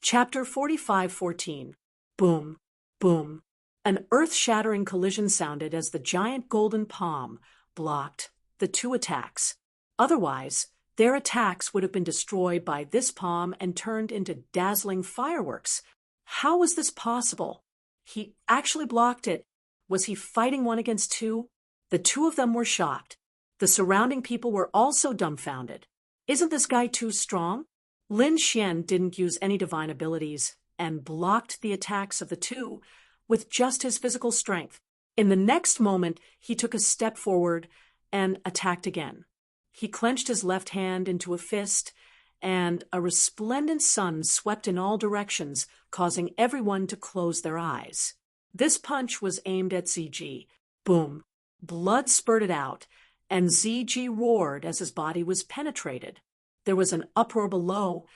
Chapter 45:14. Boom, boom. An earth-shattering collision sounded as the giant golden palm blocked the two attacks. Otherwise, their attacks would have been destroyed by this palm and turned into dazzling fireworks. How was this possible? He actually blocked it. Was he fighting one against two? The two of them were shocked. The surrounding people were also dumbfounded. Isn't this guy too strong? Lin Xian didn't use any divine abilities and blocked the attacks of the two with just his physical strength. In the next moment, he took a step forward and attacked again. He clenched his left hand into a fist, and a resplendent sun swept in all directions, causing everyone to close their eyes. This punch was aimed at ZG. Boom! Blood spurted out, and ZG roared as his body was penetrated. There was an uproar below,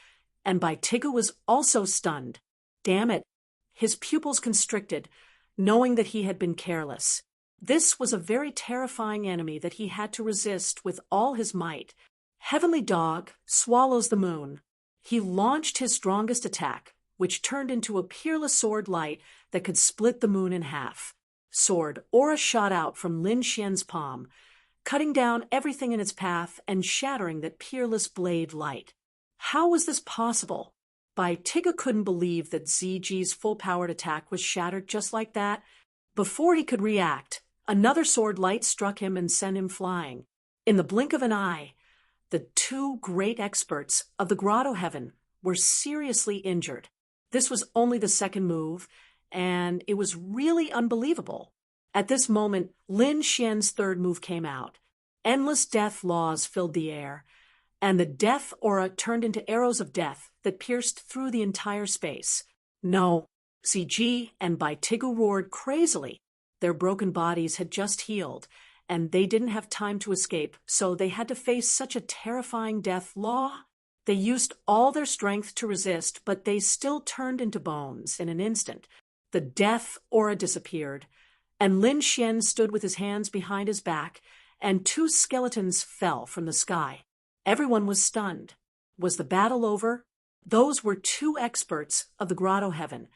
and Baitigu was also stunned. Damn it! His pupils constricted, knowing that he had been careless. This was a very terrifying enemy that he had to resist with all his might. Heavenly Dog swallows the moon. He launched his strongest attack, which turned into a peerless sword light that could split the moon in half. Sword aura shot out from Lin Xian's palm, cutting down everything in its path and shattering that peerless blade light. How was this possible? Baitigu couldn't believe that ZG's full-powered attack was shattered just like that. Before he could react, another sword light struck him and sent him flying. In the blink of an eye, the two great experts of the Grotto Heaven were seriously injured. This was only the second move, and it was really unbelievable. At this moment, Lin Xian's third move came out. Endless death laws filled the air, and the death aura turned into arrows of death that pierced through the entire space. No, ZG and Baitigu roared crazily. Their broken bodies had just healed, and they didn't have time to escape, so they had to face such a terrifying death law. They used all their strength to resist, but they still turned into bones in an instant. The death aura disappeared, and Lin Xian stood with his hands behind his back, and two skeletons fell from the sky. Everyone was stunned. Was the battle over? Those were two experts of the Grotto Heaven,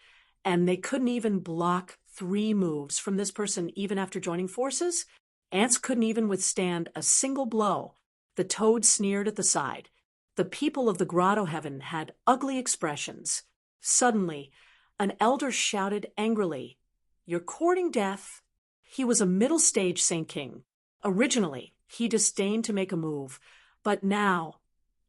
and they couldn't even block 3 moves from this person even after joining forces? Ants couldn't even withstand a single blow. The toad sneered at the side. The people of the Grotto Heaven had ugly expressions. Suddenly, an elder shouted angrily, "You're courting death." He was a middle-stage Saint King. Originally, he disdained to make a move, but now,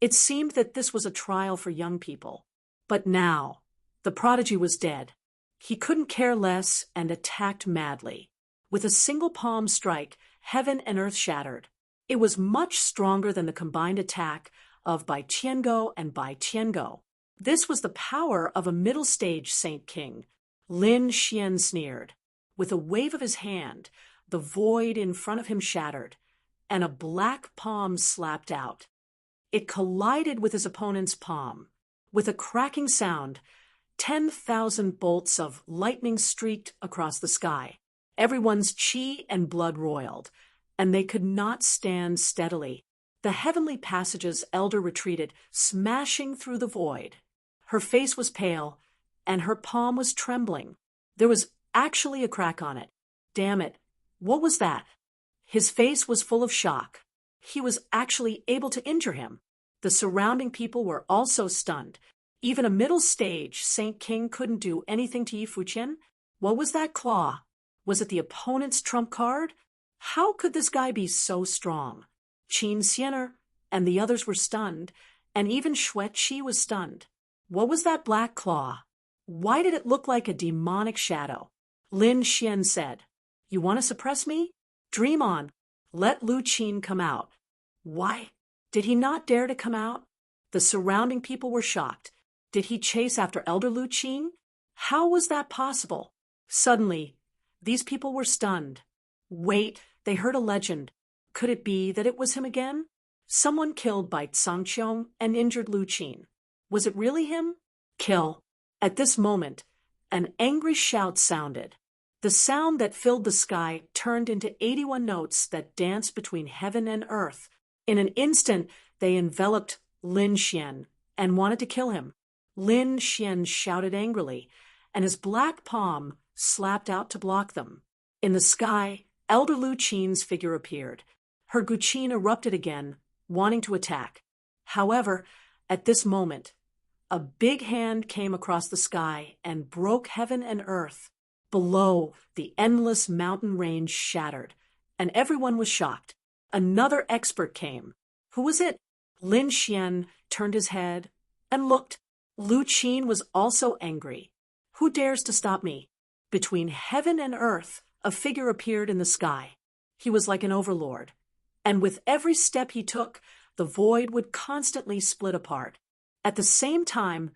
it seemed that this was a trial for young people. But now, the prodigy was dead. He couldn't care less and attacked madly. With a single palm strike, heaven and earth shattered. It was much stronger than the combined attack of Bai Qiango and Bai Qiango. This was the power of a middle-stage Saint King. Lin Xian sneered. With a wave of his hand, the void in front of him shattered, and a black palm slapped out. It collided with his opponent's palm. With a cracking sound, 10,000 bolts of lightning streaked across the sky. Everyone's chi and blood roiled, and they could not stand steadily. The heavenly passage's elder retreated, smashing through the void. Her face was pale, and her palm was trembling. There was actually a crack on it. Damn it, what was that? His face was full of shock. He was actually able to injure him. The surrounding people were also stunned. Even a middle-stage Saint King couldn't do anything to Yi Fuqian. What was that claw? Was it the opponent's trump card? How could this guy be so strong? Qin Xiener and the others were stunned, and even Xue Qi was stunned. What was that black claw? Why did it look like a demonic shadow? Lin Xian said, "You want to suppress me? Dream on. Let Lu Qin come out." Why? Did he not dare to come out? The surrounding people were shocked. Did he chase after Elder Lu Qin? How was that possible? Suddenly, these people were stunned. Wait, they heard a legend. Could it be that it was him again? Someone killed Bai Zhangqiong and injured Lu Qin. Was it really him? Kill. At this moment, an angry shout sounded. The sound that filled the sky turned into 81 notes that danced between heaven and earth. In an instant, they enveloped Lin Xian and wanted to kill him. Lin Xian shouted angrily, and his black palm slapped out to block them. In the sky, Elder Lu Qin's figure appeared. Her Guqin erupted again, wanting to attack. However, at this moment, a big hand came across the sky and broke heaven and earth. Below, the endless mountain range shattered, and everyone was shocked. Another expert came. Who was it? Lin Xian turned his head and looked. Lu Qin was also angry. Who dares to stop me? Between heaven and earth, a figure appeared in the sky. He was like an overlord, and with every step he took, the void would constantly split apart. At the same time,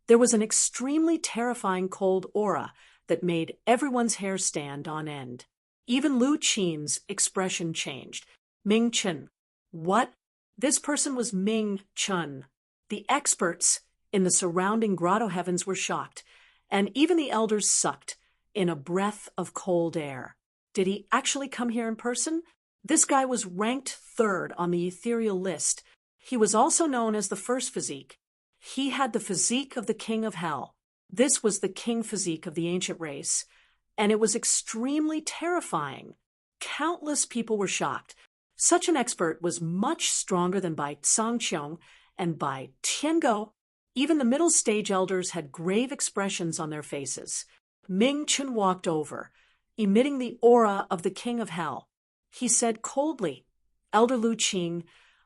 there was an extremely terrifying cold aura that made everyone's hair stand on end. Even Lu Qin's expression changed. Ming Chen. What? This person was Ming Chen. The experts in the surrounding grotto heavens were shocked, and even the elders sucked in a breath of cold air. Did he actually come here in person? This guy was ranked third on the ethereal list. He was also known as the first physique. He had the physique of the king of hell. This was the king physique of the ancient race, and it was extremely terrifying. Countless people were shocked. Such an expert was much stronger than Bai Zhangqiong and Bai Tiango. Even the middle stage elders had grave expressions on their faces. Ming Chen walked over, emitting the aura of the king of hell. He said coldly, Elder Lu Qin,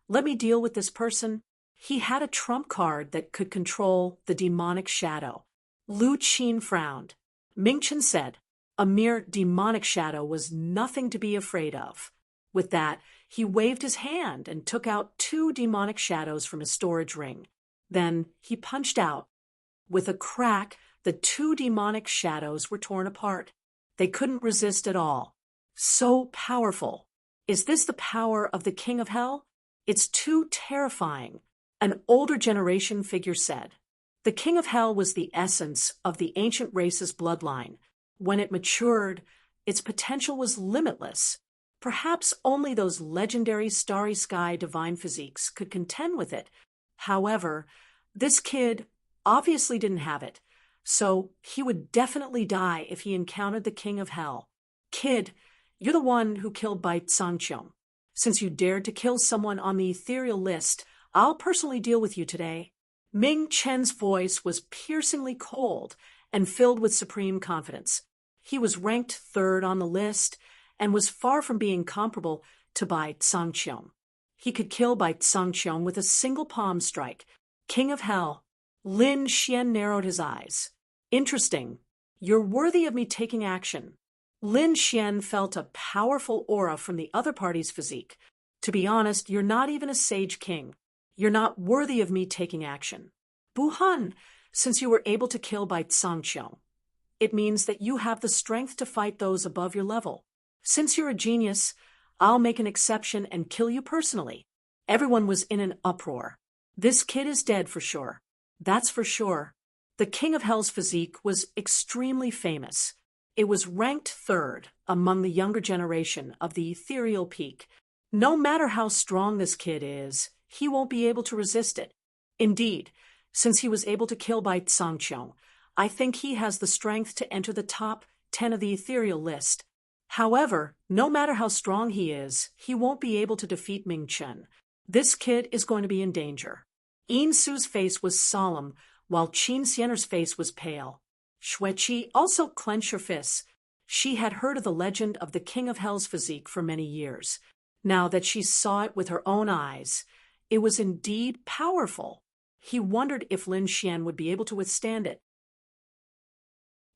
let me deal with this person. He had a trump card that could control the demonic shadow. Lu Qin frowned. Ming Chen said, a mere demonic shadow was nothing to be afraid of. With that, he waved his hand and took out 2 demonic shadows from his storage ring. Then he punched out. With a crack, the 2 demonic shadows were torn apart. They couldn't resist at all. So powerful. Is this the power of the king of hell? It's too terrifying. An older generation figure said. The king of hell was the essence of the ancient race's bloodline. When it matured, its potential was limitless. Perhaps only those legendary starry sky divine physiques could contend with it. However, this kid obviously didn't have it, so he would definitely die if he encountered the king of hell. Kid, you're the one who killed Bai Zhangqiong. Since you dared to kill someone on the ethereal list, I'll personally deal with you today. Ming Chen's voice was piercingly cold and filled with supreme confidence. He was ranked third on the list and was far from being comparable to Bai Zhangqiong. He could kill Bai Zhangqiong with a single palm strike. King of hell. Lin Xian narrowed his eyes. Interesting. You're worthy of me taking action. Lin Xian felt a powerful aura from the other party's physique. To be honest, you're not even a sage king. You're not worthy of me taking action. Buhan, since you were able to kill Bai Zhangqiong, it means that you have the strength to fight those above your level. Since you're a genius, I'll make an exception and kill you personally. Everyone was in an uproar. This kid is dead for sure. That's for sure. The king of hell's physique was extremely famous. It was ranked third among the younger generation of the ethereal peak. No matter how strong this kid is, he won't be able to resist it. Indeed, since he was able to kill Bai Zhangqiong, I think he has the strength to enter the top 10 of the ethereal list. However, no matter how strong he is, he won't be able to defeat Ming Chen. This kid is going to be in danger. Yin Su's face was solemn, while Qin Xianer's face was pale. Xueqi also clenched her fists. She had heard of the legend of the king of hell's physique for many years. Now that she saw it with her own eyes, it was indeed powerful. He wondered if Lin Xian would be able to withstand it.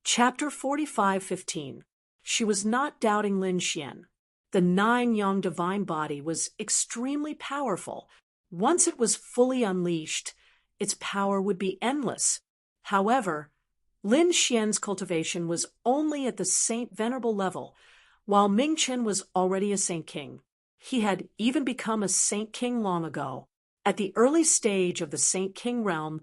Chapter 45:15. She was not doubting Lin Xian. The 9-yang divine body was extremely powerful. Once it was fully unleashed, its power would be endless. However, Lin Xian's cultivation was only at the Saint Venerable level, while Ming Chen was already a Saint King. He had even become a Saint King long ago. At the early stage of the Saint King realm,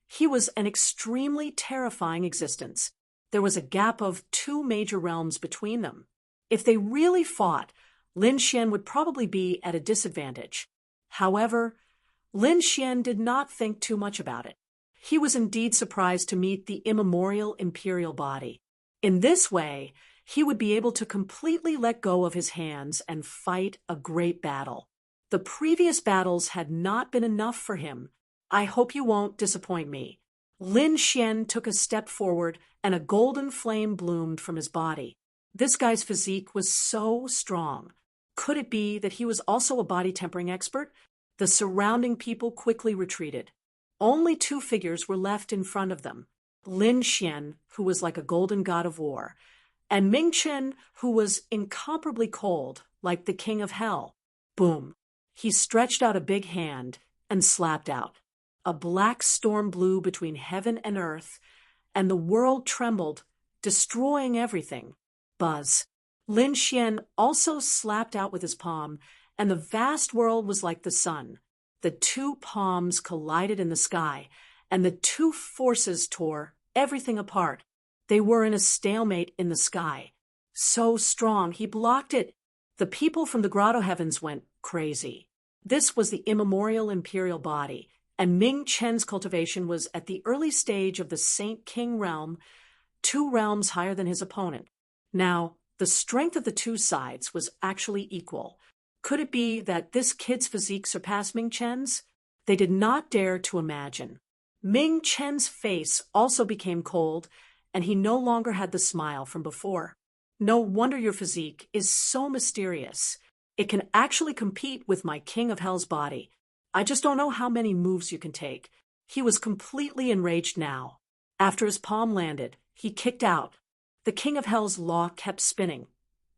he was an extremely terrifying existence. There was a gap of 2 major realms between them. If they really fought, Lin Xian would probably be at a disadvantage. However, Lin Xian did not think too much about it. He was indeed surprised to meet the immemorial imperial body. In this way, he would be able to completely let go of his hands and fight a great battle. The previous battles had not been enough for him. I hope you won't disappoint me. Lin Xian took a step forward and a golden flame bloomed from his body. This guy's physique was so strong. Could it be that he was also a body tempering expert? The surrounding people quickly retreated. Only two figures were left in front of them. Lin Xian, who was like a golden god of war, and Ming Chen, who was incomparably cold, like the king of hell. Boom. He stretched out a big hand and slapped out. A black storm blew between heaven and earth, and the world trembled, destroying everything. Buzz. Lin Xian also slapped out with his palm, and the vast world was like the sun. The two palms collided in the sky, and the two forces tore everything apart. They were in a stalemate in the sky. So strong, he blocked it. The people from the grotto heavens went crazy. This was the immemorial imperial body, and Ming Chen's cultivation was at the early stage of the Saint King realm, 2 realms higher than his opponent. Now, the strength of the two sides was actually equal. Could it be that this kid's physique surpassed Ming Chen's? They did not dare to imagine. Ming Chen's face also became cold, and he no longer had the smile from before. No wonder your physique is so mysterious. It can actually compete with my King of Hell's body. I just don't know how many moves you can take. He was completely enraged now. After his palm landed, he kicked out. The King of Hell's law kept spinning,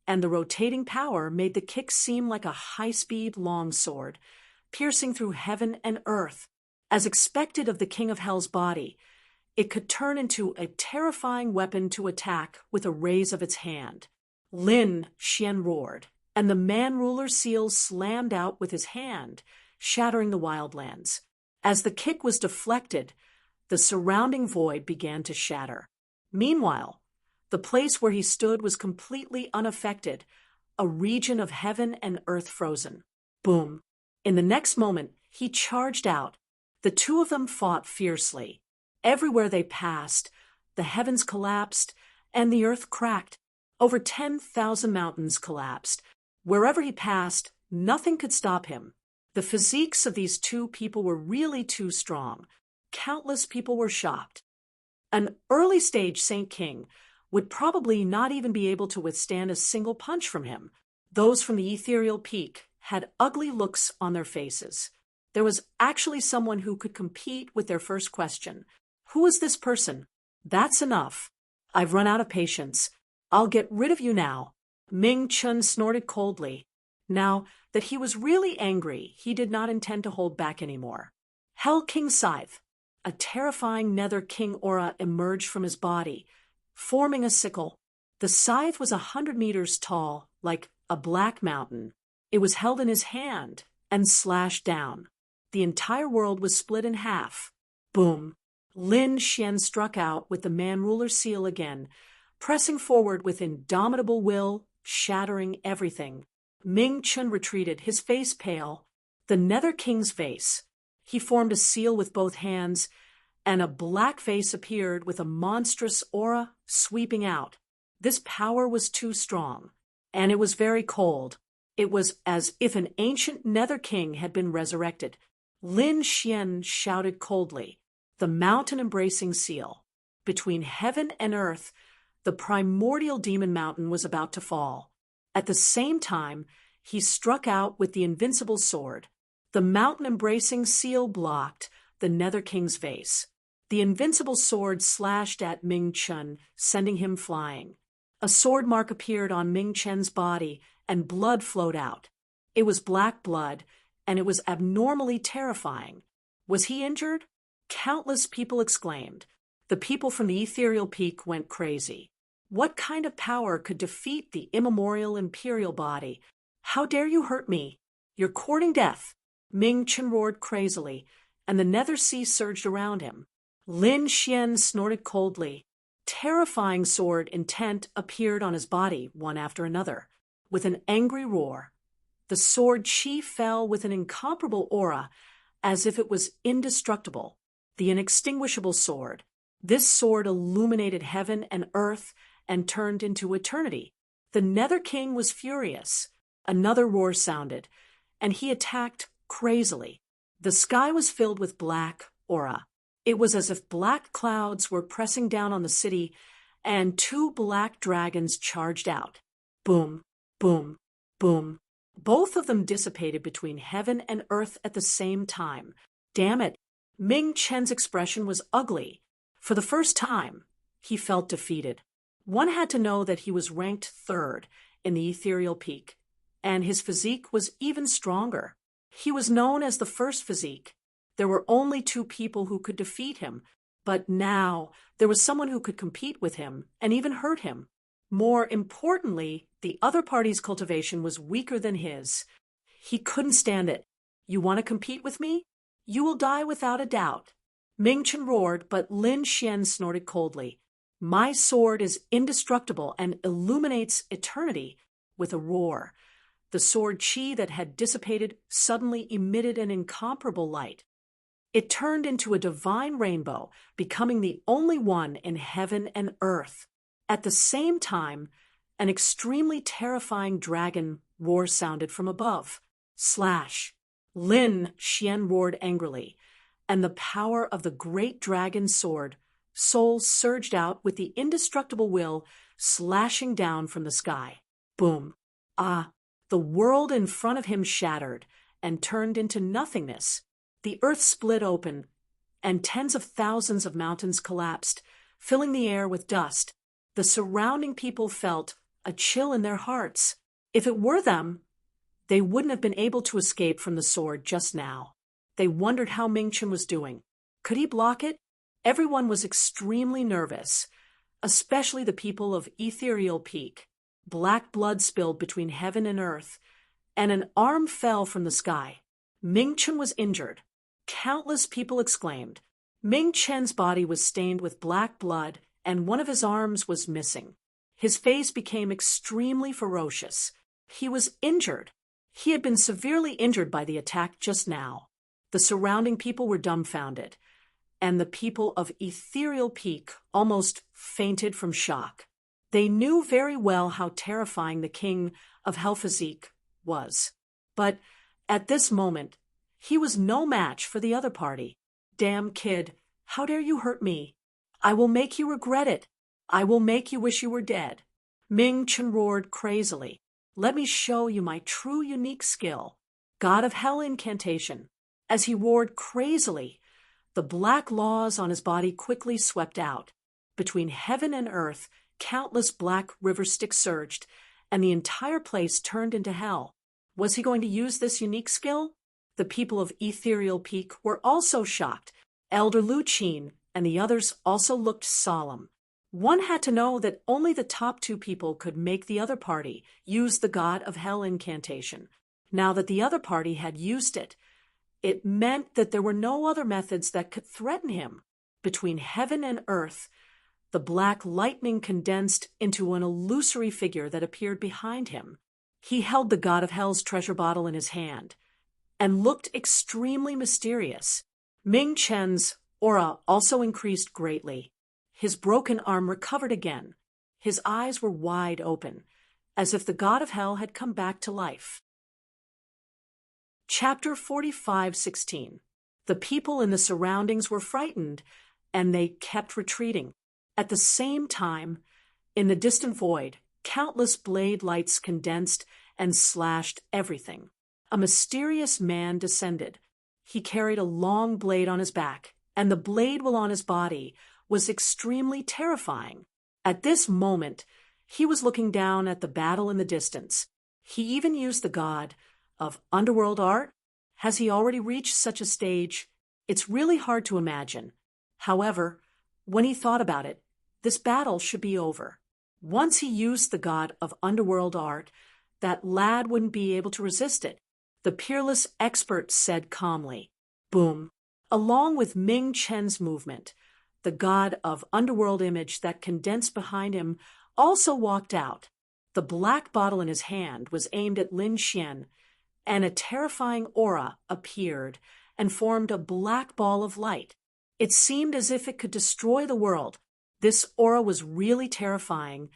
and the rotating power made the kick seem like a high-speed longsword, piercing through heaven and earth. As expected of the King of Hell's body, it could turn into a terrifying weapon to attack with a raise of its hand. Lin Xian roared, and the man-ruler seal slammed out with his hand, shattering the wildlands. As the kick was deflected, the surrounding void began to shatter. Meanwhile, the place where he stood was completely unaffected, a region of heaven and earth frozen. Boom. In the next moment, he charged out. The two of them fought fiercely. Everywhere they passed, the heavens collapsed and the earth cracked. Over 10,000 mountains collapsed. Wherever he passed, nothing could stop him. The physiques of these two people were really too strong. Countless people were shocked. An early-stage Saint King would probably not even be able to withstand a single punch from him. Those from the ethereal peak had ugly looks on their faces. There was actually someone who could compete with their first question. Who is this person? That's enough. I've run out of patience. I'll get rid of you now. Ming Chen snorted coldly. Now that he was really angry, he did not intend to hold back anymore. Hell King Scythe. A terrifying Nether King aura emerged from his body, forming a sickle. The scythe was 100 meters tall, like a black mountain. It was held in his hand and slashed down. The entire world was split in half. Boom. Lin Xian struck out with the man-ruler seal again, pressing forward with indomitable will, shattering everything. Ming Chen retreated, his face pale. The Nether King's face. He formed a seal with both hands, and a black face appeared with a monstrous aura sweeping out. This power was too strong, and it was very cold. It was as if an ancient Nether King had been resurrected. Lin Xian shouted coldly, the mountain-embracing seal. Between heaven and earth, the primordial demon mountain was about to fall. At the same time, he struck out with the invincible sword. The mountain-embracing seal blocked the Nether King's face. The invincible sword slashed at Ming Chen, sending him flying. A sword mark appeared on Ming Chen's body, and blood flowed out. It was black blood, and it was abnormally terrifying. Was he injured? Countless people exclaimed. The people from the ethereal peak went crazy. What kind of power could defeat the immemorial imperial body? How dare you hurt me? You're courting death. Ming Chen roared crazily, and the nether sea surged around him. Lin Xian snorted coldly. Terrifying sword intent appeared on his body, one after another. With an angry roar, the sword chi fell with an incomparable aura, as if it was indestructible. the inextinguishable sword. This sword illuminated heaven and earth and turned into eternity. The Nether King was furious. Another roar sounded, and he attacked crazily. The sky was filled with black aura. It was as if black clouds were pressing down on the city, and two black dragons charged out. Boom, boom, boom. Both of them dissipated between heaven and earth at the same time. Damn it! Ming Chen's expression was ugly. For the first time, he felt defeated. One had to know that he was ranked third in the ethereal peak, and his physique was even stronger. He was known as the first physique. There were only two people who could defeat him, but now there was someone who could compete with him and even hurt him. More importantly, the other party's cultivation was weaker than his. He couldn't stand it. You want to compete with me? You will die without a doubt. Ming Chen roared, but Lin Xian snorted coldly. My sword is indestructible and illuminates eternity. With a roar, the sword qi that had dissipated suddenly emitted an incomparable light. It turned into a divine rainbow, becoming the only one in heaven and earth. At the same time, an extremely terrifying dragon roar sounded from above. Slash! Lin Xian roared angrily, and the power of the great dragon's sword, soul surged out with the indestructible will, slashing down from the sky. Boom! Ah! The world in front of him shattered and turned into nothingness. The earth split open, and tens of thousands of mountains collapsed, filling the air with dust. The surrounding people felt a chill in their hearts. If it were them, they wouldn't have been able to escape from the sword just now. They wondered how Ming Chen was doing. Could he block it? Everyone was extremely nervous, especially the people of Ethereal Peak. Black blood spilled between heaven and earth, and an arm fell from the sky. Ming Chen was injured. Countless people exclaimed. Ming Chen's body was stained with black blood, and one of his arms was missing. His face became extremely ferocious. He was injured. He had been severely injured by the attack just now. The surrounding people were dumbfounded, and the people of Ethereal Peak almost fainted from shock. They knew very well how terrifying the king of Hell Physique was. But at this moment, he was no match for the other party. Damn kid, how dare you hurt me? I will make you regret it. I will make you wish you were dead. Ming Chen roared crazily. Let me show you my true unique skill. God of Hell incantation. As he roared crazily, the black laws on his body quickly swept out. Between heaven and earth, countless black river Styx surged, and the entire place turned into hell. Was he going to use this unique skill? The people of Ethereal Peak were also shocked. Elder Lu Qin and the others also looked solemn. One had to know that only the top two people could make the other party use the God of Hell incantation. Now that the other party had used it, it meant that there were no other methods that could threaten him. Between heaven and earth, the black lightning condensed into an illusory figure that appeared behind him. He held the God of Hell's treasure bottle in his hand and looked extremely mysterious. Ming Chen's aura also increased greatly. His broken arm recovered again. His eyes were wide open, as if the God of Hell had come back to life. Chapter 45:16. The people in the surroundings were frightened, and they kept retreating. At the same time, in the distant void, countless blade lights condensed and slashed everything. A mysterious man descended. He carried a long blade on his back, and the blade while on his body was extremely terrifying. At this moment, he was looking down at the battle in the distance. He even used the god of underworld art. Has he already reached such a stage? It's really hard to imagine. However, when he thought about it, this battle should be over. Once he used the god of underworld art, that lad wouldn't be able to resist it. The peerless expert said calmly. Boom. Along with Ming Chen's movement, the god of underworld image that condensed behind him also walked out. The black bottle in his hand was aimed at Lin Xian, and a terrifying aura appeared and formed a black ball of light. It seemed as if it could destroy the world. This aura was really terrifying,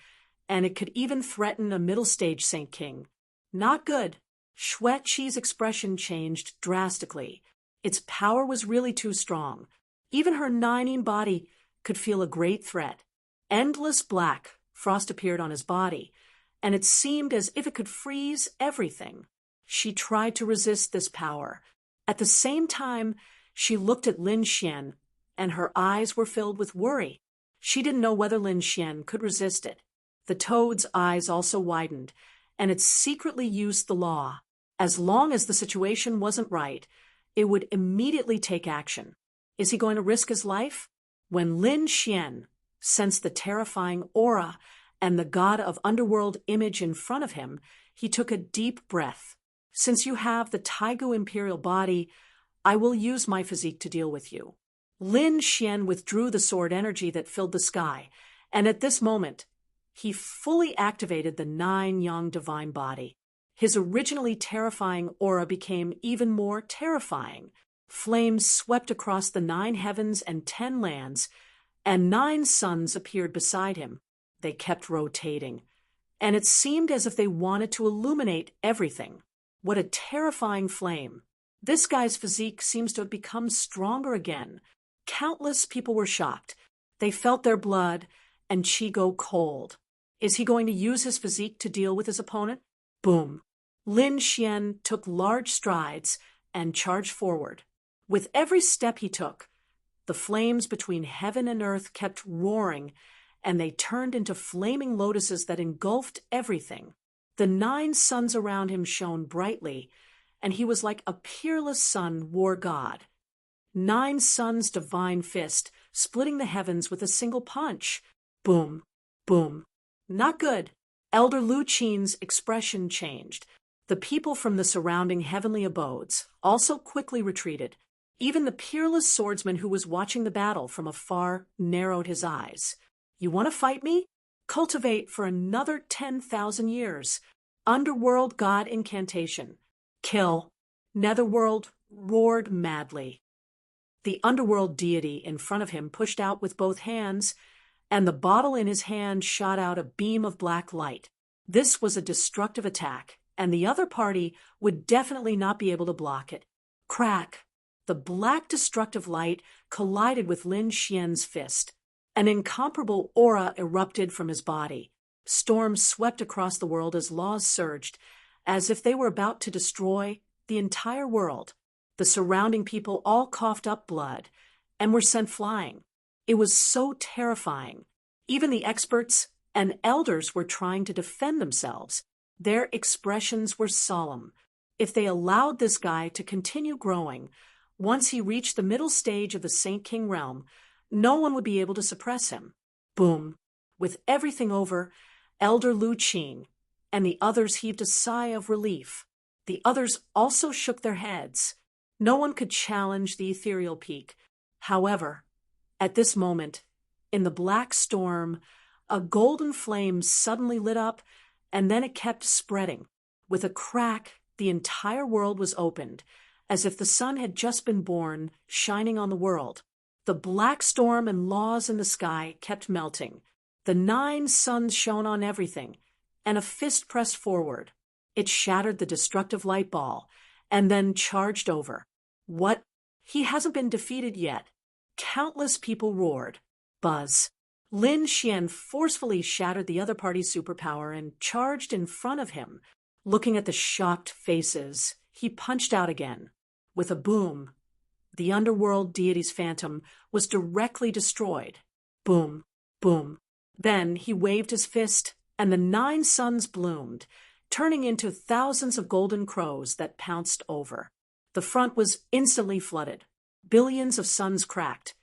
and it could even threaten a middle-stage Saint King. Not good. Xueqi's expression changed drastically. Its power was really too strong. Even her nining body could feel a great threat. Endless black frost appeared on his body, and it seemed as if it could freeze everything. She tried to resist this power. At the same time, she looked at Lin Xian, and her eyes were filled with worry. She didn't know whether Lin Xian could resist it. The toad's eyes also widened, and it secretly used the law. As long as the situation wasn't right, it would immediately take action. Is he going to risk his life? When Lin Xian sensed the terrifying aura and the god of underworld image in front of him, he took a deep breath. Since you have the Taigu imperial body, I will use my physique to deal with you. Lin Xian withdrew the sword energy that filled the sky, and at this moment, he fully activated the 9-yang divine body. His originally terrifying aura became even more terrifying. Flames swept across the 9 heavens and 10 lands, and 9 suns appeared beside him. They kept rotating, and it seemed as if they wanted to illuminate everything. What a terrifying flame. This guy's physique seems to have become stronger again. Countless people were shocked. They felt their blood and qi go cold. Is he going to use his physique to deal with his opponent? Boom. Lin Xian took large strides and charged forward. With every step he took, the flames between heaven and earth kept roaring, and they turned into flaming lotuses that engulfed everything. The 9 suns around him shone brightly, and he was like a peerless sun war god. 9 suns' divine fist, splitting the heavens with a single punch. Boom, boom. Not good. Elder Lu Qin's expression changed. The people from the surrounding heavenly abodes also quickly retreated. Even the peerless swordsman who was watching the battle from afar narrowed his eyes. You want to fight me? Cultivate for another 10,000 years. Underworld god incantation. Kill. Netherworld roared madly. The underworld deity in front of him pushed out with both hands, and the bottle in his hand shot out a beam of black light. This was a destructive attack, and the other party would definitely not be able to block it. Crack! The black destructive light collided with Lin Xian's fist. An incomparable aura erupted from his body. Storms swept across the world as laws surged, as if they were about to destroy the entire world. The surrounding people all coughed up blood and were sent flying. It was so terrifying. Even the experts and elders were trying to defend themselves. Their expressions were solemn. If they allowed this guy to continue growing, once he reached the middle stage of the Saint King realm, no one would be able to suppress him. Boom. With everything over, Elder Lu Qin and the others heaved a sigh of relief. The others also shook their heads. No one could challenge the ethereal peak. However, at this moment, in the black storm, a golden flame suddenly lit up, and then it kept spreading. With a crack, the entire world was opened, as if the sun had just been born, shining on the world. The black storm and laws in the sky kept melting. The 9 suns shone on everything, and a fist pressed forward. It shattered the destructive light ball, and then charged over. What? He hasn't been defeated yet. Countless people roared. Buzz. Lin Xian forcefully shattered the other party's superpower and charged in front of him. Looking at the shocked faces, he punched out again. With a boom, the underworld deity's phantom was directly destroyed. Boom, boom. Then he waved his fist, and the 9 suns bloomed, turning into thousands of golden crows that pounced over. The front was instantly flooded. Billions of suns cracked,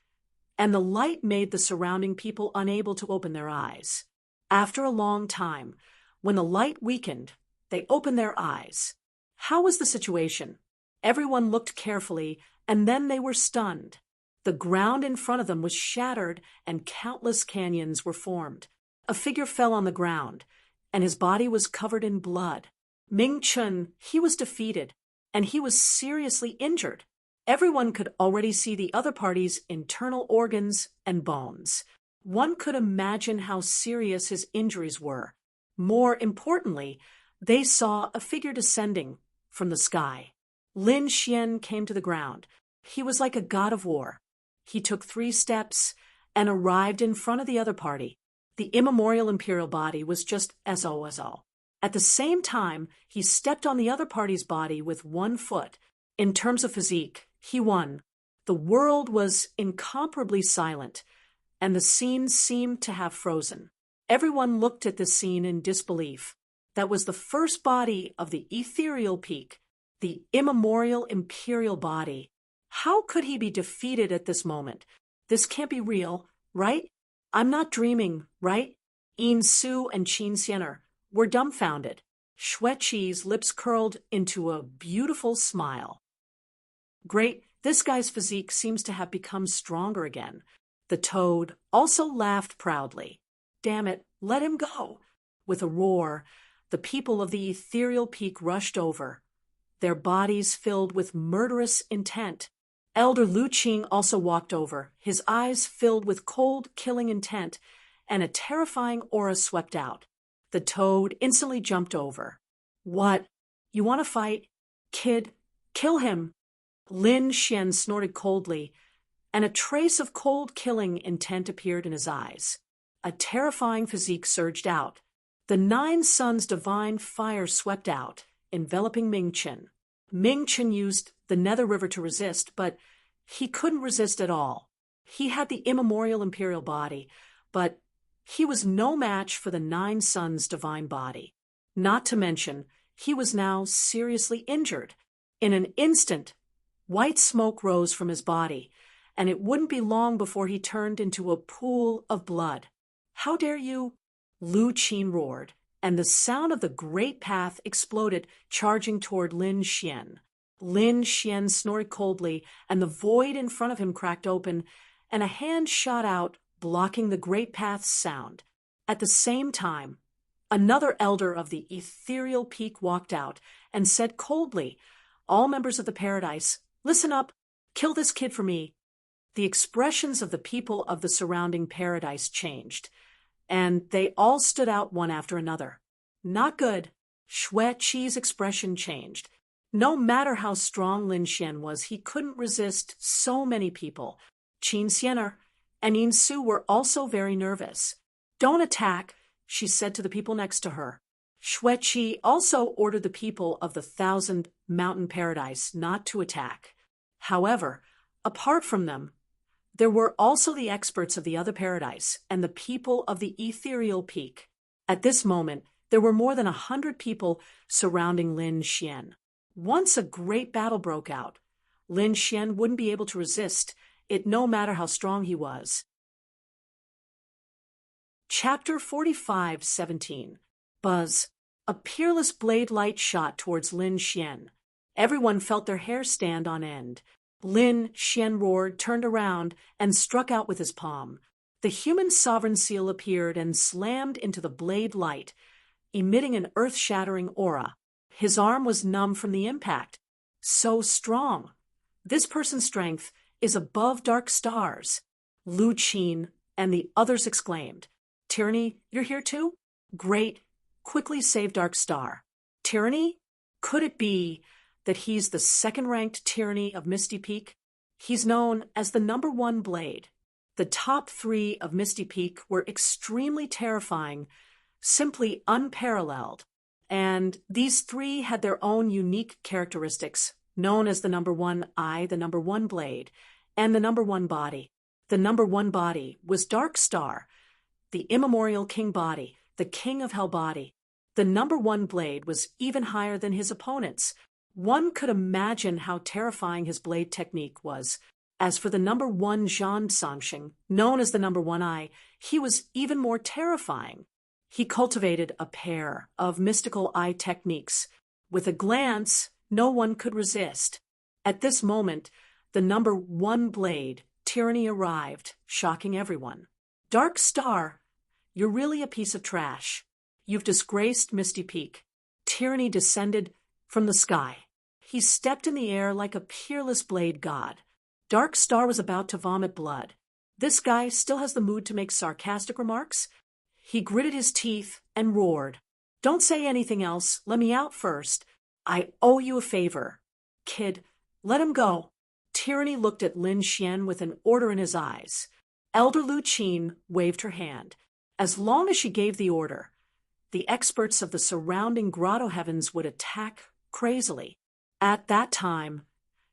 and the light made the surrounding people unable to open their eyes. After a long time, when the light weakened, they opened their eyes. How was the situation? Everyone looked carefully, and then they were stunned. The ground in front of them was shattered, and countless canyons were formed. A figure fell on the ground, and his body was covered in blood. Ming Chun, he was defeated, and he was seriously injured. Everyone could already see the other party's internal organs and bones. One could imagine how serious his injuries were. More importantly, they saw a figure descending from the sky. Lin Xian came to the ground. He was like a god of war. He took 3 steps and arrived in front of the other party. The immemorial imperial body was just SOSO. At the same time, he stepped on the other party's body with 1 foot. In terms of physique, he won. The world was incomparably silent, and the scene seemed to have frozen. Everyone looked at this scene in disbelief. That was the first body of the ethereal peak, the immemorial imperial body. How could he be defeated at this moment? This can't be real, right? I'm not dreaming, right? Yin Su and Qin Xianer were dumbfounded. Xue Qi's lips curled into a beautiful smile. Great, this guy's physique seems to have become stronger again. The toad also laughed proudly. Damn it, let him go. With a roar, the people of the ethereal peak rushed over, their bodies filled with murderous intent. Elder Lu Qing also walked over, his eyes filled with cold, killing intent, and a terrifying aura swept out. The toad instantly jumped over. What? You want to fight? Kid, kill him. Lin Xian snorted coldly, and a trace of cold killing intent appeared in his eyes. A terrifying physique surged out. The 9 suns' divine fire swept out, enveloping Ming Chen. Ming Chen used the Nether River to resist, but he couldn't resist at all. He had the immemorial imperial body, but he was no match for the 9 suns' divine body. Not to mention, he was now seriously injured. In an instant, white smoke rose from his body, and it wouldn't be long before he turned into a pool of blood. How dare you? Lu Qin roared, and the sound of the great path exploded, charging toward Lin Xian. Lin Xian snorted coldly, and the void in front of him cracked open, and a hand shot out, blocking the great path's sound. At the same time, another elder of the ethereal peak walked out and said coldly, "All members of the paradise, listen up, kill this kid for me." The expressions of the people of the surrounding paradise changed, and they all stood out one after another. Not good. Xue Qi's expression changed. No matter how strong Lin Xian was, he couldn't resist so many people. Qin Xianer and Yin Su were also very nervous. "Don't attack," she said to the people next to her. Xue Qi also ordered the people of the 1,000 Mountain Paradise not to attack. However, apart from them, there were also the experts of the other paradise and the people of the ethereal peak. At this moment, there were more than 100 people surrounding Lin Xian. Once a great battle broke out, Lin Xian wouldn't be able to resist it no matter how strong he was. Chapter 45:17. Buzz. A peerless blade light shot towards Lin Xian. Everyone felt their hair stand on end. Lin Xian roared, turned around, and struck out with his palm. The human sovereign seal appeared and slammed into the blade light, emitting an earth-shattering aura. His arm was numb from the impact. So strong. This person's strength is above dark stars. Lu Qin and the others exclaimed. "Tyranny, you're here too? Great. Quickly save Dark Star." Tyranny? Could it be that he's the second-ranked tyranny of Misty Peak? He's known as the #1 blade. The top 3 of Misty Peak were extremely terrifying, simply unparalleled. And these 3 had their own unique characteristics, known as the #1 eye, the #1 blade, and the #1 body. The #1 body was Dark Star, the immemorial king body, the king of hell body. The #1 blade was even higher than his opponents. One could imagine how terrifying his blade technique was. As for the #1 Zhan Sansheng, known as the #1 eye, he was even more terrifying. He cultivated a pair of mystical eye techniques. With a glance, no one could resist. At this moment, the #1 blade, Tyranny, arrived, shocking everyone. "Dark Star, you're really a piece of trash. You've disgraced Misty Peak." Tyranny descended from the sky. He stepped in the air like a peerless blade god. Dark Star was about to vomit blood. This guy still has the mood to make sarcastic remarks? He gritted his teeth and roared. Don't say anything else. Let me out first. I owe you a favor. Kid, let him go. Tyranny looked at Lin Xian with an order in his eyes. Elder Lu Qin waved her hand. As long as she gave the order, the experts of the surrounding grotto heavens would attack crazily. At that time,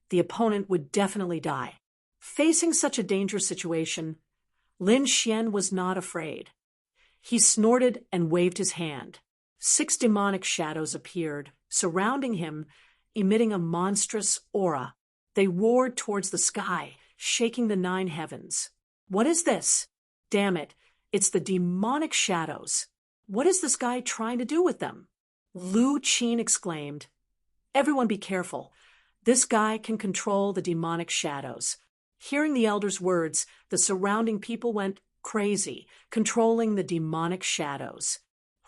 the opponent would definitely die. Facing such a dangerous situation, Lin Xian was not afraid. He snorted and waved his hand. 6 demonic shadows appeared, surrounding him, emitting a monstrous aura. They roared towards the sky, shaking the 9 heavens. What is this? Damn it, it's the demonic shadows. What is this guy trying to do with them? Lu Qin exclaimed. Everyone be careful. This guy can control the demonic shadows. Hearing the elder's words, the surrounding people went crazy, controlling the demonic shadows.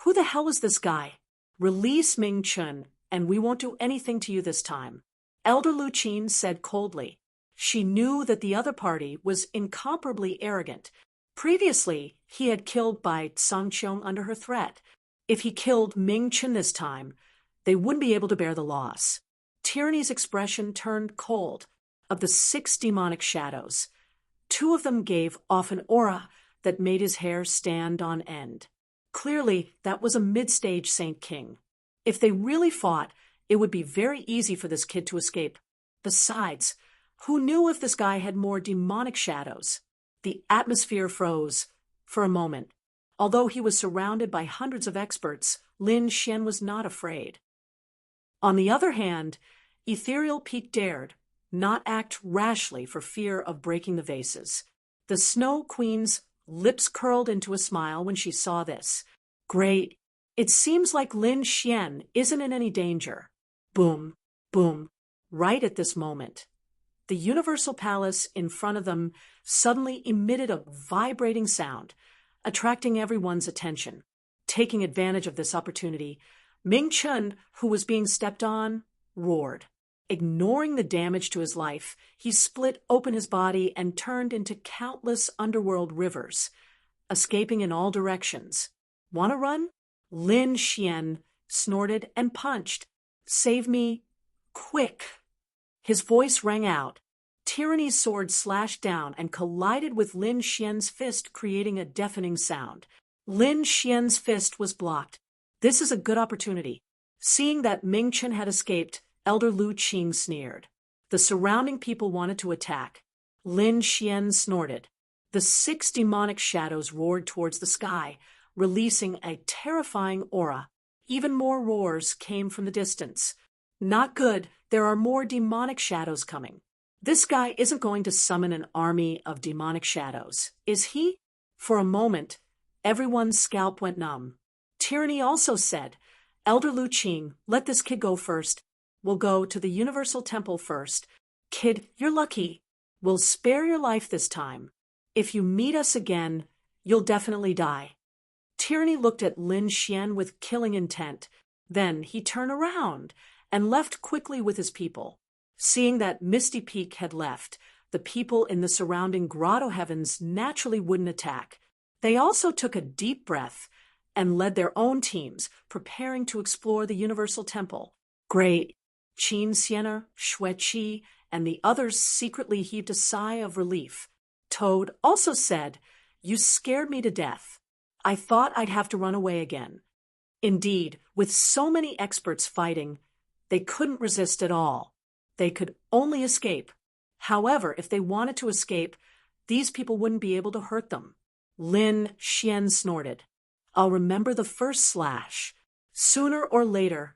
Who the hell is this guy? Release Ming Chun, and we won't do anything to you this time. Elder Lu Qin said coldly. She knew that the other party was incomparably arrogant. Previously, he had killed Bai Sangqiong under her threat. If he killed Ming Chun this time, they wouldn't be able to bear the loss. Tyranny's expression turned cold. Of the 6 demonic shadows, 2 of them gave off an aura that made his hair stand on end. Clearly, that was a mid-stage Saint King. If they really fought, it would be very easy for this kid to escape. Besides, who knew if this guy had more demonic shadows? The atmosphere froze for a moment. Although he was surrounded by hundreds of experts, Lin Xian was not afraid. On the other hand, Ethereal Peak dared not act rashly for fear of breaking the vases. The Snow Queen's lips curled into a smile when she saw this. Great. It seems like Lin Xian isn't in any danger. Boom, boom. Right at this moment, the Universal Palace in front of them suddenly emitted a vibrating sound, attracting everyone's attention. Taking advantage of this opportunity, Ming Chun, who was being stepped on, roared. Ignoring the damage to his life, he split open his body and turned into countless underworld rivers, escaping in all directions. Wanna run? Lin Xian snorted and punched. Save me, quick. His voice rang out. Tyranny's sword slashed down and collided with Lin Xian's fist, creating a deafening sound. Lin Xian's fist was blocked. This is a good opportunity. Seeing that Ming Chun had escaped, Elder Lu Qin sneered. The surrounding people wanted to attack. Lin Xian snorted. The 6 demonic shadows roared towards the sky, releasing a terrifying aura. Even more roars came from the distance. Not good, there are more demonic shadows coming. This guy isn't going to summon an army of demonic shadows, is he? For a moment, everyone's scalp went numb. Tyranny also said, Elder Lu Qin, let this kid go first. We'll go to the Universal Temple first. Kid, you're lucky. We'll spare your life this time. If you meet us again, you'll definitely die. Tyranny looked at Lin Xian with killing intent. Then he turned around and left quickly with his people. Seeing that Misty Peak had left, the people in the surrounding grotto heavens naturally wouldn't attack. They also took a deep breath and led their own teams, preparing to explore the Universal Temple. Great. Qin Sienna, Xue Qi, and the others secretly heaved a sigh of relief. Toad also said, You scared me to death. I thought I'd have to run away again. Indeed, with so many experts fighting, they couldn't resist at all. They could only escape. However, if they wanted to escape, these people wouldn't be able to hurt them. Lin Xian snorted. I'll remember the first slash. Sooner or later,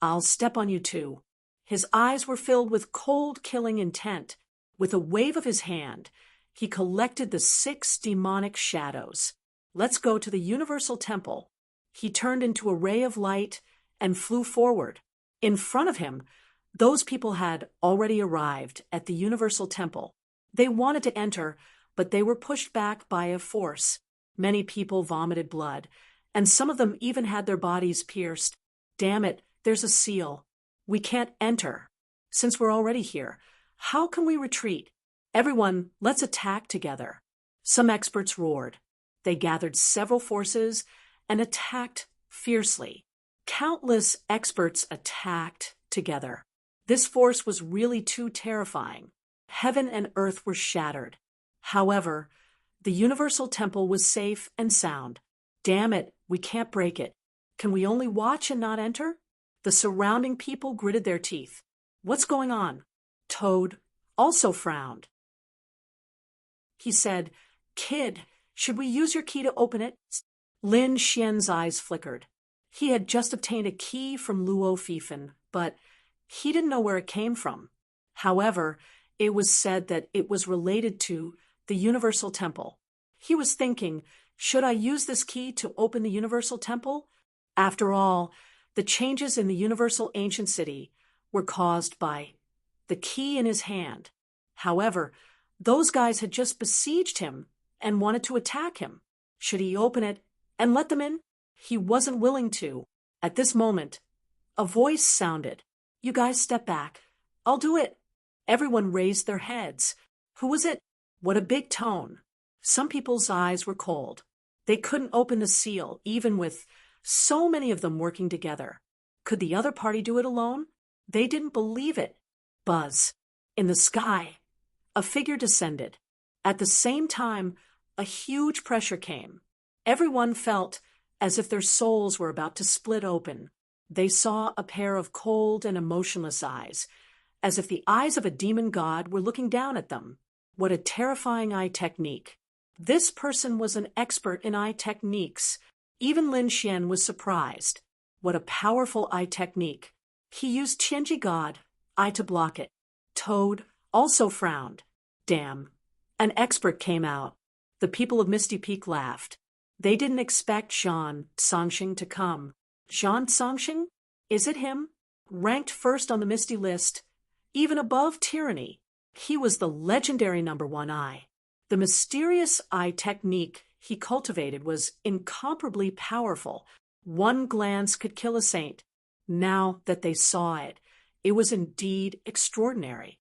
I'll step on you too. His eyes were filled with cold, killing intent. With a wave of his hand, he collected the 6 demonic shadows. Let's go to the Universal Temple. He turned into a ray of light and flew forward. In front of him, those people had already arrived at the Universal Temple. They wanted to enter, but they were pushed back by a force. Many people vomited blood, and some of them even had their bodies pierced. Damn it, there's a seal. We can't enter. Since we're already here, how can we retreat? Everyone, let's attack together. Some experts roared. They gathered several forces and attacked fiercely. Countless experts attacked together. This force was really too terrifying. Heaven and earth were shattered. However, the Universal Temple was safe and sound. Damn it, we can't break it. Can we only watch and not enter? The surrounding people gritted their teeth. What's going on? Toad also frowned. He said, Kid, should we use your key to open it? Lin Xian's eyes flickered. He had just obtained a key from Luo Fifan, but he didn't know where it came from. However, it was said that it was related to the Universal Temple. He was thinking, should I use this key to open the Universal Temple? After all, the changes in the Universal Ancient City were caused by the key in his hand. However, those guys had just besieged him and wanted to attack him. Should he open it and let them in? He wasn't willing to. At this moment, a voice sounded. You guys step back. I'll do it. Everyone raised their heads. Who was it? What a big tone. Some people's eyes were cold. They couldn't open the seal, even with so many of them working together. Could the other party do it alone? They didn't believe it. Buzz. In the sky, a figure descended. At the same time, a huge pressure came. Everyone felt as if their souls were about to split open. They saw a pair of cold and emotionless eyes, as if the eyes of a demon god were looking down at them. What a terrifying eye technique. This person was an expert in eye techniques. Even Lin Xian was surprised. What a powerful eye technique. He used Tianji God, eye to block it. Toad also frowned. Damn. An expert came out. The people of Misty Peak laughed. They didn't expect Zhan Songxing to come. Zhan Songxing? Is it him? Ranked first on the Misty list, even above Tyranny. He was the legendary #1 eye. The mysterious eye technique he cultivated was incomparably powerful. One glance could kill a saint. Now that they saw it, it was indeed extraordinary.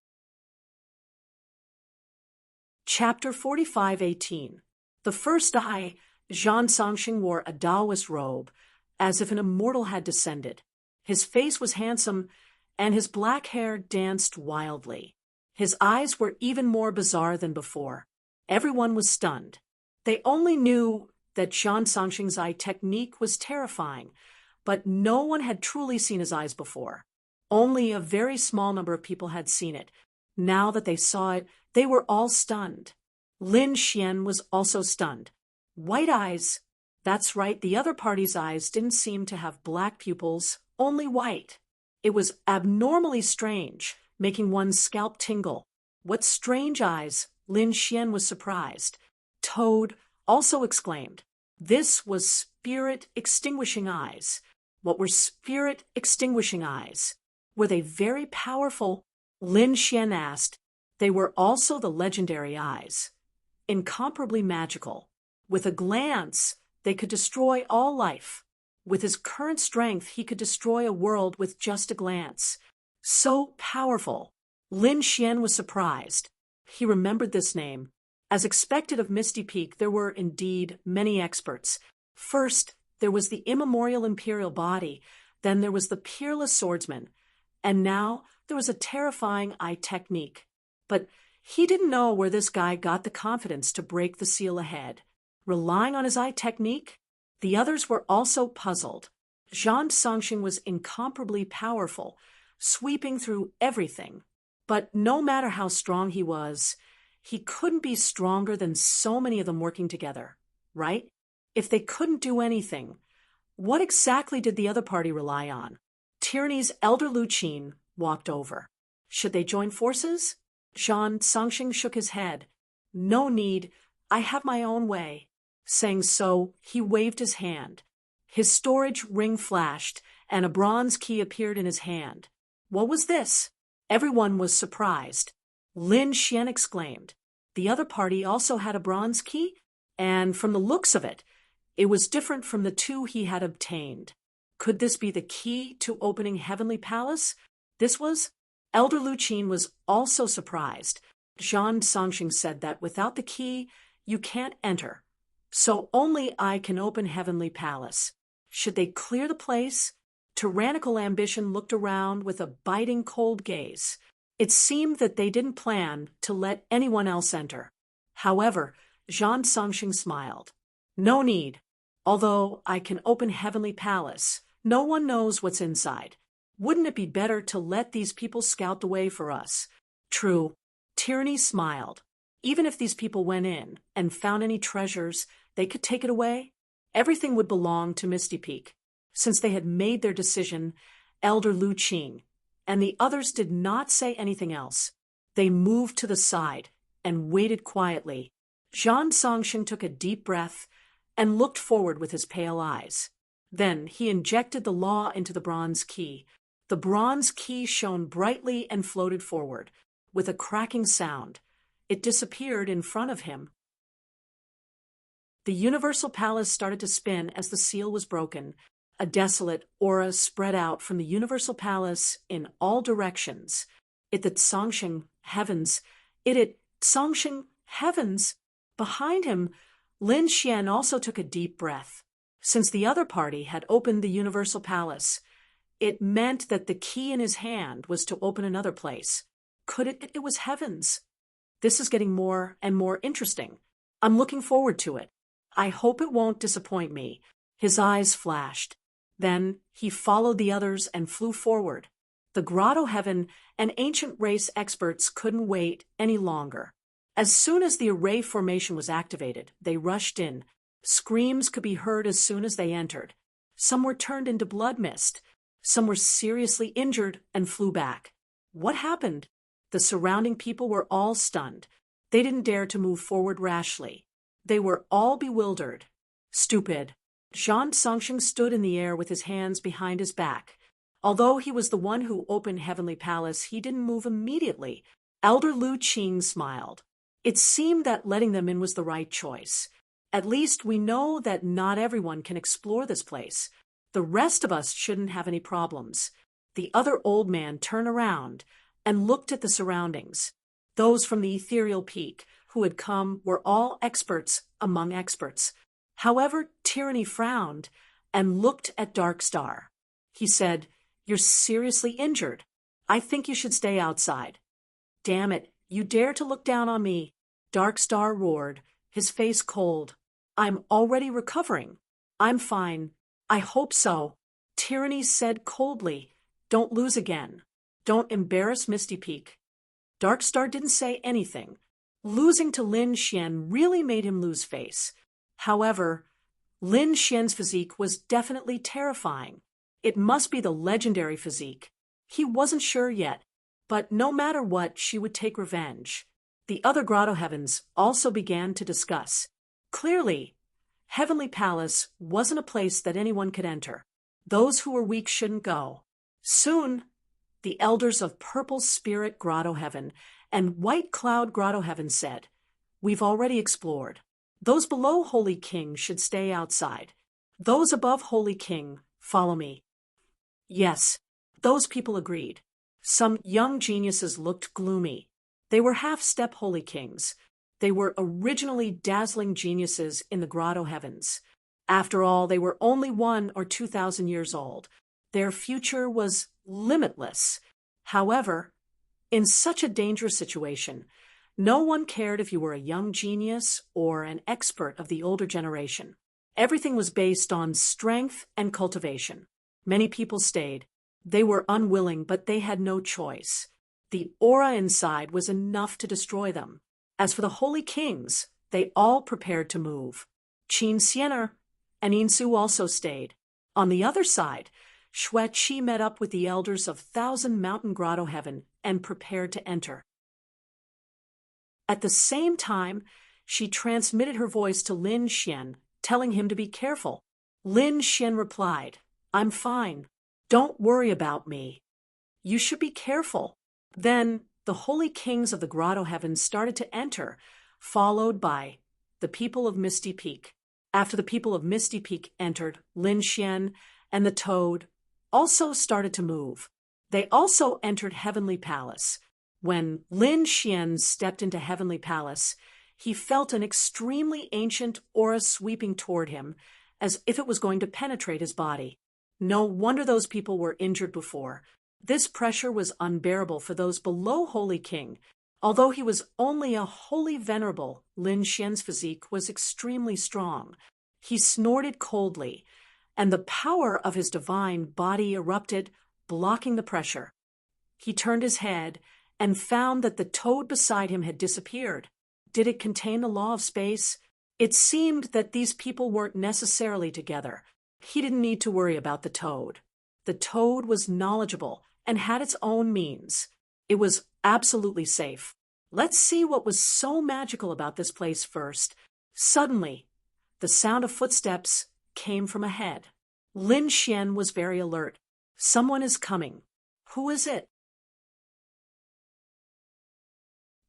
Chapter 45:18. The first eye, Zhan Songxing wore a Taoist robe, as if an immortal had descended. His face was handsome, and his black hair danced wildly. His eyes were even more bizarre than before. Everyone was stunned. They only knew that Zhan Songxing's eye technique was terrifying, but no one had truly seen his eyes before. Only a very small number of people had seen it. Now that they saw it, they were all stunned. Lin Xian was also stunned. White eyes. That's right, the other party's eyes didn't seem to have black pupils, only white. It was abnormally strange, making one's scalp tingle. What strange eyes! Lin Xian was surprised. Toad also exclaimed. This was spirit-extinguishing eyes. What were spirit-extinguishing eyes? Were they very powerful? Lin Xian asked. They were also the legendary eyes. Incomparably magical. With a glance, they could destroy all life. With his current strength, he could destroy a world with just a glance. So powerful. Lin Xian was surprised. He remembered this name. As expected of Misty Peak, there were indeed many experts. First, there was the immemorial imperial body, then there was the peerless swordsman, and now there was a terrifying eye technique. But he didn't know where this guy got the confidence to break the seal ahead. Relying on his eye technique? The others were also puzzled. Zhan Songxing was incomparably powerful, sweeping through everything. But no matter how strong he was, he couldn't be stronger than so many of them working together, right? If they couldn't do anything, what exactly did the other party rely on? Tyranny's elder Lu Qin walked over. Should they join forces? Zhan Songxing shook his head. No need, I have my own way. Saying so, he waved his hand. His storage ring flashed, and a bronze key appeared in his hand. What was this? Everyone was surprised. Lin Xian exclaimed. The other party also had a bronze key, and from the looks of it, it was different from the two he had obtained. Could this be the key to opening Heavenly Palace? This was Elder Lu Qin was also surprised. Zhang Songxing said that without the key, you can't enter. So only I can open Heavenly Palace. Should they clear the place? Tyrannical ambition looked around with a biting cold gaze. It seemed that they didn't plan to let anyone else enter. However, Zhang Songxing smiled. No need. Although I can open Heavenly Palace, no one knows what's inside. Wouldn't it be better to let these people scout the way for us? True. Tyranny smiled. Even if these people went in and found any treasures, they could take it away. Everything would belong to Misty Peak. Since they had made their decision, Elder Lu Qin and the others did not say anything else. They moved to the side and waited quietly. Zhang Songxing took a deep breath and looked forward with his pale eyes. Then he injected the law into the bronze key. The bronze key shone brightly and floated forward. With a cracking sound, it disappeared in front of him. The Universal Palace started to spin as the seal was broken. A desolate aura spread out from the Universal Palace in all directions. Songxing heavens. Songxing heavens. Behind him, Lin Xian also took a deep breath. Since the other party had opened the Universal Palace, it meant that the key in his hand was to open another place. It was heavens. This is getting more and more interesting. I'm looking forward to it. I hope it won't disappoint me. His eyes flashed. Then he followed the others and flew forward. The Grotto Heaven and ancient race experts couldn't wait any longer. As soon as the array formation was activated, they rushed in. Screams could be heard as soon as they entered. Some were turned into blood mist. Some were seriously injured and flew back. What happened? The surrounding people were all stunned. They didn't dare to move forward rashly. They were all bewildered. Stupid. Zhang Songxing stood in the air with his hands behind his back. Although he was the one who opened Heavenly Palace, he didn't move immediately. Elder Lu Qin smiled. It seemed that letting them in was the right choice. At least we know that not everyone can explore this place. The rest of us shouldn't have any problems. The other old man turned around and looked at the surroundings. Those from the ethereal peak who had come were all experts among experts. However, Tyranny frowned and looked at Dark Star. He said, "You're seriously injured. I think you should stay outside." "Damn it, you dare to look down on me," Dark Star roared, his face cold. "I'm already recovering. I'm fine. I hope so." Tyranny said coldly, "Don't lose again. Don't embarrass Misty Peak." Dark Star didn't say anything. Losing to Lin Xian really made him lose face. However, Lin Xian's physique was definitely terrifying. It must be the legendary physique. He wasn't sure yet, but no matter what, she would take revenge. The other Grotto Heavens also began to discuss. Clearly, Heavenly Palace wasn't a place that anyone could enter. Those who were weak shouldn't go. Soon, the elders of Purple Spirit Grotto Heaven and White Cloud Grotto Heaven said, "We've already explored. Those below Holy King should stay outside. Those above Holy King, follow me." Yes, those people agreed. Some young geniuses looked gloomy. They were half-step Holy Kings. They were originally dazzling geniuses in the Grotto Heavens. After all, they were only 1,000 or 2,000 years old. Their future was limitless. However, in such a dangerous situation, no one cared if you were a young genius or an expert of the older generation. Everything was based on strength and cultivation. Many people stayed. They were unwilling, but they had no choice. The aura inside was enough to destroy them. As for the Holy Kings, they all prepared to move. Qin Xiener and Insu also stayed. On the other side, Xue Qi met up with the elders of Thousand Mountain Grotto Heaven and prepared to enter. At the same time, she transmitted her voice to Lin Xian, telling him to be careful. Lin Xian replied, "I'm fine. Don't worry about me. You should be careful." Then the Holy Kings of the Grotto Heavens started to enter, followed by the people of Misty Peak. After the people of Misty Peak entered, Lin Xian and the Toad also started to move. They also entered Heavenly Palace. When Lin Xian stepped into Heavenly Palace, he felt an extremely ancient aura sweeping toward him, as if it was going to penetrate his body. No wonder those people were injured before. This pressure was unbearable for those below Holy King. Although he was only a holy venerable, Lin Xian's physique was extremely strong. He snorted coldly, and the power of his divine body erupted, blocking the pressure. He turned his head and found that the toad beside him had disappeared. Did it contain the law of space? It seemed that these people weren't necessarily together. He didn't need to worry about the toad. The toad was knowledgeable and had its own means. It was absolutely safe. Let's see what was so magical about this place first. Suddenly, the sound of footsteps came from ahead. Lin Xian was very alert. Someone is coming. Who is it?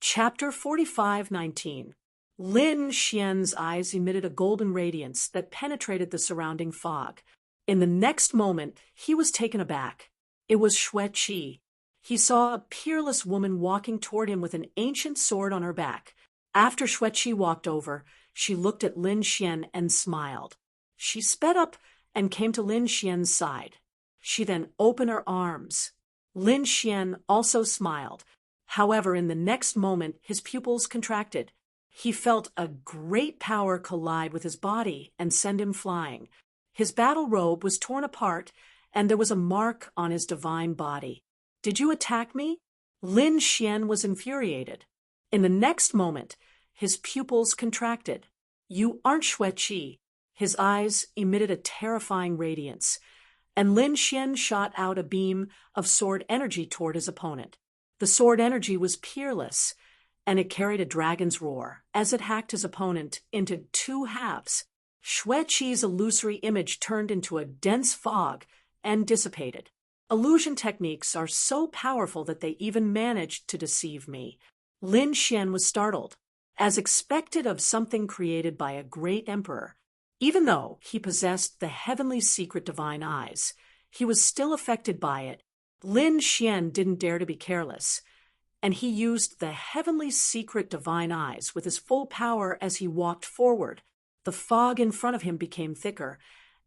Chapter 45:19. Lin Xian's eyes emitted a golden radiance that penetrated the surrounding fog. In the next moment, he was taken aback. It was Xue Qi. He saw a peerless woman walking toward him with an ancient sword on her back. After Xue Qi walked over, she looked at Lin Xian and smiled. She sped up and came to Lin Xian's side. She then opened her arms. Lin Xian also smiled. However, in the next moment, his pupils contracted. He felt a great power collide with his body and send him flying. His battle robe was torn apart, and there was a mark on his divine body. Did you attack me? Lin Xian was infuriated. In the next moment, his pupils contracted. You aren't Xue Qi. His eyes emitted a terrifying radiance, and Lin Xian shot out a beam of sword energy toward his opponent. The sword energy was peerless, and it carried a dragon's roar as it hacked his opponent into two halves. Xue Qi's illusory image turned into a dense fog and dissipated. Illusion techniques are so powerful that they even managed to deceive me. Lin Xian was startled, as expected of something created by a great emperor. Even though he possessed the heavenly secret divine eyes, he was still affected by it. Lin Xian didn't dare to be careless, and he used the heavenly secret divine eyes with his full power as he walked forward. The fog in front of him became thicker,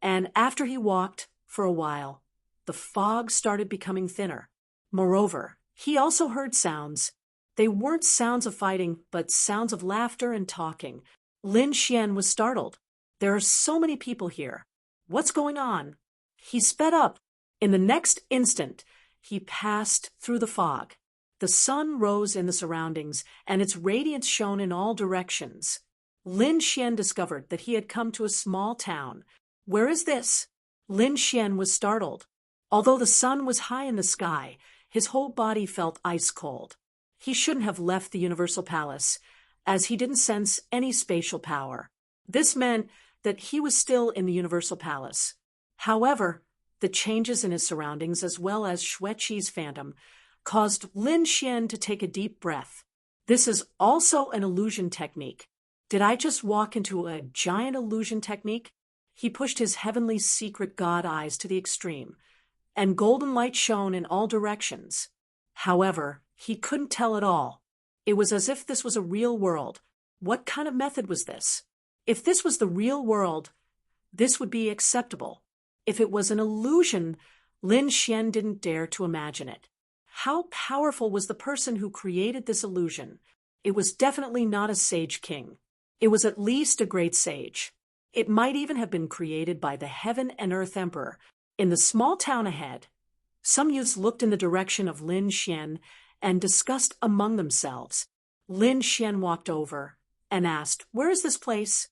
and after he walked for a while, the fog started becoming thinner. Moreover, he also heard sounds. They weren't sounds of fighting, but sounds of laughter and talking. Lin Xian was startled. There are so many people here. What's going on? He sped up. In the next instant, he passed through the fog. The sun rose in the surroundings, and its radiance shone in all directions. Lin Xian discovered that he had come to a small town. Where is this? Lin Xian was startled. Although the sun was high in the sky, his whole body felt ice cold. He shouldn't have left the Universal Palace, as he didn't sense any spatial power. This meant that he was still in the Universal Palace. However, the changes in his surroundings as well as Xue Qi's phantom caused Lin Xian to take a deep breath. This is also an illusion technique. Did I just walk into a giant illusion technique? He pushed his heavenly secret god eyes to the extreme, and golden light shone in all directions. However, he couldn't tell at all. It was as if this was a real world. What kind of method was this? If this was the real world, this would be acceptable. If it was an illusion, Lin Xian didn't dare to imagine it. How powerful was the person who created this illusion? It was definitely not a sage king. It was at least a great sage. It might even have been created by the Heaven and Earth Emperor. In the small town ahead, some youths looked in the direction of Lin Xian and discussed among themselves. Lin Xian walked over and asked, "Where is this place?"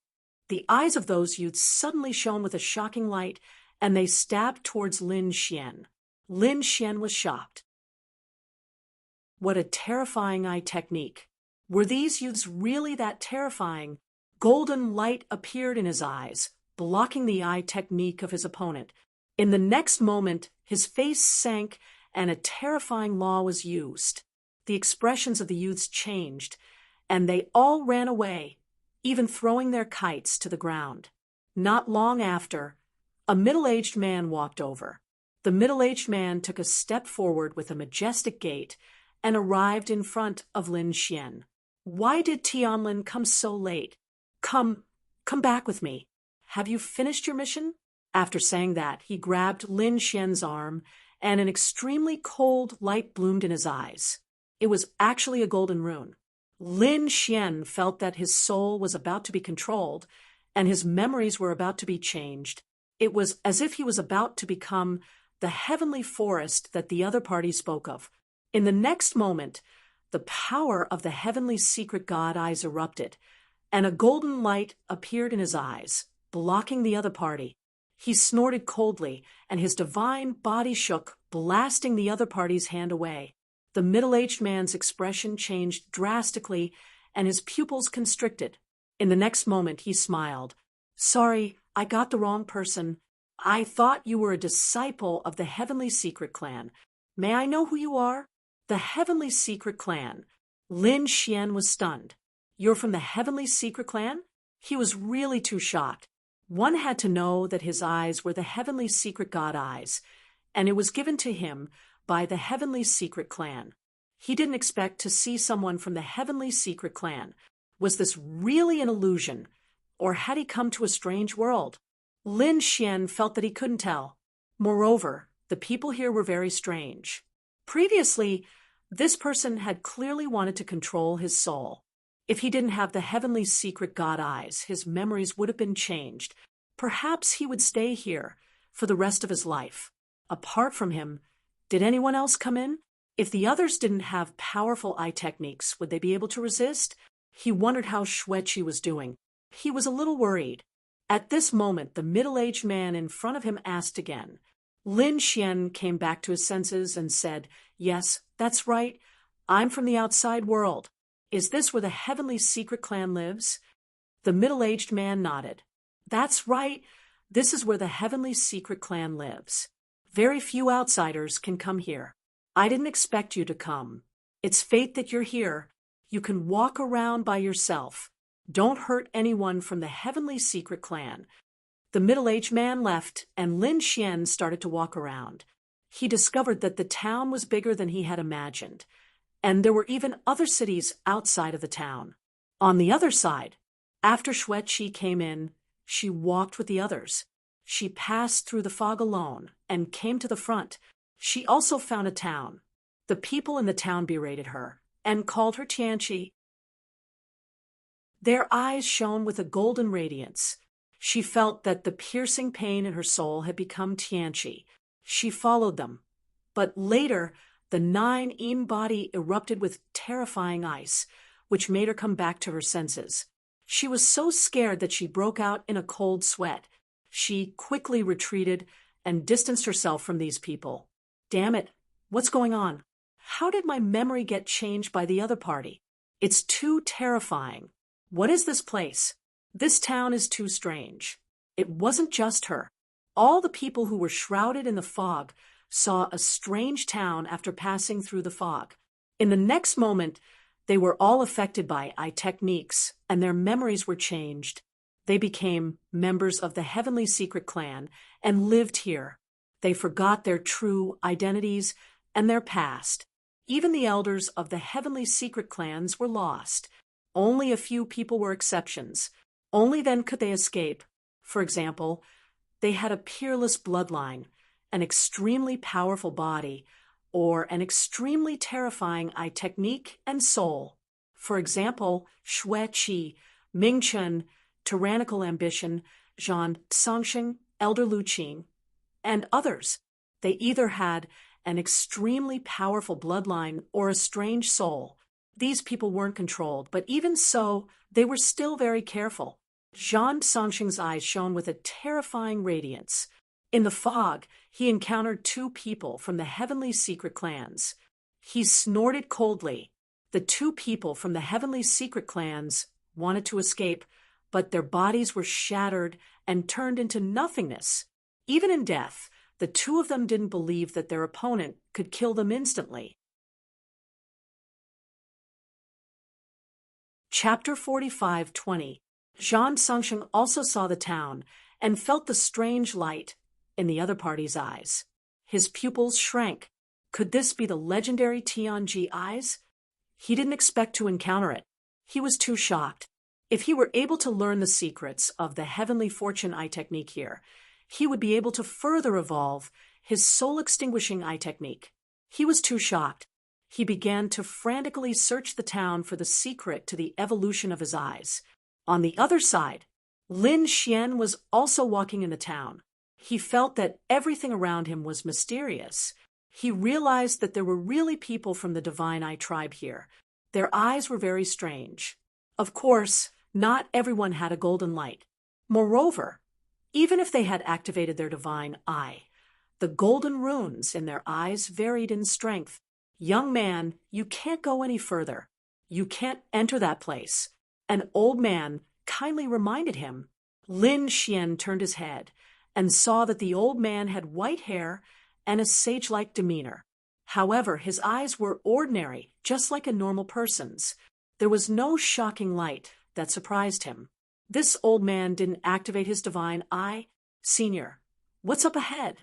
The eyes of those youths suddenly shone with a shocking light, and they stabbed towards Lin Xian. Lin Xian was shocked. What a terrifying eye technique. Were these youths really that terrifying? Golden light appeared in his eyes, blocking the eye technique of his opponent. In the next moment, his face sank and a terrifying law was used. The expressions of the youths changed, and they all ran away, even throwing their kites to the ground. Not long after, a middle-aged man walked over. The middle-aged man took a step forward with a majestic gait and arrived in front of Lin Xian. Why did Tianlin come so late? Come back with me. Have you finished your mission? After saying that, he grabbed Lin Xian's arm, and an extremely cold light bloomed in his eyes. It was actually a golden rune. Lin Xian felt that his soul was about to be controlled, and his memories were about to be changed. It was as if he was about to become the heavenly forest that the other party spoke of. In the next moment, the power of the heavenly secret god eyes erupted, and a golden light appeared in his eyes, blocking the other party. He snorted coldly, and his divine body shook, blasting the other party's hand away. The middle-aged man's expression changed drastically, and his pupils constricted. In the next moment, he smiled. Sorry, I got the wrong person. I thought you were a disciple of the Heavenly Secret Clan. May I know who you are? The Heavenly Secret Clan. Lin Xian was stunned. You're from the Heavenly Secret Clan? He was really too shocked. One had to know that his eyes were the Heavenly Secret God eyes, and it was given to him by the Heavenly Secret Clan. He didn't expect to see someone from the Heavenly Secret Clan. Was this really an illusion, or had he come to a strange world? Lin Xian felt that he couldn't tell. Moreover, the people here were very strange. Previously, this person had clearly wanted to control his soul. If he didn't have the Heavenly Secret God eyes, his memories would have been changed. Perhaps he would stay here for the rest of his life. Apart from him, did anyone else come in? If the others didn't have powerful eye techniques, would they be able to resist? He wondered how Xueqi was doing. He was a little worried. At this moment, the middle-aged man in front of him asked again. Lin Xian came back to his senses and said, Yes, that's right. I'm from the outside world. Is this where the Heavenly Secret Clan lives? The middle-aged man nodded. That's right. This is where the Heavenly Secret Clan lives. Very few outsiders can come here. I didn't expect you to come. It's fate that you're here. You can walk around by yourself. Don't hurt anyone from the Heavenly Secret Clan. The middle-aged man left, and Lin Xian started to walk around. He discovered that the town was bigger than he had imagined, and there were even other cities outside of the town. On the other side, after Xueqi came in, she walked with the others. She passed through the fog alone and came to the front. She also found a town. The people in the town berated her and called her Tianqi. Their eyes shone with a golden radiance. She felt that the piercing pain in her soul had become Tianqi. She followed them. But later, the 9 Yin body erupted with terrifying ice, which made her come back to her senses. She was so scared that she broke out in a cold sweat. She quickly retreated and distanced herself from these people. Damn it, what's going on? How did my memory get changed by the other party? It's too terrifying. What is this place? This town is too strange. It wasn't just her. All the people who were shrouded in the fog saw a strange town after passing through the fog. In the next moment, they were all affected by eye techniques, and their memories were changed. They became members of the Heavenly Secret Clan and lived here. They forgot their true identities and their past. Even the elders of the Heavenly Secret Clans were lost. Only a few people were exceptions. Only then could they escape. For example, they had a peerless bloodline, an extremely powerful body, or an extremely terrifying eye technique and soul. For example, Xueqi, Mingchen, tyrannical ambition, Zhan Songsheng, Elder Lu Qing, and others. They either had an extremely powerful bloodline or a strange soul. These people weren't controlled, but even so, they were still very careful. Zhan Songsheng's eyes shone with a terrifying radiance. In the fog, he encountered 2 people from the Heavenly Secret Clans. He snorted coldly. The 2 people from the Heavenly Secret Clans wanted to escape, but their bodies were shattered and turned into nothingness. Even in death, the 2 of them didn't believe that their opponent could kill them instantly. Chapter 45:20. Zhan Songsheng also saw the town and felt the strange light in the other party's eyes. His pupils shrank. Could this be the legendary Tianji eyes? He didn't expect to encounter it. He was too shocked. If he were able to learn the secrets of the heavenly fortune eye technique here, he would be able to further evolve his soul-extinguishing eye technique. He was too shocked. He began to frantically search the town for the secret to the evolution of his eyes. On the other side, Lin Xian was also walking in the town. He felt that everything around him was mysterious. He realized that there were really people from the Divine Eye tribe here. Their eyes were very strange. Of course, not everyone had a golden light. Moreover, even if they had activated their Divine Eye, the golden runes in their eyes varied in strength. Young man, you can't go any further. You can't enter that place. An old man kindly reminded him. Lin Xian turned his head and saw that the old man had white hair and a sage-like demeanor. However, his eyes were ordinary, just like a normal person's. There was no shocking light that surprised him. This old man didn't activate his Divine Eye. Senior, what's up ahead?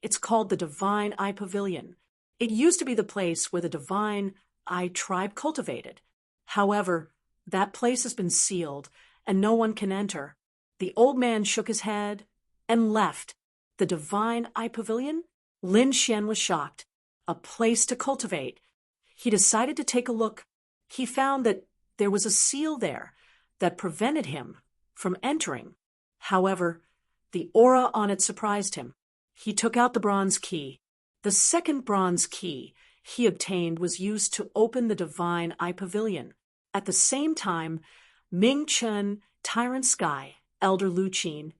It's called the Divine Eye Pavilion. It used to be the place where the Divine Eye tribe cultivated. However, that place has been sealed, and no one can enter. The old man shook his head and left. The Divine Eye Pavilion? Lin Xian was shocked. A place to cultivate. He decided to take a look. He found that there was a seal there that prevented him from entering. However, the aura on it surprised him. He took out the bronze key. The second bronze key he obtained was used to open the Divine Eye Pavilion. At the same time, Ming Chen, Tyrant Sky, Elder Lu Qin,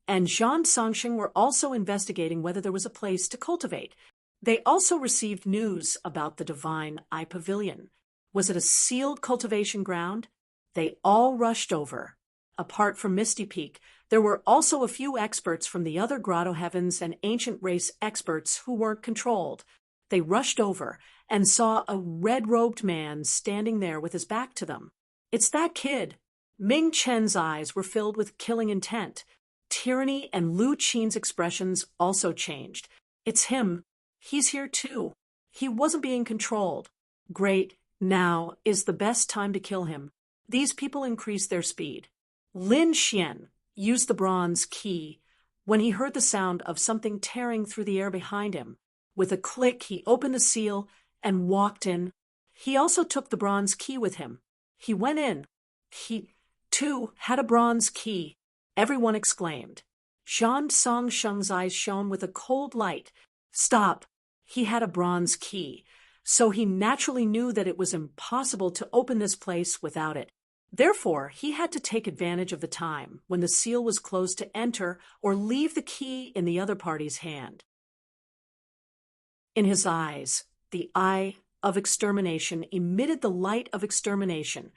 and Zhan Songsheng were also investigating whether there was a place to cultivate. They also received news about the Divine Eye Pavilion. Was it a sealed cultivation ground? They all rushed over. Apart from Misty Peak, there were also a few experts from the other Grotto Heavens and Ancient Race experts who weren't controlled. They rushed over and saw a red-robed man standing there with his back to them. It's that kid. Ming Chen's eyes were filled with killing intent. Tyranny and Lu Qin's expressions also changed. It's him. He's here too. He wasn't being controlled. Great. Now is the best time to kill him. These people increased their speed. Lin Xian used the bronze key when he heard the sound of something tearing through the air behind him. With a click, he opened the seal and walked in. He also took the bronze key with him. He went in. He, too, had a bronze key. Everyone exclaimed. Zhan Songsheng's eyes shone with a cold light. Stop. He had a bronze key, so he naturally knew that it was impossible to open this place without it. Therefore, he had to take advantage of the time when the seal was closed to enter or leave the key in the other party's hand. In his eyes, the eye of extermination emitted the light of extermination,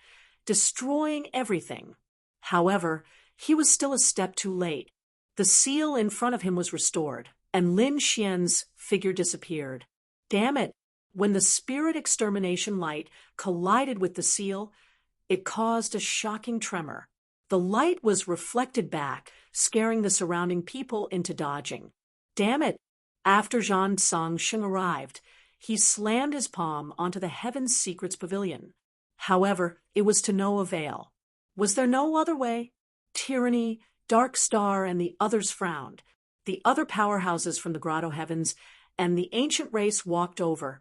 destroying everything. However, he was still a step too late. The seal in front of him was restored, and Lin Xian's figure disappeared. Damn it! When the spirit extermination light collided with the seal, it caused a shocking tremor. The light was reflected back, scaring the surrounding people into dodging. Damn it! After Zhan Songsheng arrived, he slammed his palm onto the Heaven's Secrets Pavilion. However, it was to no avail. Was there no other way? Tyranny, Dark Star, and the others frowned. The other powerhouses from the Grotto Heavens and the Ancient Race walked over,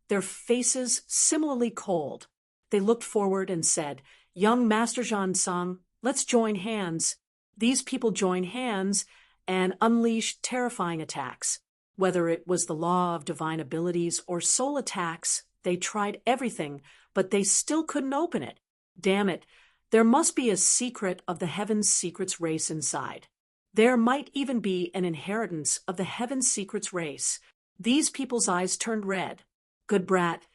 their faces similarly cold. They looked forward and said, "Young Master Zhan Song, let's join hands." These people joined hands and unleashed terrifying attacks. Whether it was the law of divine abilities or soul attacks, they tried everything, but they still couldn't open it. Damn it, there must be a secret of the Heaven's Secrets race inside. There might even be an inheritance of the Heaven's Secrets race. These people's eyes turned red. Good brat,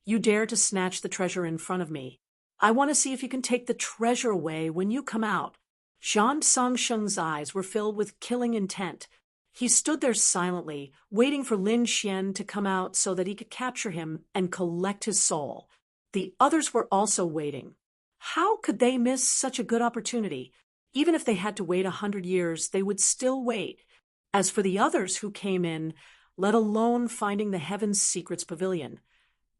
you dare to snatch the treasure in front of me. I want to see if you can take the treasure away when you come out. Zhan Songsheng's eyes were filled with killing intent. He stood there silently, waiting for Lin Xian to come out so that he could capture him and collect his soul. The others were also waiting. How could they miss such a good opportunity? Even if they had to wait 100 years, they would still wait. As for the others who came in, let alone finding the Heaven's Secrets Pavilion.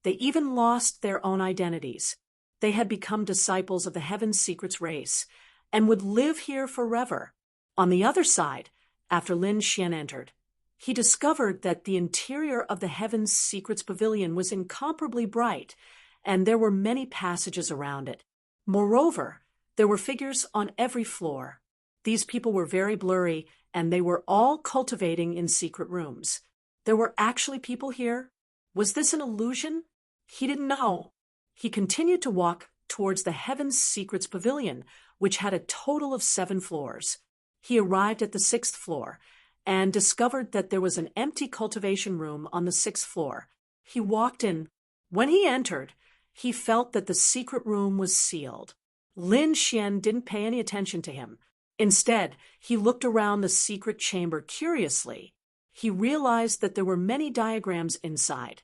They even lost their own identities. They had become disciples of the Heaven's Secrets race and would live here forever. On the other side, after Lin Xian entered, he discovered that the interior of the Heaven's Secrets Pavilion was incomparably bright, and there were many passages around it. Moreover, there were figures on every floor. These people were very blurry, and they were all cultivating in secret rooms. There were actually people here? Was this an illusion? He didn't know. He continued to walk towards the Heaven's Secrets Pavilion, which had a total of 7 floors. He arrived at the 6th floor and discovered that there was an empty cultivation room on the 6th floor. He walked in. When he entered, he felt that the secret room was sealed. Lin Xian didn't pay any attention to him. Instead, he looked around the secret chamber curiously. He realized that there were many diagrams inside,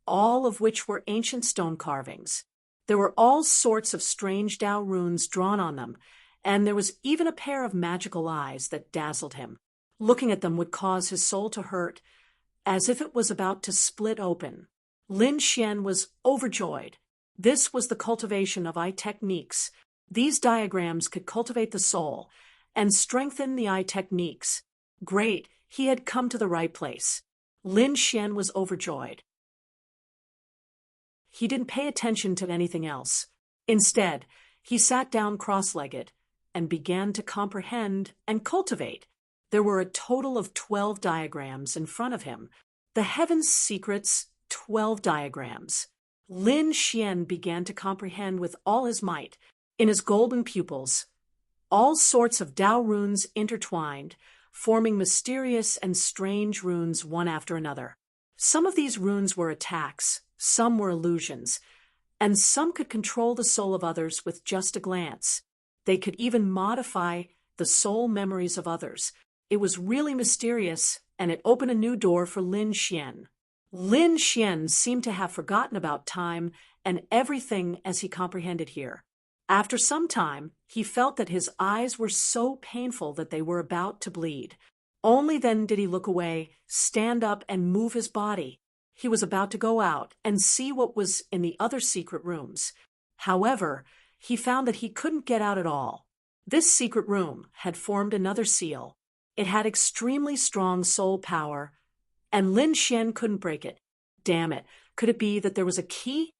all of which were ancient stone carvings. There were all sorts of strange Dao runes drawn on them, and there was even a pair of magical eyes that dazzled him. Looking at them would cause his soul to hurt, as if it was about to split open. Lin Xian was overjoyed. This was the cultivation of eye techniques. These diagrams could cultivate the soul and strengthen the eye techniques. Great, he had come to the right place. Lin Xian was overjoyed. He didn't pay attention to anything else. Instead, he sat down cross-legged and began to comprehend and cultivate. There were a total of 12 diagrams in front of him. The Heaven's Secrets, 12 diagrams. Lin Xian began to comprehend with all his might. In his golden pupils, all sorts of Dao runes intertwined, forming mysterious and strange runes one after another. Some of these runes were attacks, some were illusions, and some could control the soul of others with just a glance. They could even modify the soul memories of others. It was really mysterious, and it opened a new door for Lin Xian. Lin Xian seemed to have forgotten about time and everything as he comprehended here. After some time, he felt that his eyes were so painful that they were about to bleed. Only then did he look away, stand up, and move his body. He was about to go out and see what was in the other secret rooms. However, he found that he couldn't get out at all. This secret room had formed another seal. It had extremely strong soul power, and Lin Xian couldn't break it. Damn it, could it be that there was a key?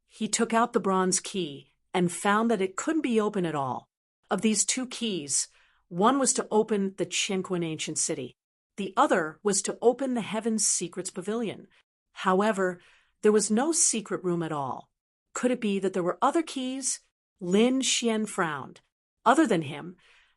He took out the bronze key and found that it couldn't be open at all. Of these 2 keys, one was to open the Qianquan ancient city. The other was to open the Heaven's Secrets Pavilion. However, there was no secret room at all. Could it be that there were other keys? Lin Xian frowned. Other than him,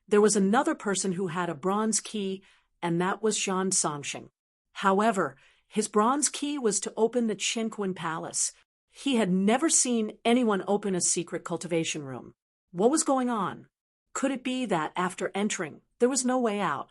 there was another person who had a bronze key, and that was Zhan Songsheng. However, his bronze key was to open the Qianquan Palace. He had never seen anyone open a secret cultivation room. What was going on? Could it be that after entering, there was no way out?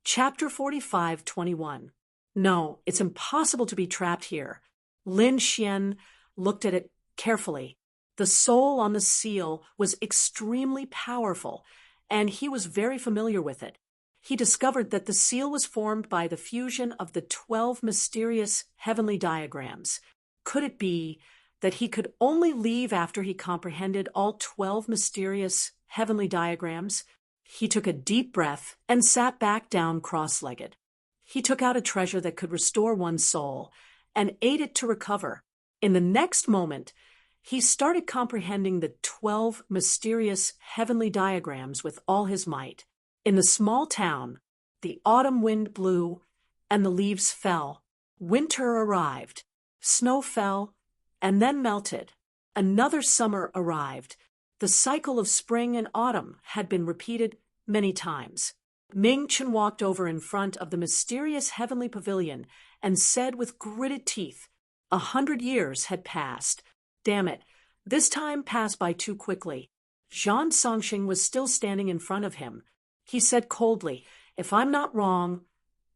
Chapter 45:21. No, it's impossible to be trapped here. Lin Xian looked at it carefully. The soul on the seal was extremely powerful, and he was very familiar with it. He discovered that the seal was formed by the fusion of the 12 mysterious heavenly diagrams. Could it be that he could only leave after he comprehended all 12 mysterious heavenly diagrams? He took a deep breath and sat back down cross-legged. He took out a treasure that could restore one's soul and ate it to recover. In the next moment, he started comprehending the 12 mysterious heavenly diagrams with all his might. In the small town, the autumn wind blew and the leaves fell. Winter arrived. Snow fell and then melted. Another summer arrived. The cycle of spring and autumn had been repeated many times. Ming Chen walked over in front of the mysterious heavenly pavilion and said with gritted teeth, 100 years had passed. Damn it, this time passed by too quickly. Zhan Songsheng was still standing in front of him. He said coldly, if I'm not wrong,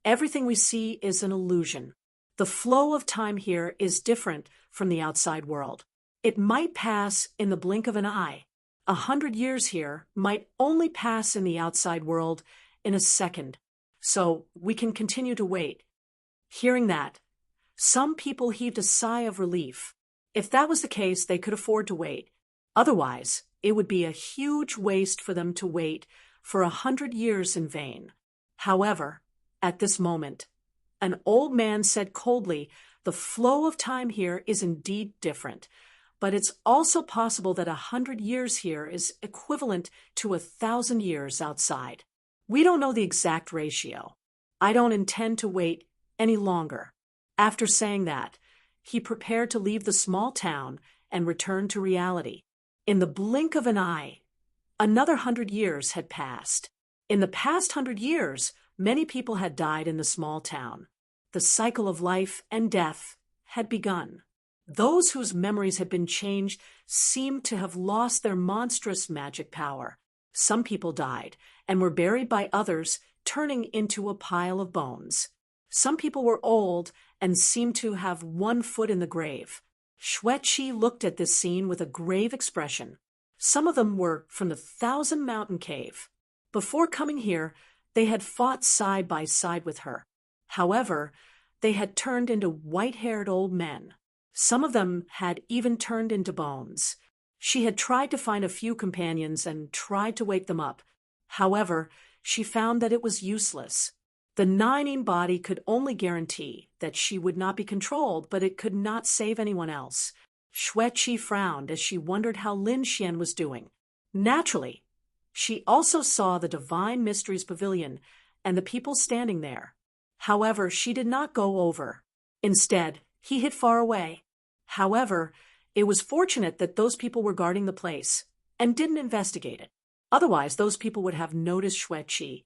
everything we see is an illusion. The flow of time here is different from the outside world. It might pass in the blink of an eye. 100 years here might only pass in the outside world in a second, so we can continue to wait." Hearing that, some people heaved a sigh of relief. If that was the case, they could afford to wait. Otherwise, it would be a huge waste for them to wait for 100 years in vain. However, at this moment, an old man said coldly, "The flow of time here is indeed different, but it's also possible that 100 years here is equivalent to 1,000 years outside. We don't know the exact ratio. I don't intend to wait any longer." After saying that, he prepared to leave the small town and return to reality. In the blink of an eye, another 100 years had passed. In the past 100 years, many people had died in the small town. The cycle of life and death had begun. Those whose memories had been changed seemed to have lost their monstrous magic power. Some people died and were buried by others, turning into a pile of bones. Some people were old and seemed to have one foot in the grave. Xueqi looked at this scene with a grave expression. Some of them were from the 1,000 Mountain Cave. Before coming here, they had fought side by side with her. However, they had turned into white-haired old men. Some of them had even turned into bones. She had tried to find a few companions and tried to wake them up. However, she found that it was useless. The Nining body could only guarantee that she would not be controlled, but it could not save anyone else. Xueqi frowned as she wondered how Lin Xian was doing. Naturally, she also saw the Divine Mysteries Pavilion and the people standing there. However, she did not go over. Instead, he hid far away. However, it was fortunate that those people were guarding the place and didn't investigate it. Otherwise, those people would have noticed Xueqi.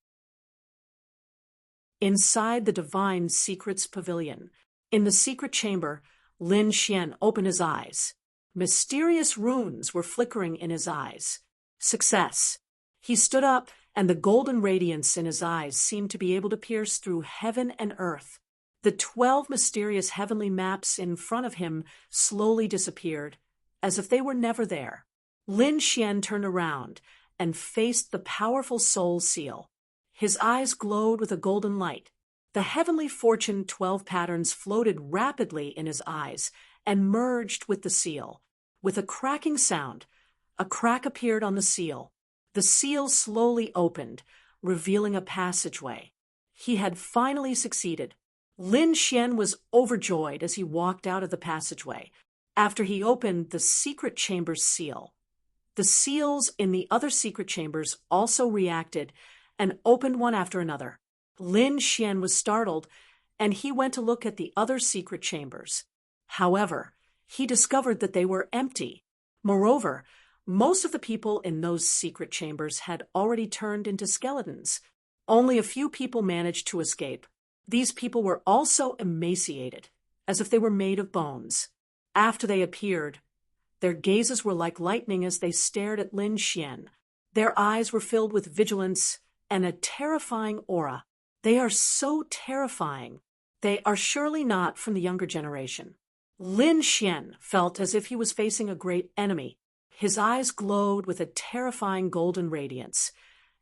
Inside the Divine Secrets Pavilion, in the secret chamber, Lin Xian opened his eyes. Mysterious runes were flickering in his eyes. Success. He stood up, and the golden radiance in his eyes seemed to be able to pierce through heaven and earth. The 12 mysterious heavenly maps in front of him slowly disappeared, as if they were never there. Lin Xian turned around and faced the powerful soul seal. His eyes glowed with a golden light. The heavenly fortune 12 patterns floated rapidly in his eyes and merged with the seal. With a cracking sound, a crack appeared on the seal. The seal slowly opened, revealing a passageway. He had finally succeeded. Lin Xian was overjoyed as he walked out of the passageway, after he opened the secret chamber's seal. The seals in the other secret chambers also reacted and opened one after another. Lin Xian was startled, and he went to look at the other secret chambers. However, he discovered that they were empty. Moreover, most of the people in those secret chambers had already turned into skeletons. Only a few people managed to escape. These people were also emaciated, as if they were made of bones. After they appeared, their gazes were like lightning as they stared at Lin Xian. Their eyes were filled with vigilance and a terrifying aura. They are so terrifying. They are surely not from the younger generation. Lin Xian felt as if he was facing a great enemy. His eyes glowed with a terrifying golden radiance,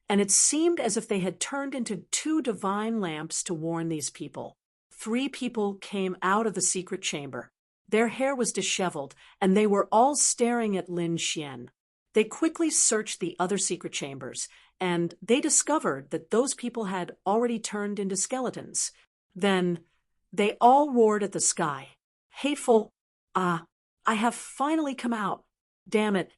and it seemed as if they had turned into 2 divine lamps to warn these people. 3 people came out of the secret chamber. Their hair was disheveled, and they were all staring at Lin Xian. They quickly searched the other secret chambers, and they discovered that those people had already turned into skeletons. Then they all roared at the sky. "Hateful! I have finally come out. Damn it,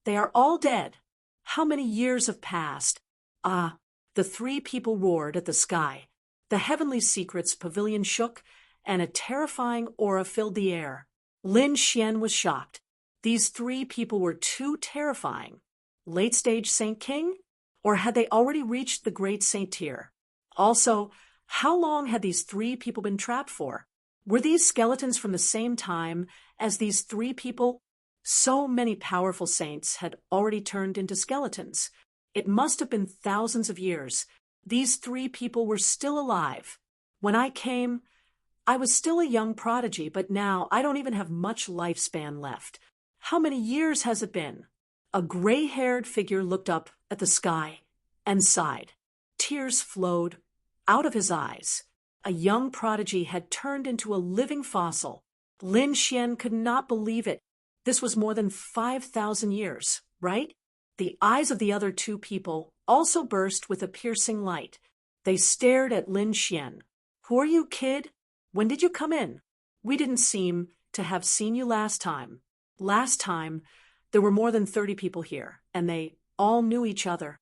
they are all dead. How many years have passed? The 3 people roared at the sky. The Heavenly Secrets Pavilion shook, and a terrifying aura filled the air. Lin Xian was shocked. These 3 people were too terrifying. Late-stage Saint King? Or had they already reached the great Saint tier? Also, how long had these 3 people been trapped for? Were these skeletons from the same time as these 3 people? So many powerful saints had already turned into skeletons. It must have been thousands of years. These 3 people were still alive. When I came, I was still a young prodigy, but now I don't even have much lifespan left. How many years has it been?" A gray-haired figure looked up at the sky and sighed. Tears flowed out of his eyes. A young prodigy had turned into a living fossil. Lin Xian could not believe it. This was more than 5,000 years, right? The eyes of the other two people also burst with a piercing light. They stared at Lin Xian. Who are you, kid? When did you come in? We didn't seem to have seen you last time. Last time, there were more than 30 people here, and they all knew each other.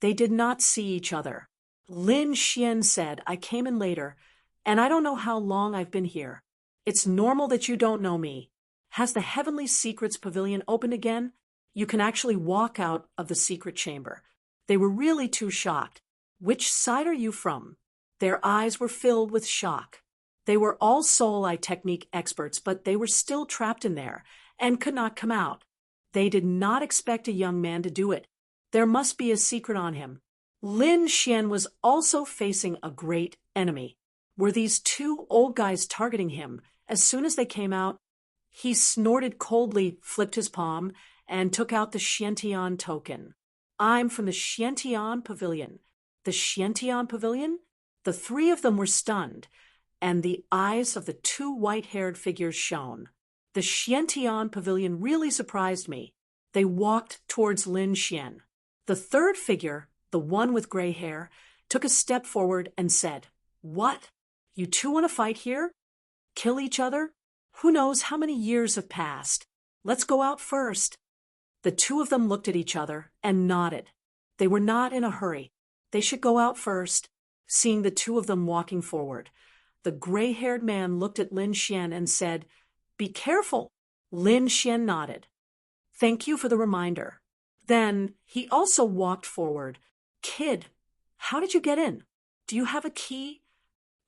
They did not see each other. Lin Xian said, I came in later, and I don't know how long I've been here. It's normal that you don't know me. Has the Heavenly Secrets Pavilion opened again? You can actually walk out of the secret chamber. They were really too shocked. Which side are you from? Their eyes were filled with shock. They were all soul eye technique experts, but they were still trapped in there and could not come out. They did not expect a young man to do it. There must be a secret on him. Lin Xian was also facing a great enemy. Were these two old guys targeting him? As soon as they came out, he snorted coldly, flipped his palm, and took out the Xiantian token. I'm from the Xiantian Pavilion. The Xiantian Pavilion? The three of them were stunned, and the eyes of the two white-haired figures shone. The Xiantian Pavilion really surprised me. They walked towards Lin Xian. The third figure, the one with gray hair, took a step forward and said, What? You two want to fight here? Kill each other? Who knows how many years have passed? Let's go out first. The two of them looked at each other and nodded. They were not in a hurry. They should go out first. Seeing the two of them walking forward, the gray-haired man looked at Lin Xian and said, Be careful. Lin Xian nodded. Thank you for the reminder. Then he also walked forward. Kid, how did you get in? Do you have a key?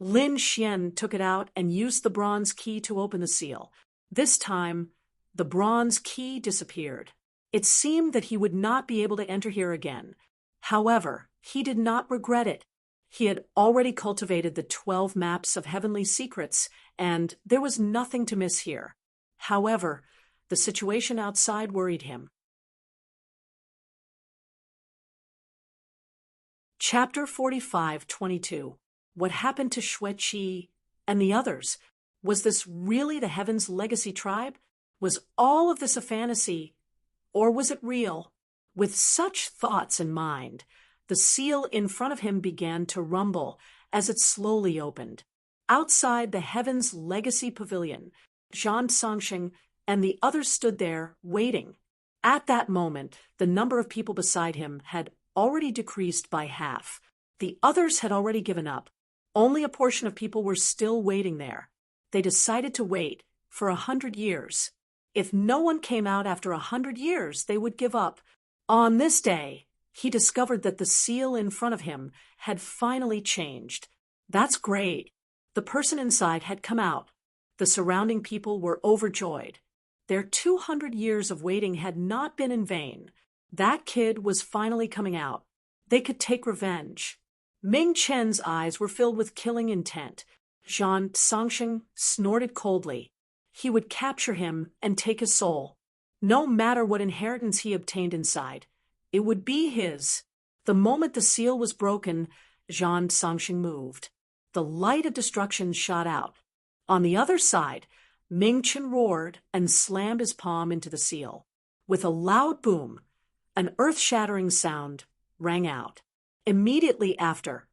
Lin Xian took it out and used the bronze key to open the seal. This time, the bronze key disappeared. It seemed that he would not be able to enter here again. However, he did not regret it. He had already cultivated the 12 maps of heavenly secrets, and there was nothing to miss here. However, the situation outside worried him. Chapter 45:22. What happened to Xueqi and the others? Was this really the Heaven's Legacy tribe? Was all of this a fantasy, or was it real? With such thoughts in mind, the seal in front of him began to rumble as it slowly opened. Outside the Heaven's Legacy Pavilion, Zhan Songxing and the others stood there, waiting. At that moment, the number of people beside him had already decreased by half. The others had already given up. Only a portion of people were still waiting there. They decided to wait for 100 years. If no one came out after 100 years, they would give up. On this day, he discovered that the seal in front of him had finally changed. That's great. The person inside had come out. The surrounding people were overjoyed. Their 200 years of waiting had not been in vain. That kid was finally coming out. They could take revenge. Ming Chen's eyes were filled with killing intent. Zhan Songxing snorted coldly. He would capture him and take his soul. No matter what inheritance he obtained inside, it would be his. The moment the seal was broken, Zhan Songxing moved. The light of destruction shot out. On the other side, Ming Chen roared and slammed his palm into the seal. With a loud boom, an earth-shattering sound rang out. Immediately after,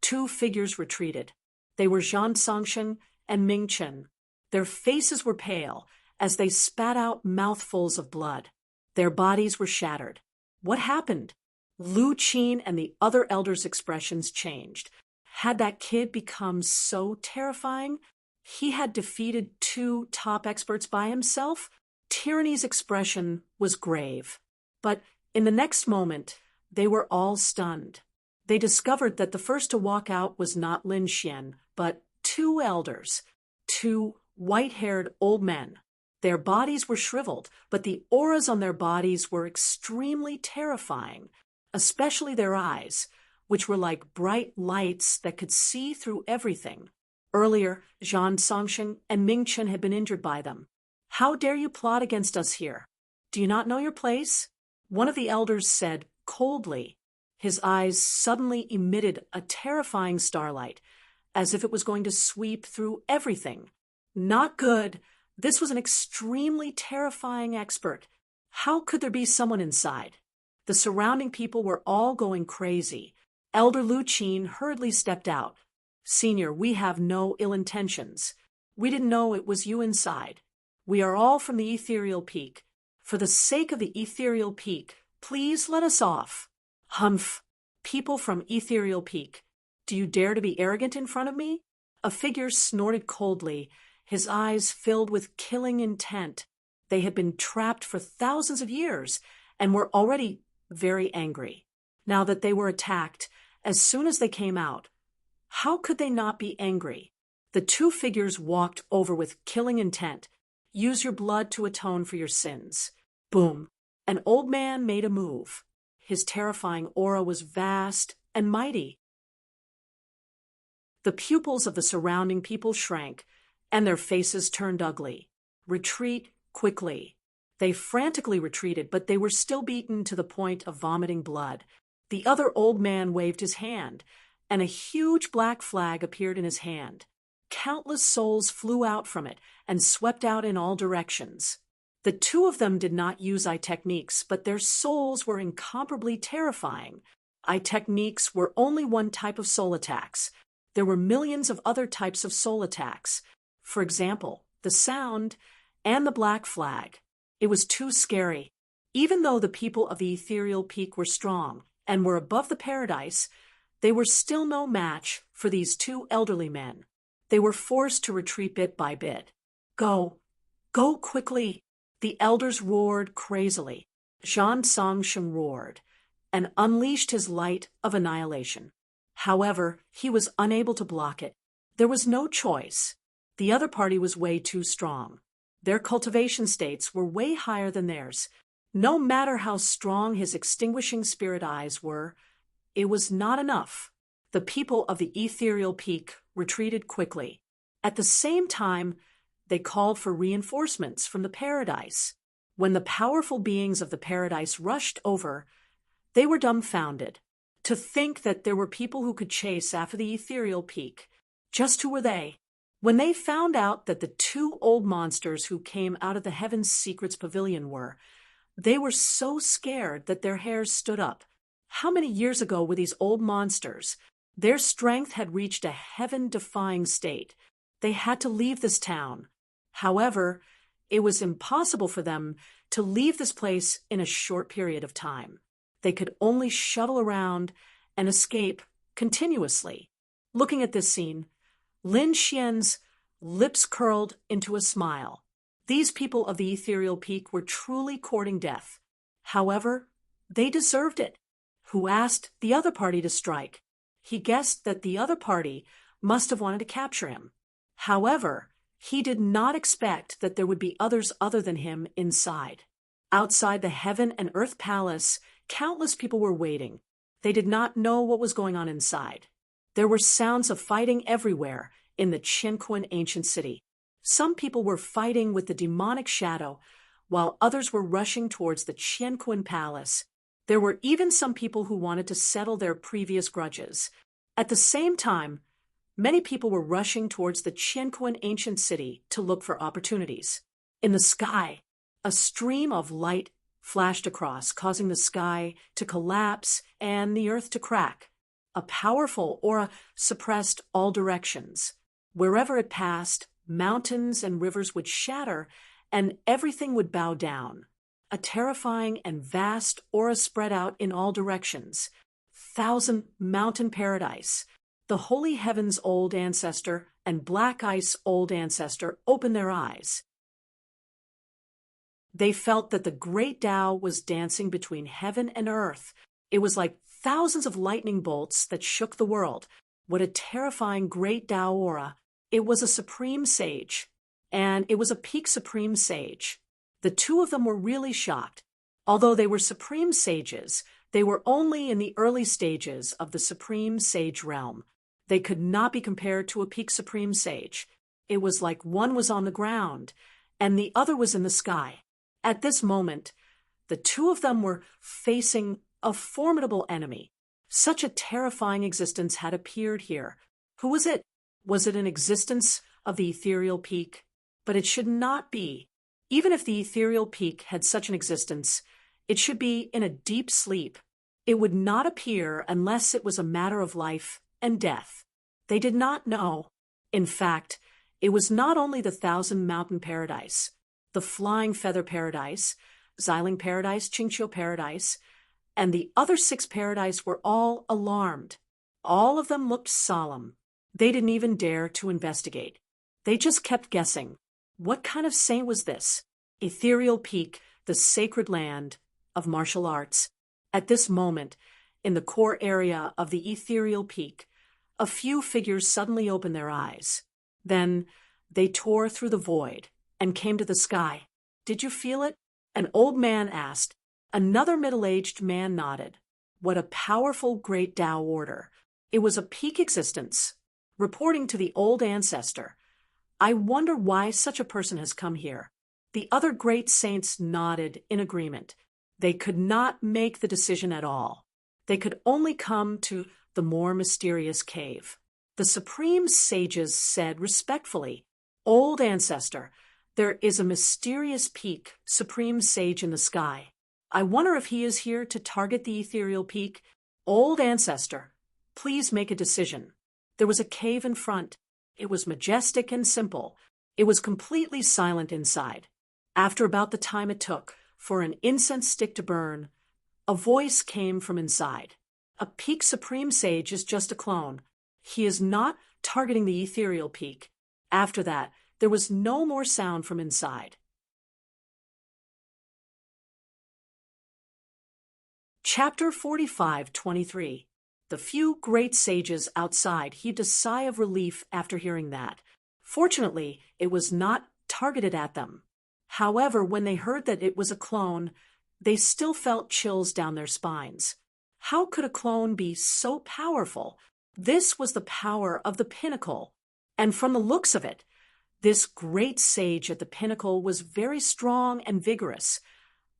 two figures retreated. They were Zhan Songxing and Ming Chen. Their faces were pale as they spat out mouthfuls of blood. Their bodies were shattered. What happened? Lu Qin and the other elders' expressions changed. Had that kid become so terrifying? He had defeated two top experts by himself? Tyranny's expression was grave. But in the next moment, they were all stunned. They discovered that the first to walk out was not Lin Xian, but two elders, two white-haired old men. Their bodies were shriveled, but the auras on their bodies were extremely terrifying, especially their eyes, which were like bright lights that could see through everything. Earlier, Zhan Songxing and Ming Chen had been injured by them. How dare you plot against us here? Do you not know your place? One of the elders said coldly. His eyes suddenly emitted a terrifying starlight, as if it was going to sweep through everything. Not good. This was an extremely terrifying expert. How could there be someone inside? The surrounding people were all going crazy. Elder Lucine hurriedly stepped out. "Senior, we have no ill intentions. We didn't know it was you inside. We are all from the Ethereal Peak. For the sake of the Ethereal Peak, please let us off." "Humph! People from Ethereal Peak. Do you dare to be arrogant in front of me?" A figure snorted coldly, his eyes filled with killing intent. They had been trapped for thousands of years and were already very angry. Now that they were attacked, as soon as they came out, how could they not be angry? The two figures walked over with killing intent. "Use your blood to atone for your sins." Boom! An old man made a move. His terrifying aura was vast and mighty. The pupils of the surrounding people shrank, and their faces turned ugly. "Retreat quickly." They frantically retreated, but they were still beaten to the point of vomiting blood. The other old man waved his hand, and a huge black flag appeared in his hand. Countless souls flew out from it and swept out in all directions. The two of them did not use eye techniques, but their souls were incomparably terrifying. Eye techniques were only one type of soul attacks. There were millions of other types of soul attacks. For example, the sound and the black flag. It was too scary. Even though the people of the Ethereal Peak were strong and were above the paradise, they were still no match for these two elderly men. They were forced to retreat bit by bit. "Go! Go quickly!" The elders roared crazily. Zhan Songshen roared and unleashed his light of annihilation. However, he was unable to block it. There was no choice. The other party was way too strong. Their cultivation states were way higher than theirs. No matter how strong his extinguishing spirit eyes were, it was not enough. The people of the Ethereal Peak retreated quickly. At the same time, they called for reinforcements from the paradise. When the powerful beings of the paradise rushed over, they were dumbfounded. To think that there were people who could chase after the Ethereal Peak. Just who were they? When they found out that the two old monsters who came out of the Heaven's Secrets Pavilion were, they were so scared that their hairs stood up. How many years ago were these old monsters? Their strength had reached a heaven-defying state. They had to leave this town. However, it was impossible for them to leave this place in a short period of time. They could only shuttle around and escape continuously. Looking at this scene, Lin Xian's lips curled into a smile. These people of the Ethereal Peak were truly courting death. However, they deserved it. Who asked the other party to strike? He guessed that the other party must have wanted to capture him. However, he did not expect that there would be others other than him inside. Outside the Heaven and Earth Palace, countless people were waiting. They did not know what was going on inside. There were sounds of fighting everywhere in the Qianquan ancient city. Some people were fighting with the demonic shadow, while others were rushing towards the Qianquan palace. There were even some people who wanted to settle their previous grudges. At the same time, many people were rushing towards the Qianquan ancient city to look for opportunities. In the sky, a stream of light flashed across, causing the sky to collapse and the earth to crack. A powerful aura suppressed all directions. Wherever it passed, mountains and rivers would shatter, and everything would bow down. A terrifying and vast aura spread out in all directions. Thousand Mountain Paradise. The Holy Heaven's old ancestor and Black Ice old ancestor opened their eyes. They felt that the great Tao was dancing between heaven and earth. It was like thousands of lightning bolts that shook the world. What a terrifying great Tao aura. It was a supreme sage, and it was a peak supreme sage. The two of them were really shocked. Although they were supreme sages, they were only in the early stages of the supreme sage realm. They could not be compared to a peak supreme sage. It was like one was on the ground, and the other was in the sky. At this moment, the two of them were facing a formidable enemy. Such a terrifying existence had appeared here. Who was it? Was it an existence of the ethereal peak? But it should not be. Even if the ethereal peak had such an existence, it should be in a deep sleep. It would not appear unless it was a matter of life and death. They did not know. In fact, it was not only the Thousand Mountain Paradise, the Flying Feather Paradise, Xiling Paradise, Qingqiu Paradise, and the other 6 paradise were all alarmed. All of them looked solemn. They didn't even dare to investigate. They just kept guessing. What kind of saint was this? Ethereal Peak, the sacred land of martial arts. At this moment, in the core area of the ethereal peak, a few figures suddenly opened their eyes. Then they tore through the void and came to the sky. Did you feel it? An old man asked. Another middle-aged man nodded. What a powerful great Tao order. It was a peak existence, reporting to the old ancestor. I wonder why such a person has come here. The other great saints nodded in agreement. They could not make the decision at all. They could only come to the more mysterious cave. The supreme sages said respectfully, Old ancestor, there is a mysterious peak, supreme sage in the sky. I wonder if he is here to target the ethereal peak. Old ancestor, please make a decision. There was a cave in front. It was majestic and simple. It was completely silent inside. After about the time it took for an incense stick to burn, a voice came from inside. A peak supreme sage is just a clone. He is not targeting the ethereal peak. After that, there was no more sound from inside. Chapter 45:23. The few great sages outside heaved a sigh of relief after hearing that. Fortunately, it was not targeted at them. However, when they heard that it was a clone, they still felt chills down their spines. How could a clone be so powerful? This was the power of the pinnacle. And from the looks of it, this great sage at the pinnacle was very strong and vigorous,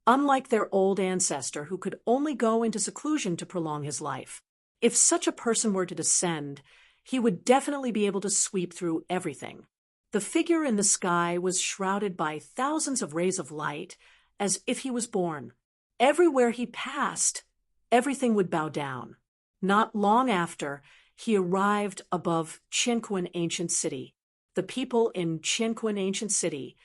unlike their old ancestor who could only go into seclusion to prolong his life. If such a person were to descend, he would definitely be able to sweep through everything. The figure in the sky was shrouded by thousands of rays of light, as if he was born. Everywhere he passed, everything would bow down. Not long after, he arrived above Qianquan Ancient City. The people in Qianquan Ancient City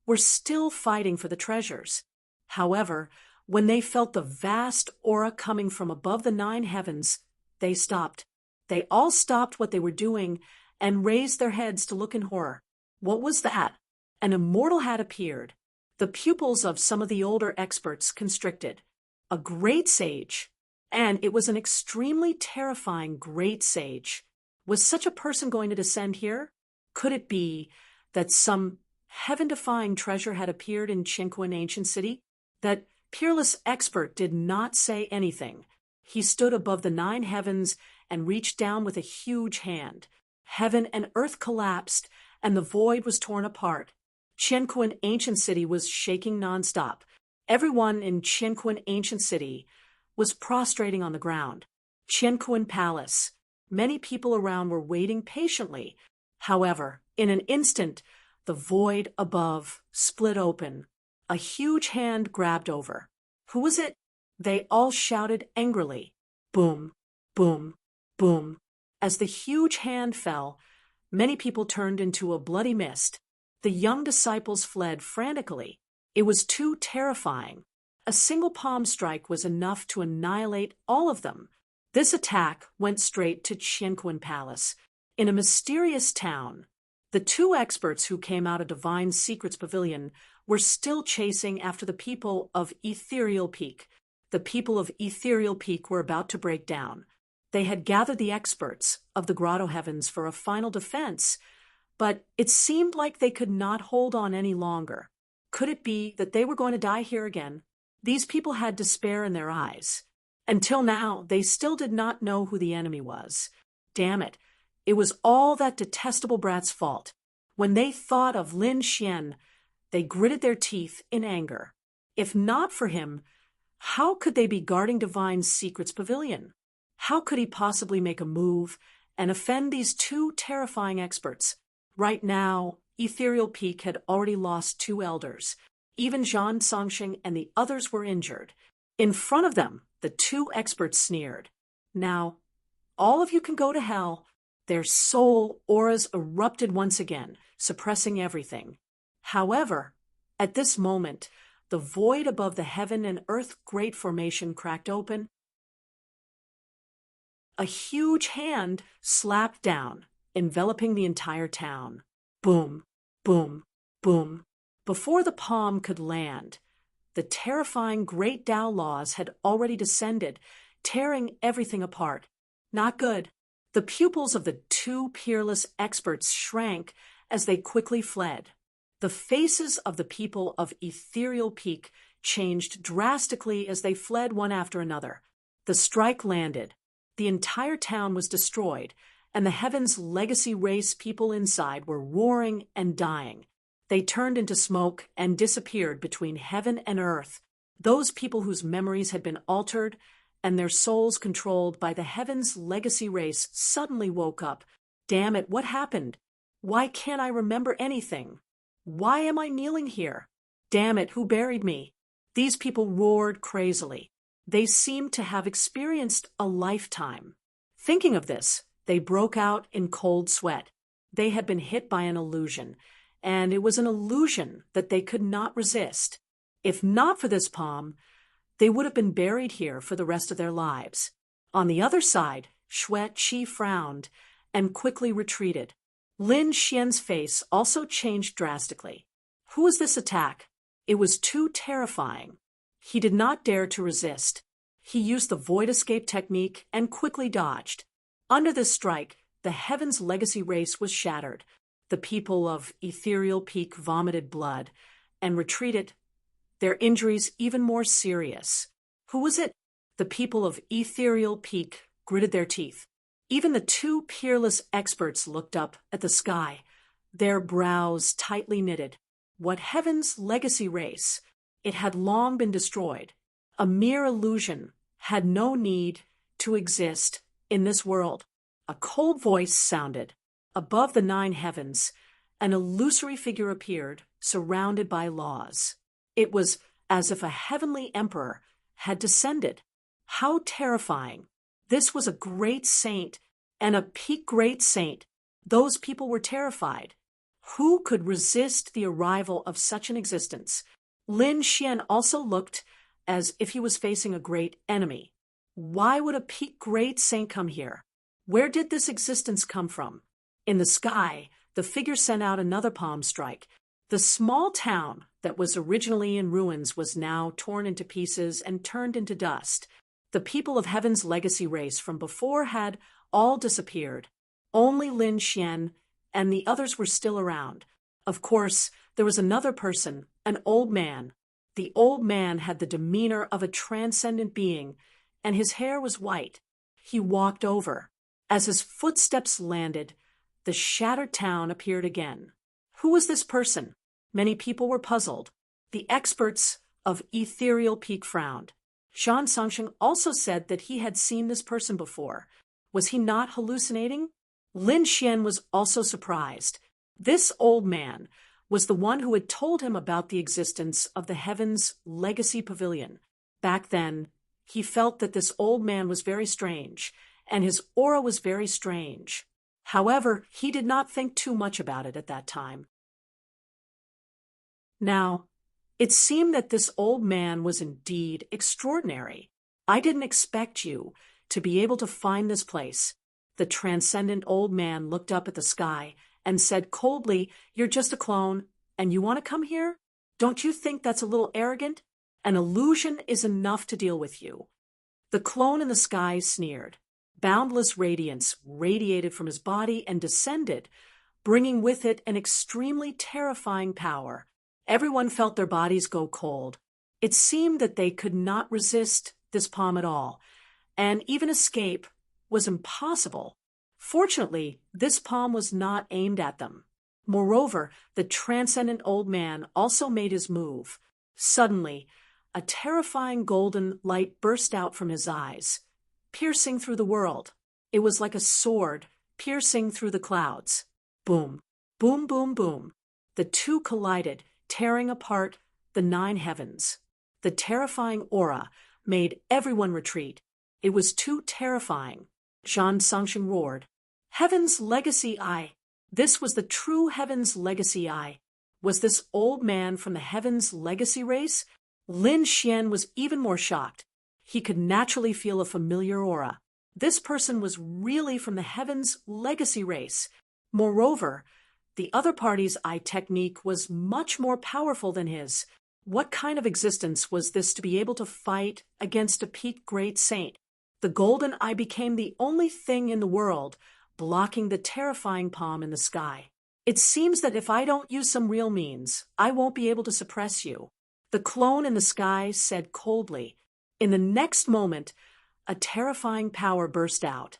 were still fighting for the treasures. However, when they felt the vast aura coming from above the 9 heavens, they stopped. They all stopped what they were doing and raised their heads to look in horror. What was that? An immortal had appeared. The pupils of some of the older experts constricted. A great sage. And it was an extremely terrifying great sage. Was such a person going to descend here? Could it be that some heaven-defying treasure had appeared in Qianquan Ancient City? That peerless expert did not say anything. He stood above the 9 heavens and reached down with a huge hand. Heaven and earth collapsed, and the void was torn apart. Qianquan Ancient City was shaking nonstop. Everyone in Qianquan Ancient City was prostrating on the ground. Qianquan Palace. Many people around were waiting patiently. However, in an instant, the void above split open. A huge hand grabbed over. Who was it? They all shouted angrily. Boom, boom, boom. As the huge hand fell, many people turned into a bloody mist. The young disciples fled frantically. It was too terrifying. A single palm strike was enough to annihilate all of them. This attack went straight to Qianquan Palace. In a mysterious town, the 2 experts who came out of Divine Secrets Pavilion were still chasing after the people of Ethereal Peak. The people of Ethereal Peak were about to break down. They had gathered the experts of the Grotto Heavens for a final defense, but it seemed like they could not hold on any longer. Could it be that they were going to die here again? These people had despair in their eyes. Until now, they still did not know who the enemy was. Damn it. It was all that detestable brat's fault. When they thought of Lin Xian, they gritted their teeth in anger. If not for him, how could they be guarding Divine Secrets Pavilion? How could he possibly make a move and offend these two terrifying experts? Right now, Ethereal Peak had already lost two elders. Even Zhan Songxing and the others were injured. In front of them, the two experts sneered. Now, all of you can go to hell. Their soul auras erupted once again, suppressing everything. However, at this moment, the void above the heaven and earth great formation cracked open. A huge hand slapped down, enveloping the entire town. Boom, boom, boom. Before the palm could land, the terrifying Great Tao laws had already descended, tearing everything apart. Not good. The pupils of the two peerless experts shrank as they quickly fled. The faces of the people of Ethereal Peak changed drastically as they fled one after another. The strike landed. The entire town was destroyed, and the Heaven's legacy race people inside were roaring and dying. They turned into smoke and disappeared between heaven and earth. Those people whose memories had been altered and their souls controlled by the Heaven's legacy race suddenly woke up. Damn it, what happened? Why can't I remember anything? Why am I kneeling here? Damn it, who buried me? These people roared crazily. They seemed to have experienced a lifetime. Thinking of this, they broke out in cold sweat. They had been hit by an illusion, and it was an illusion that they could not resist. If not for this palm, they would have been buried here for the rest of their lives. On the other side, Xue Qi frowned and quickly retreated. Lin Xian's face also changed drastically. Who was this attack? It was too terrifying. He did not dare to resist. He used the void escape technique and quickly dodged. Under this strike, the Heaven's legacy race was shattered. The people of Ethereal Peak vomited blood and retreated, their injuries even more serious. Who was it? The people of Ethereal Peak gritted their teeth. Even the two peerless experts looked up at the sky, their brows tightly knitted. What Heaven's legacy race? It had long been destroyed. A mere illusion had no need to exist in this world. A cold voice sounded. Above the 9 heavens, an illusory figure appeared, surrounded by laws. It was as if a heavenly emperor had descended. How terrifying! This was a great saint, and a peak great saint. Those people were terrified. Who could resist the arrival of such an existence? Lin Xian also looked as if he was facing a great enemy. Why would a peak great saint come here? Where did this existence come from? In the sky, the figure sent out another palm strike. The small town that was originally in ruins was now torn into pieces and turned into dust. The people of Heaven's legacy race from before had all disappeared. Only Lin Xian and the others were still around. Of course, there was another person, an old man. The old man had the demeanor of a transcendent being, and his hair was white. He walked over. As his footsteps landed, the shattered town appeared again. Who was this person? Many people were puzzled. The experts of Ethereal Peak frowned. Zhan Songxing also said that he had seen this person before. Was he not hallucinating? Lin Xian was also surprised. This old man was the one who had told him about the existence of the Heaven's Legacy Pavilion. Back then, he felt that this old man was very strange, and his aura was very strange. However, he did not think too much about it at that time. Now, it seemed that this old man was indeed extraordinary. I didn't expect you to be able to find this place. The transcendent old man looked up at the sky and said coldly, "You're just a clone, and you want to come here? Don't you think that's a little arrogant? An illusion is enough to deal with you." The clone in the sky sneered. Boundless radiance radiated from his body and descended, bringing with it an extremely terrifying power. Everyone felt their bodies go cold. It seemed that they could not resist this palm at all, and even escape was impossible. Fortunately, this palm was not aimed at them. Moreover, the transcendent old man also made his move. Suddenly, a terrifying golden light burst out from his eyes. piercing through the world. It was like a sword, piercing through the clouds. Boom, boom, boom, boom. The two collided, tearing apart the 9 heavens. The terrifying aura made everyone retreat. It was too terrifying. Zhang Songsheng roared. Heaven's legacy eye. This was the true Heaven's legacy eye. Was this old man from the Heaven's legacy race? Lin Xian was even more shocked. He could naturally feel a familiar aura. This person was really from the Heaven's legacy race. Moreover, the other party's eye technique was much more powerful than his. What kind of existence was this to be able to fight against a peak great saint? The golden eye became the only thing in the world blocking the terrifying palm in the sky. It seems that if I don't use some real means, I won't be able to suppress you. The clone in the sky said coldly. In the next moment, a terrifying power burst out,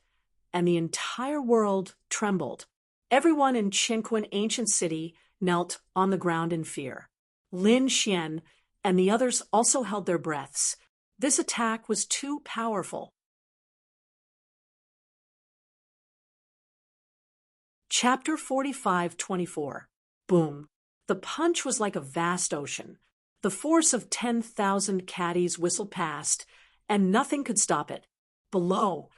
and the entire world trembled. Everyone in Qinquan ancient city knelt on the ground in fear. Lin Xian and the others also held their breaths. This attack was too powerful. Chapter 45-24. Boom. The punch was like a vast ocean. The force of 10,000 caddies whistled past, and nothing could stop it. Below,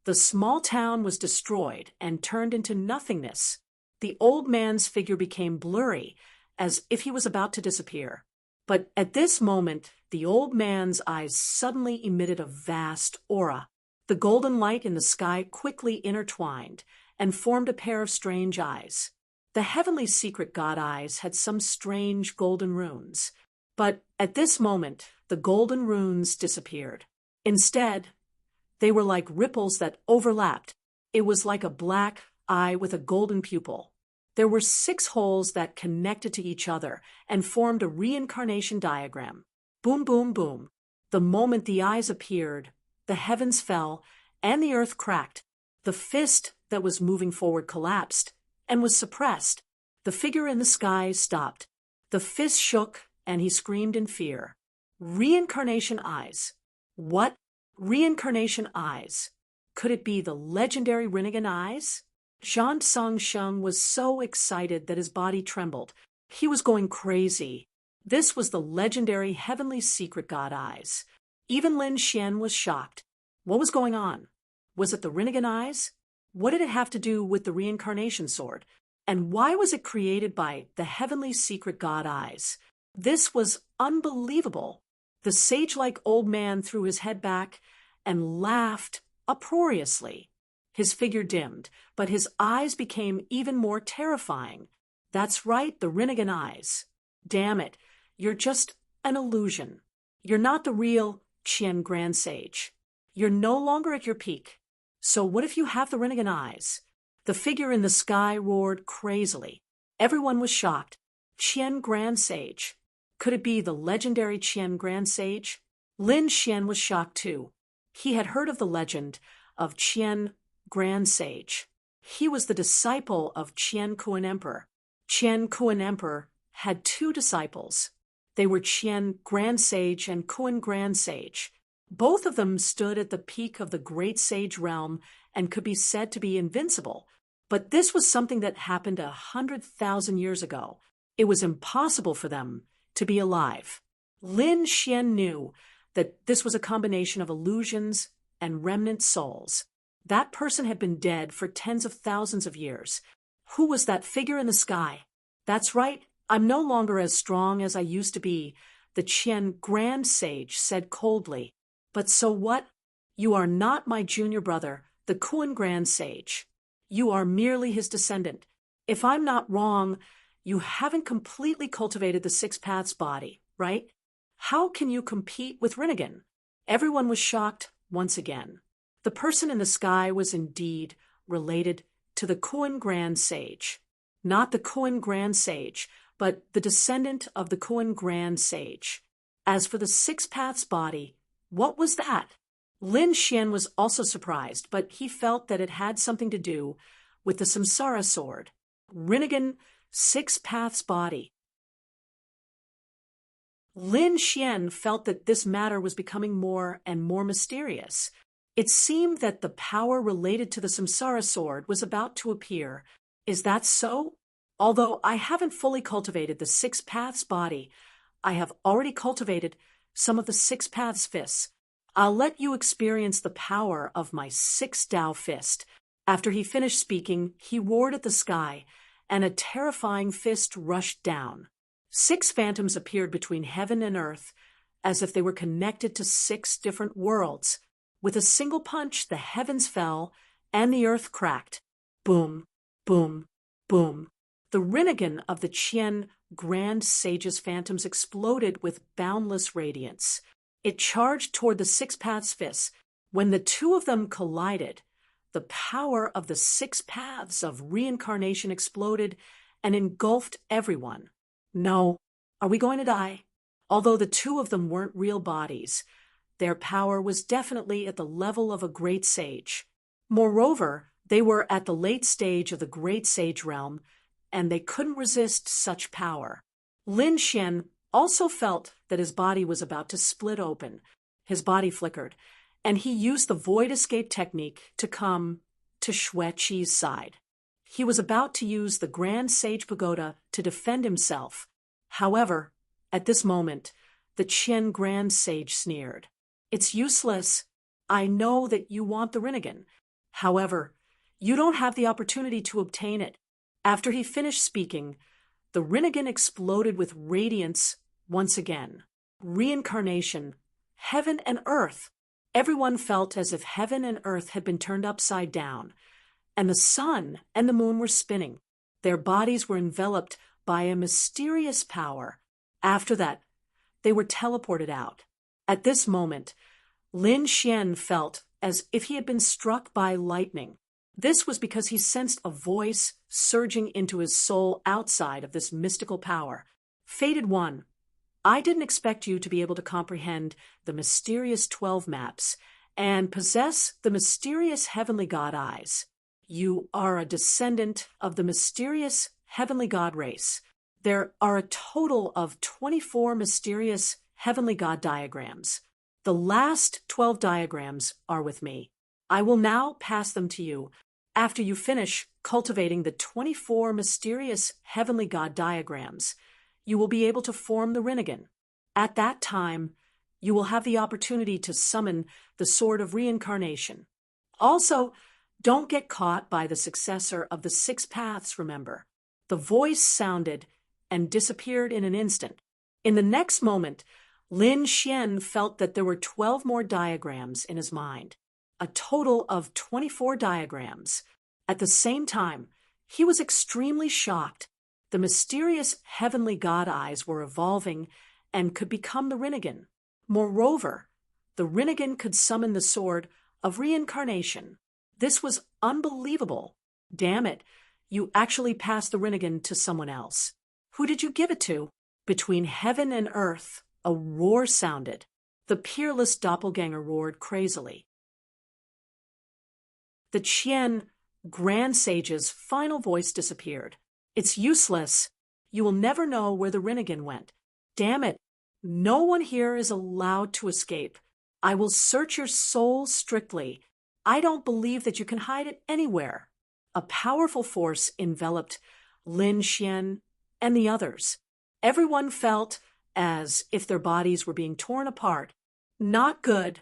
the small town was destroyed and turned into nothingness. The old man's figure became blurry, as if he was about to disappear. But at this moment, the old man's eyes suddenly emitted a vast aura. The golden light in the sky quickly intertwined and formed a pair of strange eyes. The heavenly secret god eyes had some strange golden runes. But at this moment, the golden runes disappeared. Instead, they were like ripples that overlapped. It was like a black eye with a golden pupil. There were 6 holes that connected to each other and formed a reincarnation diagram. Boom, boom, boom. The moment the eyes appeared, the heavens fell and the earth cracked. The fist that was moving forward collapsed and was suppressed. The figure in the sky stopped. The fist shook and he screamed in fear. Reincarnation eyes. What? Reincarnation eyes. Could it be the legendary Rinnegan eyes? Zhang Songsheng was so excited that his body trembled. He was going crazy. This was the legendary heavenly secret god eyes. Even Lin Xian was shocked. What was going on? Was it the Rinnegan eyes? What did it have to do with the reincarnation sword? And why was it created by the heavenly secret god eyes? This was unbelievable. The sage-like old man threw his head back and laughed uproariously. His figure dimmed, but his eyes became even more terrifying. That's right, the Rinnegan eyes. Damn it, you're just an illusion. You're not the real Qian Grand Sage. You're no longer at your peak. So what if you have the Rinnegan eyes? The figure in the sky roared crazily. Everyone was shocked. Qian Grand Sage. Could it be the legendary Qian Grand Sage? Lin Xian was shocked too. He had heard of the legend of Qian Grand Sage. He was the disciple of Qian Kuan Emperor. Qian Kuan Emperor had 2 disciples. They were Qian Grand Sage and Kuan Grand Sage. Both of them stood at the peak of the great sage realm and could be said to be invincible. But this was something that happened 100,000 years ago. It was impossible for them to be alive. Lin Xian knew that this was a combination of illusions and remnant souls. That person had been dead for tens of thousands of years. Who was that figure in the sky? That's right, I'm no longer as strong as I used to be, the Qian Grand Sage said coldly. But so what? You are not my junior brother, the Kuan Grand Sage. You are merely his descendant. If I'm not wrong, you haven't completely cultivated the 6 paths body, right? How can you compete with Rinnegan? Everyone was shocked once again. The person in the sky was indeed related to the Kuan Grand Sage. Not the Kuan Grand Sage, but the descendant of the Kuan Grand Sage. As for the 6 paths body, what was that? Lin Xian was also surprised, but he felt that it had something to do with the Samsara sword. Rinnegan 6 paths body. Lin Xian felt that this matter was becoming more and more mysterious. It seemed that the power related to the Samsara sword was about to appear. Is that so? Although I haven't fully cultivated the Six Paths body, I have already cultivated some of the Six Paths fists. I'll let you experience the power of my Six Tao fist. After he finished speaking, he roared at the sky, and a terrifying fist rushed down. 6 phantoms appeared between heaven and earth, as if they were connected to 6 different worlds. With a single punch, the heavens fell, and the earth cracked. Boom, boom, boom. The Rinnegan of the Qian Grand Sage's phantoms exploded with boundless radiance. It charged toward the Six Paths fists. When the two of them collided, the power of the 6 paths of reincarnation exploded and engulfed everyone. No, are we going to die? Although the two of them weren't real bodies, their power was definitely at the level of a great sage. Moreover, they were at the late stage of the great sage realm, and they couldn't resist such power. Lin Xian also felt that his body was about to split open. His body flickered, and he used the void escape technique to come to Xue Qi's side. He was about to use the Grand Sage Pagoda to defend himself. However, at this moment, the Qian Grand Sage sneered. It's useless. I know that you want the Rinnegan. However, you don't have the opportunity to obtain it. After he finished speaking, the Rinnegan exploded with radiance once again. Reincarnation, heaven and earth. Everyone felt as if heaven and earth had been turned upside down, and the sun and the moon were spinning. Their bodies were enveloped by a mysterious power. After that, they were teleported out. At this moment, Lin Xian felt as if he had been struck by lightning. This was because he sensed a voice surging into his soul outside of this mystical power. Fated One, I didn't expect you to be able to comprehend the mysterious 12 maps and possess the mysterious heavenly god eyes. You are a descendant of the mysterious heavenly god race. There are a total of 24 mysterious heavenly god diagrams. The last 12 diagrams are with me. I will now pass them to you. After you finish cultivating the 24 mysterious heavenly god diagrams, you will be able to form the Rinnegan. At that time, you will have the opportunity to summon the Sword of Reincarnation. Also, don't get caught by the successor of the 6 paths, remember. The voice sounded and disappeared in an instant. In the next moment, Lin Xian felt that there were 12 more diagrams in his mind, a total of 24 diagrams. At the same time, he was extremely shocked. The mysterious heavenly god eyes were evolving and could become the Rinnegan. Moreover, the Rinnegan could summon the Sword of Reincarnation. This was unbelievable. Damn it, you actually passed the Rinnegan to someone else. Who did you give it to? Between heaven and earth, a roar sounded. The peerless doppelganger roared crazily. The Qian Grand Sage's final voice disappeared. It's useless. You will never know where the Rinnegan went. Damn it. No one here is allowed to escape. I will search your soul strictly. I don't believe that you can hide it anywhere. A powerful force enveloped Lin Xian and the others. Everyone felt as if their bodies were being torn apart. Not good.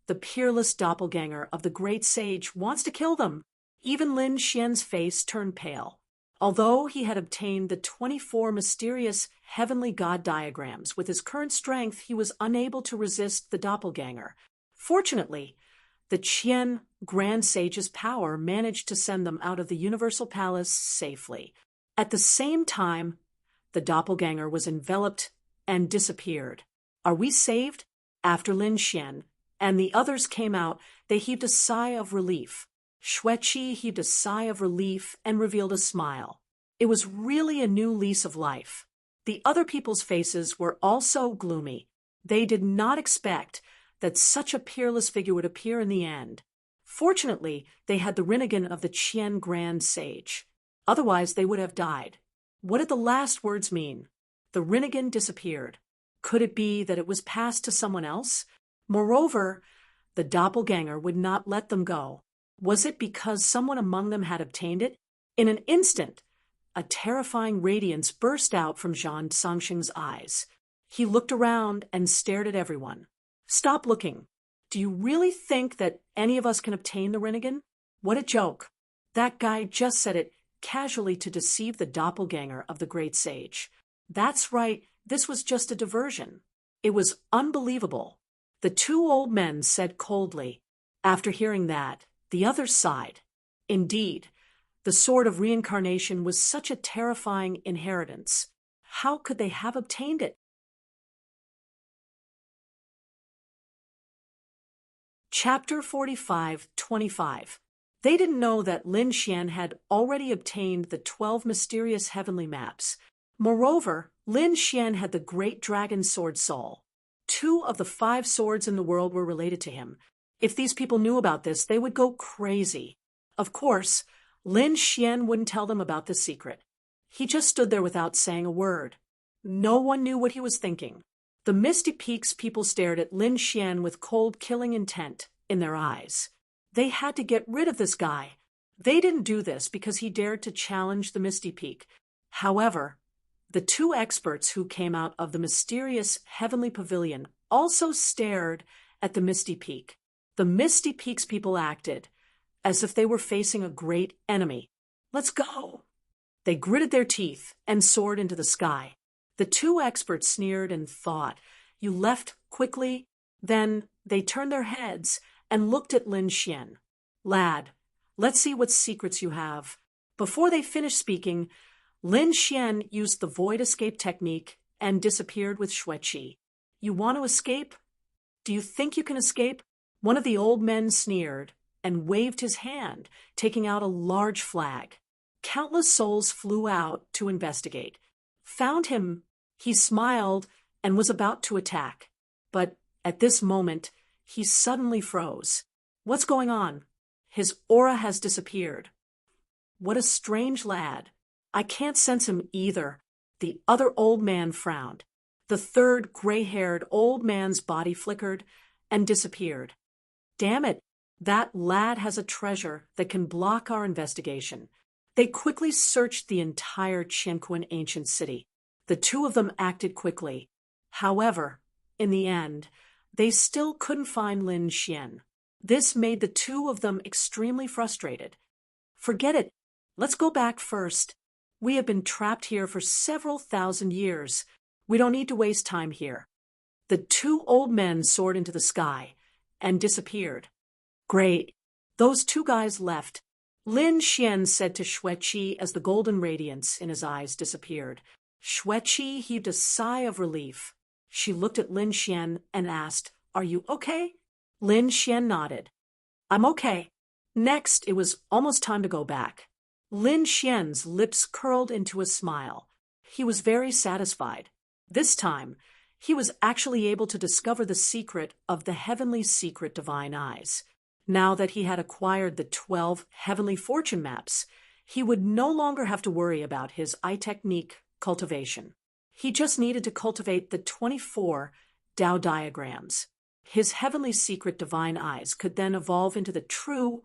The peerless doppelganger of the great sage wants to kill them. Even Lin Xian's face turned pale. Although he had obtained the 24 mysterious heavenly god diagrams, with his current strength he was unable to resist the doppelganger. Fortunately, the Qian Grand Sage's power managed to send them out of the Universal Palace safely. At the same time, the doppelganger was enveloped and disappeared. Are we saved? After Lin Xian and the others came out, they heaved a sigh of relief. Xue Qi heaved a sigh of relief and revealed a smile. It was really a new lease of life. The other people's faces were also gloomy. They did not expect that such a peerless figure would appear in the end. Fortunately, they had the Rinnegan of the Qian Grand Sage. Otherwise, they would have died. What did the last words mean? The Rinnegan disappeared. Could it be that it was passed to someone else? Moreover, The doppelganger would not let them go. Was it because someone among them had obtained it? In an instant, a terrifying radiance burst out from Zhang Sangxing's eyes. He looked around and stared at everyone. Stop looking. Do you really think that any of us can obtain the Rinnegan? What a joke. That guy just said it casually to deceive the doppelganger of the great sage. That's right, this was just a diversion. It was unbelievable. The two old men said coldly. After hearing that, the others sighed. Indeed, the sword of reincarnation was such a terrifying inheritance. How could they have obtained it? Chapter 45:25. They didn't know that Lin Xian had already obtained the 12 mysterious heavenly maps. Moreover, Lin Xian had the great dragon sword soul. 2 of the 5 swords in the world were related to him. If these people knew about this, they would go crazy. Of course, Lin Xian wouldn't tell them about the secret. He just stood there without saying a word. No one knew what he was thinking. The Misty Peaks people stared at Lin Xian with cold, killing intent in their eyes. They had to get rid of this guy. They didn't do this because he dared to challenge the Misty Peak. However, the 2 experts who came out of the mysterious heavenly pavilion also stared at the Misty Peak. The Misty Peaks people acted as if they were facing a great enemy. Let's go! They gritted their teeth and soared into the sky. The 2 experts sneered and thought. You left quickly? Then they turned their heads and looked at Lin Xian. Lad, let's see what secrets you have. Before they finished speaking, Lin Xian used the void escape technique and disappeared with Xueqi. You want to escape? Do you think you can escape? One of the old men sneered and waved his hand, taking out a large flag. Countless souls flew out to investigate. Found him. He smiled and was about to attack. But at this moment, he suddenly froze. What's going on? His aura has disappeared. What a strange lad. I can't sense him either. The other old man frowned. The third gray-haired old man's body flickered and disappeared. Damn it, that lad has a treasure that can block our investigation. They quickly searched the entire Qianquan ancient city. The 2 of them acted quickly. However, in the end, they still couldn't find Lin Xian. This made the 2 of them extremely frustrated. Forget it. Let's go back first. We have been trapped here for several thousand years. We don't need to waste time here. The 2 old men soared into the sky and disappeared. Great. Those 2 guys left. Lin Xian said to Xueqi as the golden radiance in his eyes disappeared. Xueqi heaved a sigh of relief. She looked at Lin Xian and asked, Are you okay? Lin Xian nodded. I'm okay. Next, it was almost time to go back. Lin Xian's lips curled into a smile. He was very satisfied. This time, he was actually able to discover the secret of the heavenly secret divine eyes. Now that he had acquired the 12 heavenly fortune maps, he would no longer have to worry about his eye technique cultivation. He just needed to cultivate the 24 Tao diagrams. His heavenly secret divine eyes could then evolve into the true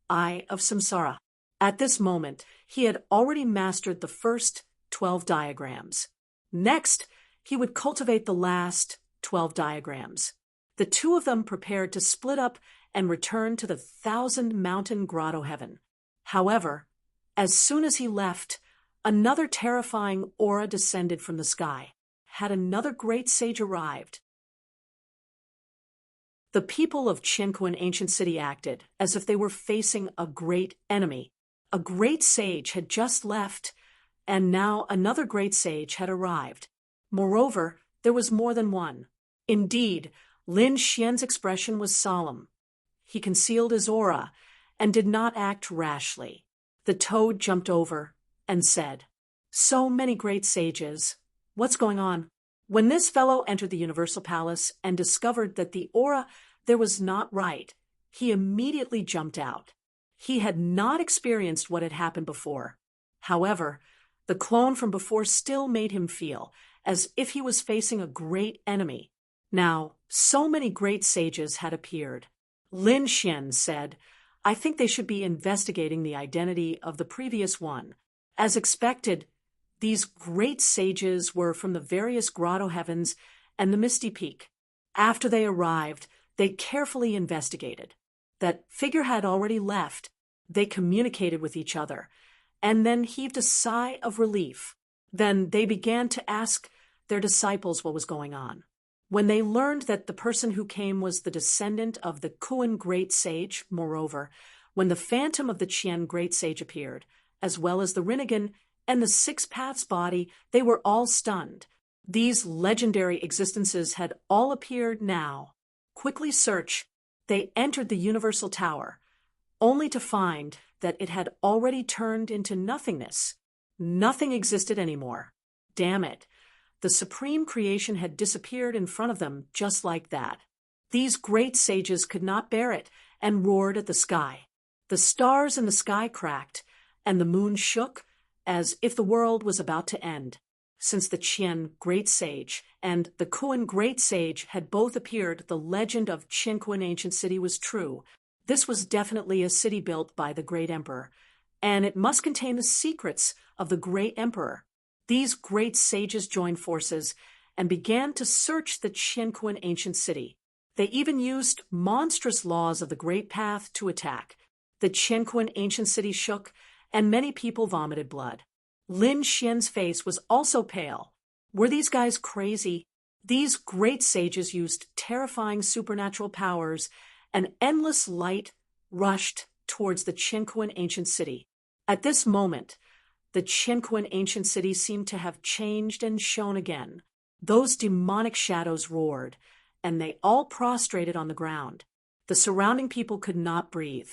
Eye of Samsara. At this moment, he had already mastered the first 12 diagrams. Next, he would cultivate the last 12 diagrams. The 2 of them prepared to split up and return to the 1,000-mountain grotto heaven. However, as soon as he left, another terrifying aura descended from the sky. Had another great sage arrived? The people of Qianquan ancient city acted as if they were facing a great enemy. A great sage had just left, and now another great sage had arrived. Moreover, there was more than one. Indeed, Lin Xian's expression was solemn. He concealed his aura and did not act rashly. The toad jumped over and said, So many great sages. What's going on? When this fellow entered the Universal Palace and discovered that the aura there was not right, he immediately jumped out. He had not experienced what had happened before. However, the clone from before still made him feel as if he was facing a great enemy. Now, so many great sages had appeared. Lin Xian said, "I think they should be investigating the identity of the previous one." As expected, these great sages were from the various grotto heavens and the Misty Peak. After they arrived, they carefully investigated. That figure had already left. They communicated with each other, and then heaved a sigh of relief. Then they began to ask their disciples what was going on. When they learned that the person who came was the descendant of the Kuan Great Sage, moreover, when the phantom of the Qian Great Sage appeared, as well as the Rinnegan and the Six Paths body, they were all stunned. These legendary existences had all appeared now. Quickly search, they entered the Universal Tower, only to find that it had already turned into nothingness. Nothing existed anymore. Damn it. The supreme creation had disappeared in front of them just like that. These great sages could not bear it and roared at the sky. The stars in the sky cracked, and the moon shook as if the world was about to end. Since the Qian Great Sage and the Kuan Great Sage had both appeared, the legend of Qinquan Ancient City was true. This was definitely a city built by the Great Emperor, and it must contain the secrets of the Great Emperor. These great sages joined forces and began to search the Qinquan Ancient City. They even used monstrous laws of the Great Path to attack. The Qinquan Ancient City shook, and many people vomited blood. Lin Xian's face was also pale. Were these guys crazy? These great sages used terrifying supernatural powers, and endless light rushed towards the Qinquan Ancient City. At this moment, the Qinquan Ancient City seemed to have changed and shone again. Those demonic shadows roared, and they all prostrated on the ground. The surrounding people could not breathe.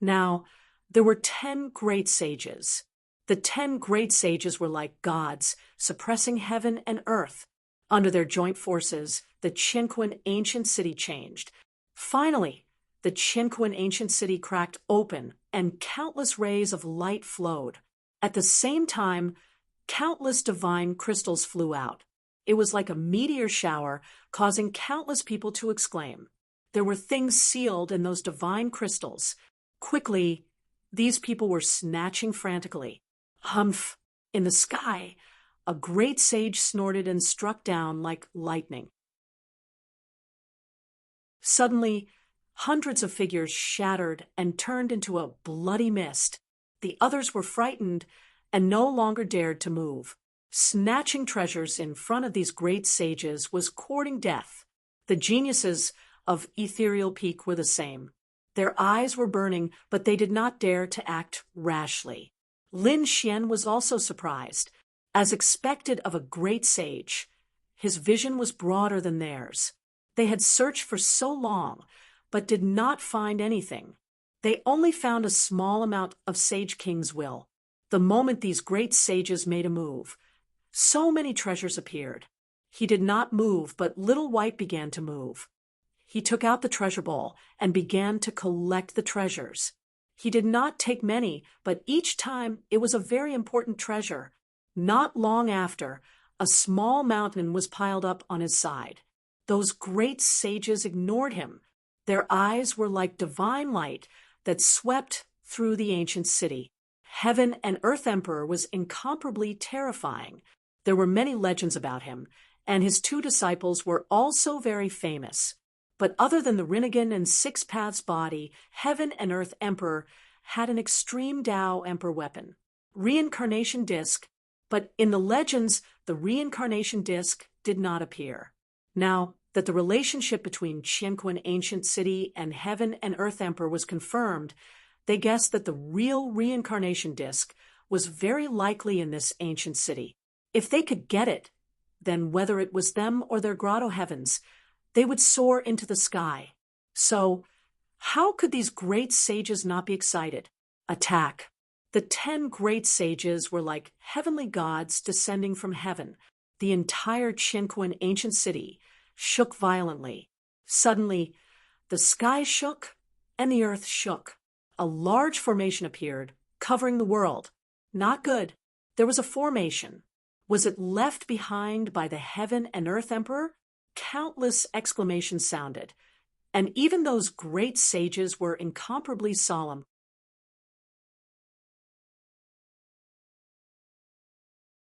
Now, there were 10 great sages. The 10 great sages were like gods, suppressing heaven and earth. Under their joint forces, the Qinquan Ancient City changed. Finally, the Qinquan Ancient City cracked open, and countless rays of light flowed. At the same time, countless divine crystals flew out. It was like a meteor shower, causing countless people to exclaim. There were things sealed in those divine crystals. Quickly, these people were snatching frantically. Humph! In the sky, a great sage snorted and struck down like lightning. Suddenly, hundreds of figures shattered and turned into a bloody mist. The others were frightened and no longer dared to move. Snatching treasures in front of these great sages was courting death. The geniuses of Ethereal Peak were the same. Their eyes were burning, but they did not dare to act rashly. Lin Xian was also surprised. As expected of a great sage, his vision was broader than theirs. They had searched for so long, but did not find anything. They only found a small amount of Sage King's will. The moment these great sages made a move, so many treasures appeared. He did not move, but Little White began to move. He took out the treasure bowl and began to collect the treasures. He did not take many, but each time it was a very important treasure. Not long after, a small mountain was piled up on his side. Those great sages ignored him. Their eyes were like divine light that swept through the ancient city. Heaven and Earth Emperor was incomparably terrifying. There were many legends about him, and his 2 disciples were also very famous. But other than the Rinnegan and Six Paths body, Heaven and Earth Emperor had an extreme Tao Emperor weapon, Reincarnation Disc, but in the legends, the Reincarnation Disc did not appear. Now that the relationship between Qinquan Ancient City and Heaven and Earth Emperor was confirmed, they guessed that the real Reincarnation Disc was very likely in this ancient city. If they could get it, then whether it was them or their grotto heavens, they would soar into the sky. So, how could these great sages not be excited? Attack. The 10 great sages were like heavenly gods descending from heaven. The entire Qinquan Ancient City shook violently. Suddenly, the sky shook and the earth shook. A large formation appeared, covering the world. Not good. There was a formation. Was it left behind by the Heaven and Earth Emperor? Countless exclamations sounded, and even those great sages were incomparably solemn.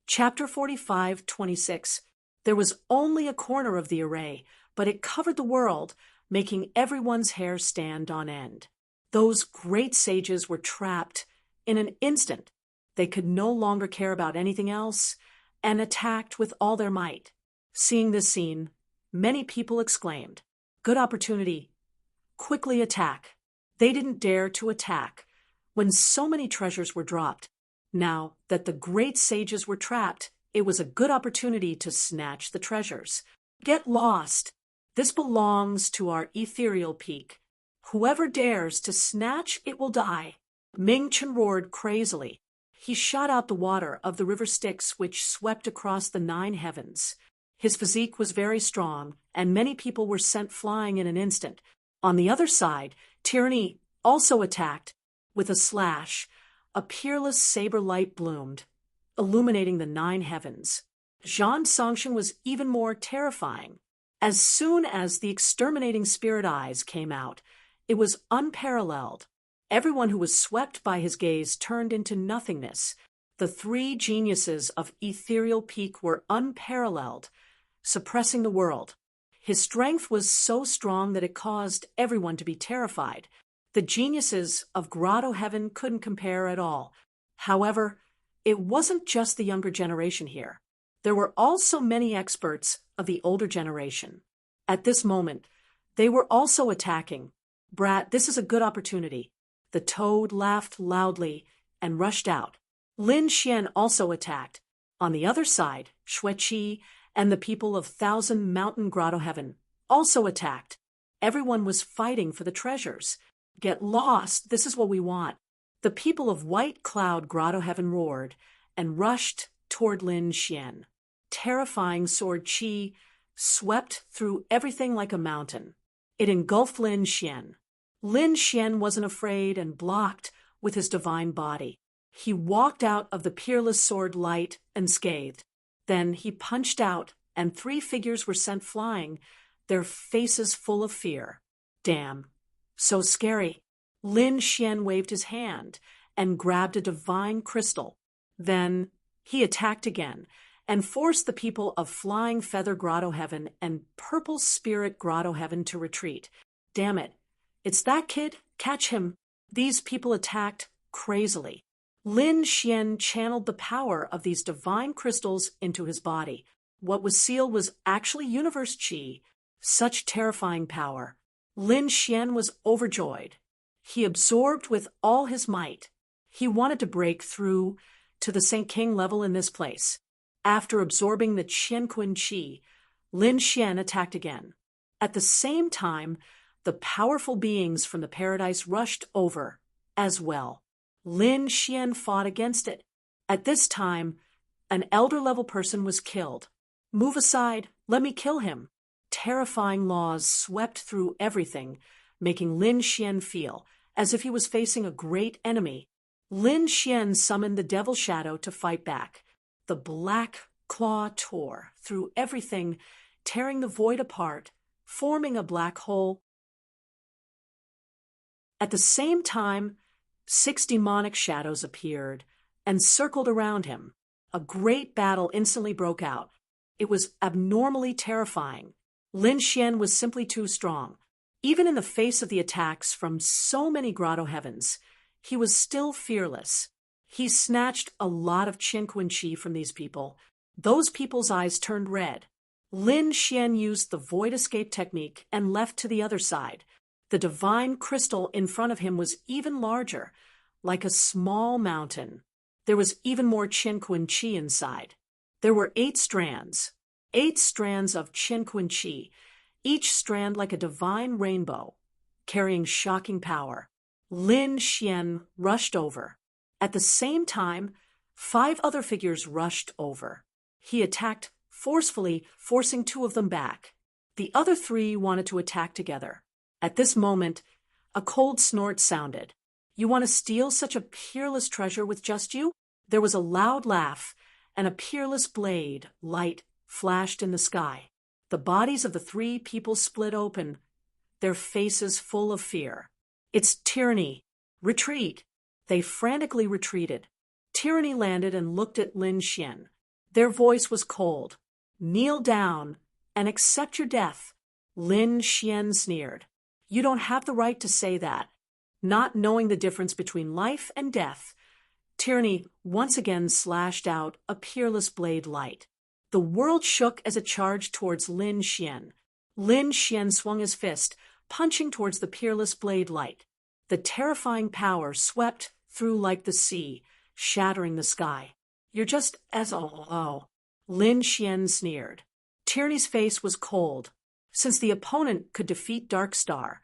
Chapter 45:26. There was only a corner of the array, but it covered the world, making everyone's hair stand on end. Those great sages were trapped in an instant. They could no longer care about anything else and attacked with all their might. Seeing this scene, many people exclaimed, "Good opportunity. Quickly attack." They didn't dare to attack when so many treasures were dropped. Now that the great sages were trapped, it was a good opportunity to snatch the treasures. Get lost. This belongs to our ethereal peak. Whoever dares to snatch it will die. Ming Chen roared crazily. He shot out the water of the river Styx, which swept across the 9 heavens. His physique was very strong, and many people were sent flying in an instant. On the other side, Tyranny also attacked. With a slash, a peerless saber light bloomed, illuminating the 9 heavens. Zhang Songsheng was even more terrifying. As soon as the exterminating spirit eyes came out, it was unparalleled. Everyone who was swept by his gaze turned into nothingness. The 3 geniuses of ethereal peak were unparalleled, suppressing the world. His strength was so strong that it caused everyone to be terrified. The geniuses of Grotto Heaven couldn't compare at all. However, it wasn't just the younger generation here. There were also many experts of the older generation. At this moment, they were also attacking. "Brat, this is a good opportunity." The toad laughed loudly and rushed out. Lin Xian also attacked. On the other side, Xueqi and the people of Thousand Mountain Grotto Heaven also attacked. Everyone was fighting for the treasures. "Get lost, this is what we want." The people of White Cloud Grotto Heaven roared and rushed toward Lin Xian. Terrifying sword Qi swept through everything like a mountain. It engulfed Lin Xian. Lin Xian wasn't afraid and blocked with his divine body. He walked out of the peerless sword light unscathed. Then he punched out, and 3 figures were sent flying, their faces full of fear. "Damn. So scary." Lin Xian waved his hand and grabbed a divine crystal. Then he attacked again and forced the people of Flying Feather Grotto Heaven and Purple Spirit Grotto Heaven to retreat. "Damn it. It's that kid. Catch him." These people attacked crazily. Lin Xian channeled the power of these divine crystals into his body. What was sealed was actually universe Qi. Such terrifying power. Lin Xian was overjoyed. He absorbed with all his might. He wanted to break through to the Saint King level in this place. After absorbing the Qianqun Qi, Lin Xian attacked again. At the same time, the powerful beings from the paradise rushed over as well. Lin Xian fought against it. At this time, an elder-level person was killed. "Move aside, let me kill him." Terrifying laws swept through everything, making Lin Xian feel as if he was facing a great enemy. Lin Xian summoned the Devil Shadow to fight back. The black claw tore through everything, tearing the void apart, forming a black hole. At the same time, 6 demonic shadows appeared and circled around him. A great battle instantly broke out. It was abnormally terrifying. Lin Xian was simply too strong. Even in the face of the attacks from so many Grotto Heavens, he was still fearless. He snatched a lot of Qianqun Qi from these people. Those people's eyes turned red. Lin Xian used the void escape technique and left to the other side. The divine crystal in front of him was even larger, like a small mountain. There was even more Qianqun Qi inside. There were 8 strands. 8 strands of Qianqun Qi, each strand like a divine rainbow, carrying shocking power. Lin Xian rushed over. At the same time, 5 other figures rushed over. He attacked forcefully, forcing 2 of them back. The other 3 wanted to attack together. At this moment, a cold snort sounded. "You want to steal such a peerless treasure with just you?" There was a loud laugh, and a peerless blade, light, flashed in the sky. The bodies of the 3 people split open, their faces full of fear. It's tyranny. Retreat. They frantically retreated. Tyranny landed and looked at Lin Xian. Their voice was cold. Kneel down and accept your death. Lin Xian sneered. You don't have the right to say that. Not knowing the difference between life and death, Tyranny once again slashed out a peerless blade light. The world shook as it charged towards Lin Xian. Lin Xian swung his fist, punching towards the peerless blade light. The terrifying power swept through like the sea, shattering the sky. You're just as oh. Lin Xian sneered. Tyranny's face was cold. Since the opponent could defeat Darkstar,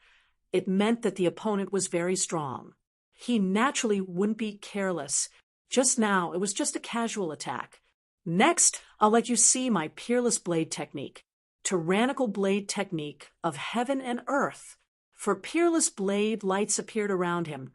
it meant that the opponent was very strong. He naturally wouldn't be careless. Just now, it was just a casual attack. Next, I'll let you see my peerless blade technique. Tyrannical blade technique of heaven and earth. For peerless blade, lights appeared around him,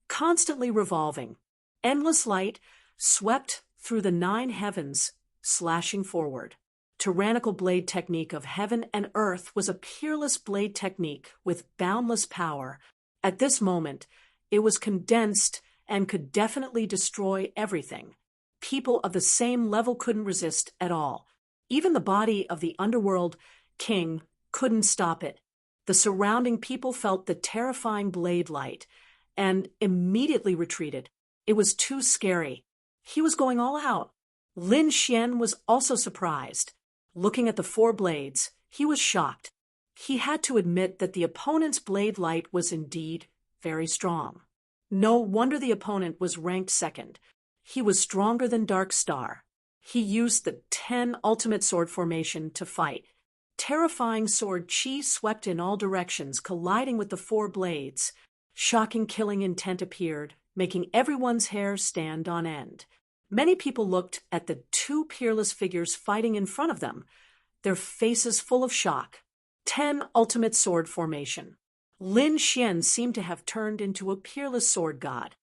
constantly revolving. Endless light swept through the 9 heavens, slashing forward. Tyrannical blade technique of heaven and earth was a peerless blade technique with boundless power. At this moment, it was condensed and could definitely destroy everything. People of the same level couldn't resist at all. Even the body of the underworld king couldn't stop it. The surrounding people felt the terrifying blade light and immediately retreated. It was too scary. He was going all out. Lin Xian was also surprised. Looking at the 4 blades, he was shocked. He had to admit that the opponent's blade light was indeed very strong. No wonder the opponent was ranked second. He was stronger than Darkstar. He used the 10 ultimate sword formation to fight. Terrifying sword chi swept in all directions, colliding with the 4 blades. Shocking killing intent appeared, making everyone's hair stand on end. Many people looked at the 2 peerless figures fighting in front of them, their faces full of shock. 10 ultimate sword formation. Lin Xian seemed to have turned into a peerless sword god.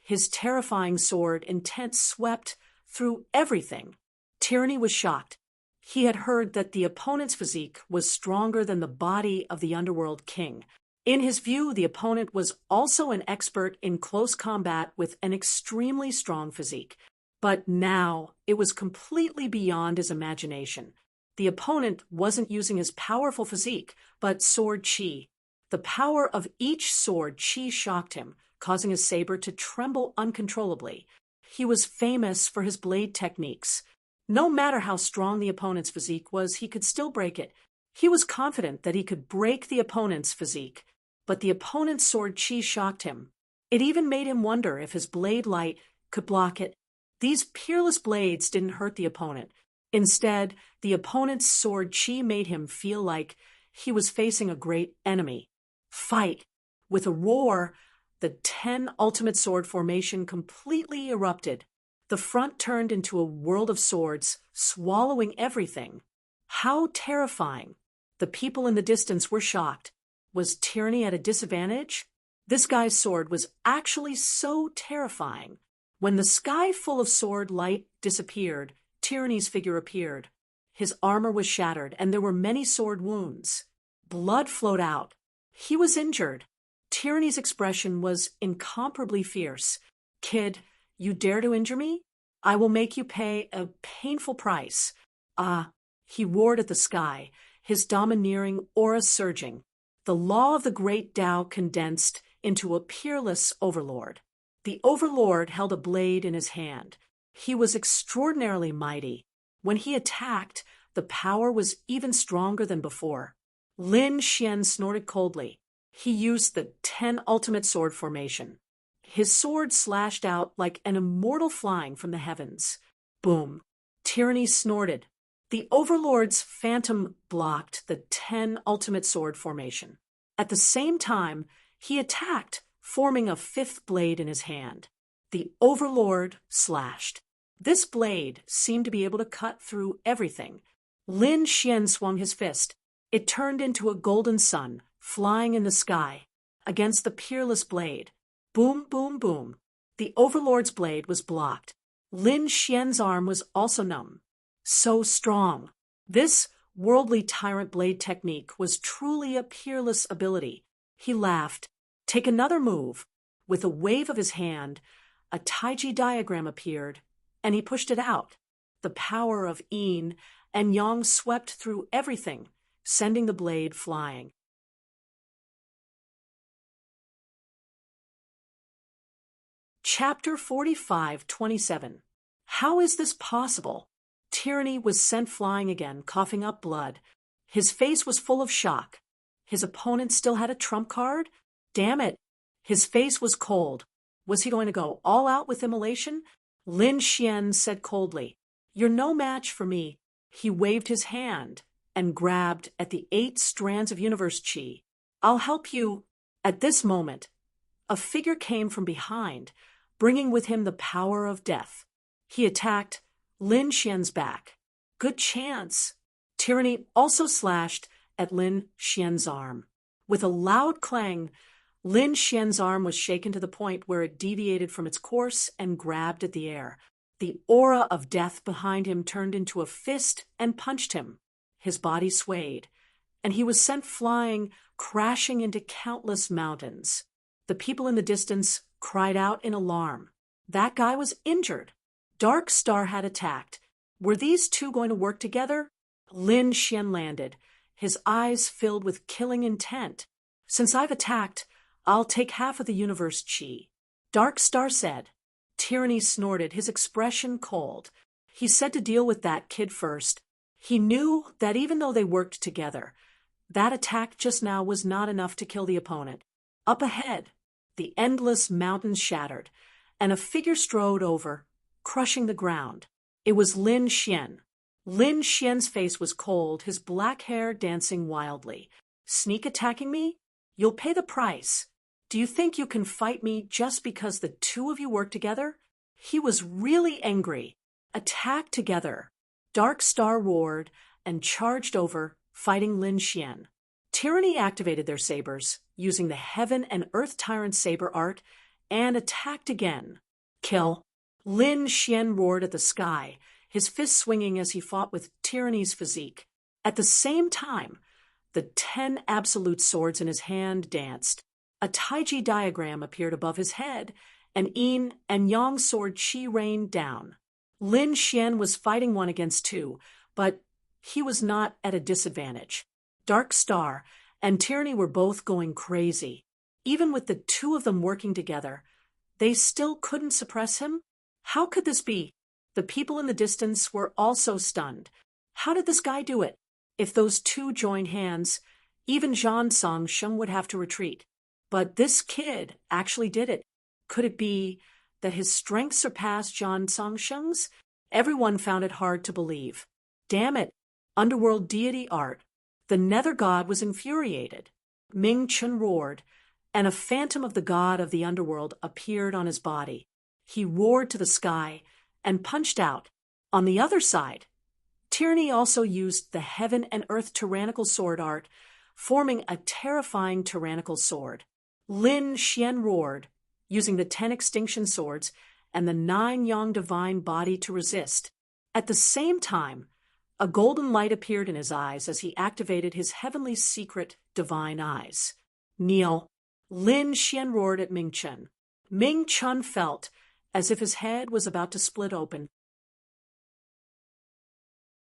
His terrifying sword intent swept through everything. Tyranny was shocked. He had heard that the opponent's physique was stronger than the body of the underworld king. In his view, the opponent was also an expert in close combat with an extremely strong physique. But now, it was completely beyond his imagination. The opponent wasn't using his powerful physique, but sword chi. The power of each sword chi shocked him, causing his saber to tremble uncontrollably. He was famous for his blade techniques. No matter how strong the opponent's physique was, he could still break it. He was confident that he could break the opponent's physique. But the opponent's sword chi shocked him. It even made him wonder if his blade light could block it. These peerless blades didn't hurt the opponent. Instead, the opponent's sword chi made him feel like he was facing a great enemy. Fight! With a roar, the 10 ultimate sword formation completely erupted. The front turned into a world of swords, swallowing everything. How terrifying! The people in the distance were shocked. Was Tyranny at a disadvantage? This guy's sword was actually so terrifying. When the sky full of sword light disappeared, Tyranny's figure appeared. His armor was shattered, and there were many sword wounds. Blood flowed out. He was injured. Tyranny's expression was incomparably fierce. Kid, you dare to injure me? I will make you pay a painful price. He roared at the sky, his domineering aura surging. The law of the great Tao condensed into a peerless overlord. The overlord held a blade in his hand. He was extraordinarily mighty. When he attacked, the power was even stronger than before. Lin Xian snorted coldly. He used the 10 ultimate sword formation. His sword slashed out like an immortal flying from the heavens. Boom. Tyranny snorted. The overlord's phantom blocked the 10 ultimate sword formation. At the same time, he attacked, forming a 5th blade in his hand. The overlord slashed. This blade seemed to be able to cut through everything. Lin Xian swung his fist. It turned into a golden sun, flying in the sky, against the peerless blade. Boom, boom, boom. The overlord's blade was blocked. Lin Xian's arm was also numb. So strong. This worldly tyrant blade technique was truly a peerless ability. He laughed. Take another move. With a wave of his hand, a Taiji diagram appeared, and he pushed it out. The power of yin and yang swept through everything, sending the blade flying. Chapter 45:27. How is this possible? Tyranny was sent flying again, coughing up blood. His face was full of shock. His opponent still had a trump card? Damn it. His face was cold. Was he going to go all out with immolation? Lin Xian said coldly, "You're no match for me." He waved his hand and grabbed at the 8 strands of universe chi. "I'll help you." At this moment, a figure came from behind, bringing with him the power of death. He attacked Lin Xian's back. Good chance. Tyranny also slashed at Lin Xian's arm. With a loud clang, Lin Xian's arm was shaken to the point where it deviated from its course and grabbed at the air. The aura of death behind him turned into a fist and punched him. His body swayed, and he was sent flying, crashing into countless mountains. The people in the distance cried out in alarm. That guy was injured. Dark Star had attacked. Were these two going to work together? Lin Xian landed, his eyes filled with killing intent. "Since I've attacked, I'll take half of the universe chi," Dark Star said. Tyranny snorted, his expression cold. He said to deal with that kid first. He knew that even though they worked together, that attack just now was not enough to kill the opponent. Up ahead, the endless mountains shattered, and a figure strode over, crushing the ground. It was Lin Xian. Lin Xian's face was cold, his black hair dancing wildly. "Sneak attacking me? You'll pay the price. Do you think you can fight me just because the two of you work together?" He was really angry. Attack together. Dark Star roared and charged over, fighting Lin Xian. Tyranny activated their sabers, using the Heaven and Earth Tyrant saber art, and attacked again. Kill. Lin Xian roared at the sky, his fists swinging as he fought with Tyranny's physique. At the same time, the 10 absolute swords in his hand danced. A Taiji diagram appeared above his head, and yin and yang sword chi rained down. Lin Xian was fighting 1 against 2, but he was not at a disadvantage. Dark Star and Tyranny were both going crazy. Even with the two of them working together, they still couldn't suppress him? How could this be? The people in the distance were also stunned. How did this guy do it? If those two joined hands, even Zhan Songsheng would have to retreat. But this kid actually did it. Could it be that his strength surpassed Zhan Songsheng's? Everyone found it hard to believe. Damn it, underworld deity art. The nether god was infuriated. Ming Chun roared, and a phantom of the god of the underworld appeared on his body. He roared to the sky and punched out. On the other side, Tyranny also used the Heaven and Earth tyrannical sword art, forming a terrifying tyrannical sword. Lin Xian roared, using the 10 extinction swords and the 9 yang divine body to resist. At the same time, a golden light appeared in his eyes as he activated his heavenly secret divine eyes. Kneel. Lin Xian roared at Ming Chun. Ming Chun felt as if his head was about to split open.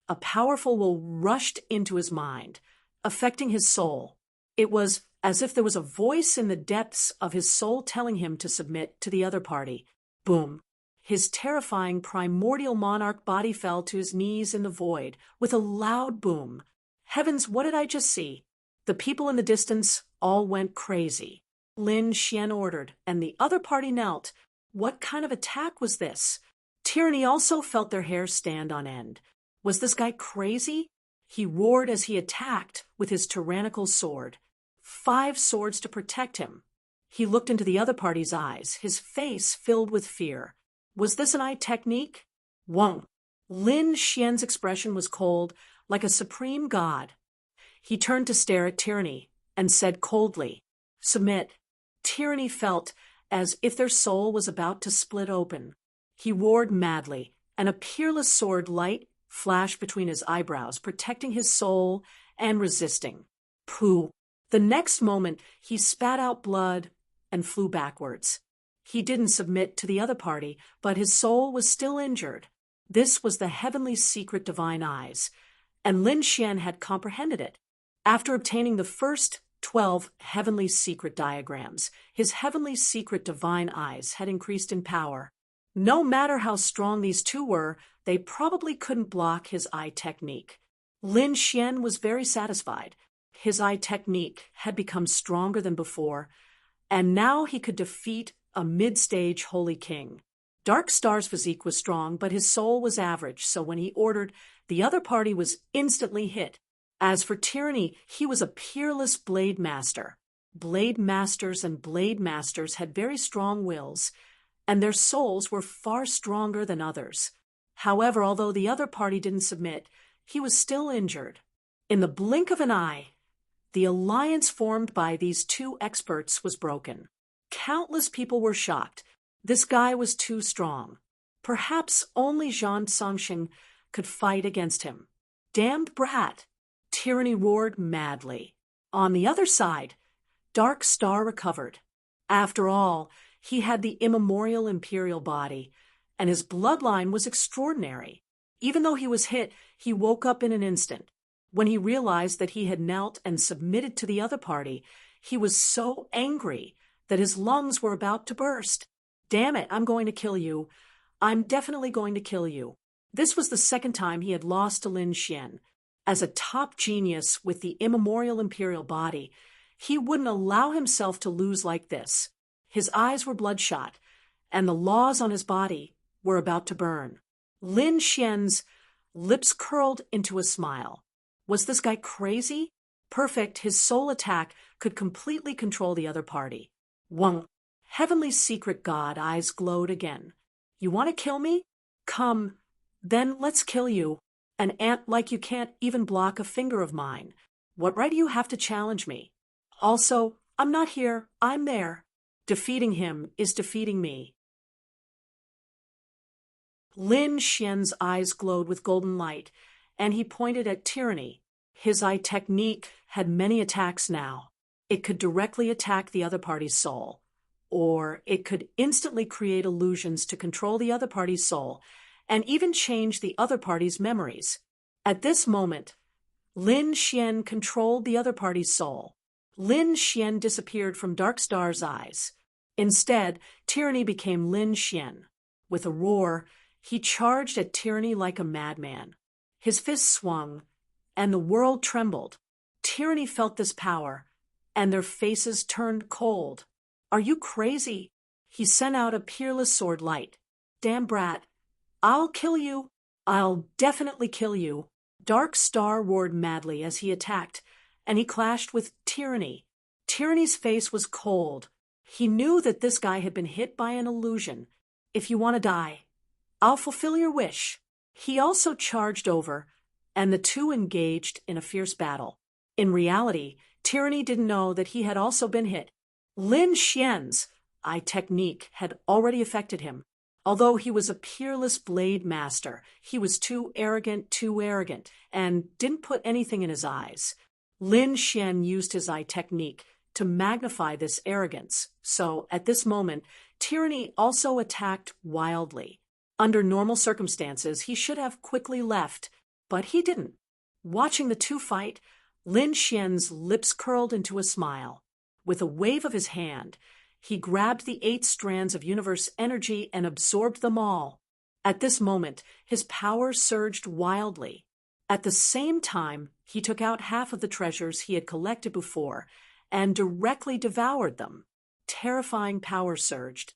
A powerful will rushed into his mind, affecting his soul. It was as if there was a voice in the depths of his soul telling him to submit to the other party. Boom. His terrifying primordial monarch body fell to his knees in the void with a loud boom. Heavens, what did I just see? The people in the distance all went crazy. Lin Xian ordered, and the other party knelt. What kind of attack was this? Tyranny also felt their hair stand on end. Was this guy crazy? He roared as he attacked with his tyrannical sword. 5 swords to protect him. He looked into the other party's eyes, his face filled with fear. Was this an eye technique? Won't. Lin Xian's expression was cold, like a supreme god. He turned to stare at Tyranny and said coldly, "Submit." Tyranny felt as if their soul was about to split open. He roared madly, and a peerless sword light flashed between his eyebrows, protecting his soul and resisting. Pooh. The next moment, he spat out blood and flew backwards. He didn't submit to the other party, but his soul was still injured. This was the heavenly secret divine eyes, and Lin Xian had comprehended it. After obtaining the first 12 heavenly secret diagrams, his heavenly secret divine eyes had increased in power. No matter how strong these two were, they probably couldn't block his eye technique. Lin Xian was very satisfied. His eye technique had become stronger than before, and now he could defeat a mid-stage holy king. Dark Star's physique was strong, but his soul was average, so when he ordered, the other party was instantly hit. As for Tyranny, he was a peerless blade master. Blade masters and blade masters had very strong wills, and their souls were far stronger than others. However, although the other party didn't submit, he was still injured. In the blink of an eye, the alliance formed by these two experts was broken. Countless people were shocked. This guy was too strong. Perhaps only Zhang Songxing could fight against him. Damned brat! Tyranny roared madly. On the other side, Dark Star recovered. After all, he had the immemorial imperial body, and his bloodline was extraordinary. Even though he was hit, he woke up in an instant. When he realized that he had knelt and submitted to the other party, he was so angry that his lungs were about to burst. Damn it, I'm going to kill you. I'm definitely going to kill you. This was the second time he had lost to Lin Xian. As a top genius with the immemorial imperial body, he wouldn't allow himself to lose like this. His eyes were bloodshot, and the laws on his body were about to burn. Lin Xian's lips curled into a smile. Was this guy crazy? Perfect, his soul attack could completely control the other party. Wang, heavenly secret god, eyes glowed again. You want to kill me? Come, then let's kill you. An ant like you can't even block a finger of mine. What right do you have to challenge me? Also, I'm not here, I'm there. Defeating him is defeating me. Lin Xian's eyes glowed with golden light, and he pointed at Tyranny. His eye technique had many attacks now. It could directly attack the other party's soul, or it could instantly create illusions to control the other party's soul, and even change the other party's memories. At this moment, Lin Xian controlled the other party's soul. Lin Xian disappeared from Dark Star's eyes. Instead, Tyranny became Lin Xian. With a roar, he charged at Tyranny like a madman. His fists swung, and the world trembled. Tyranny felt this power, and their faces turned cold. Are you crazy? He sent out a peerless sword light. Damn brat. I'll kill you. I'll definitely kill you. Dark Star roared madly as he attacked, and he clashed with Tyranny. Tyranny's face was cold. He knew that this guy had been hit by an illusion. If you want to die, I'll fulfill your wish. He also charged over, and the two engaged in a fierce battle. In reality, Tyranny didn't know that he had also been hit. Lin Xian's eye technique had already affected him. Although he was a peerless blade master, he was too arrogant, and didn't put anything in his eyes. Lin Xian used his eye technique to magnify this arrogance, so at this moment, Tyranny also attacked wildly. Under normal circumstances, he should have quickly left, but he didn't. Watching the two fight, Lin Xian's lips curled into a smile. With a wave of his hand, he grabbed the 8 strands of universe energy and absorbed them all. At this moment, his power surged wildly. At the same time, he took out half of the treasures he had collected before and directly devoured them. Terrifying power surged.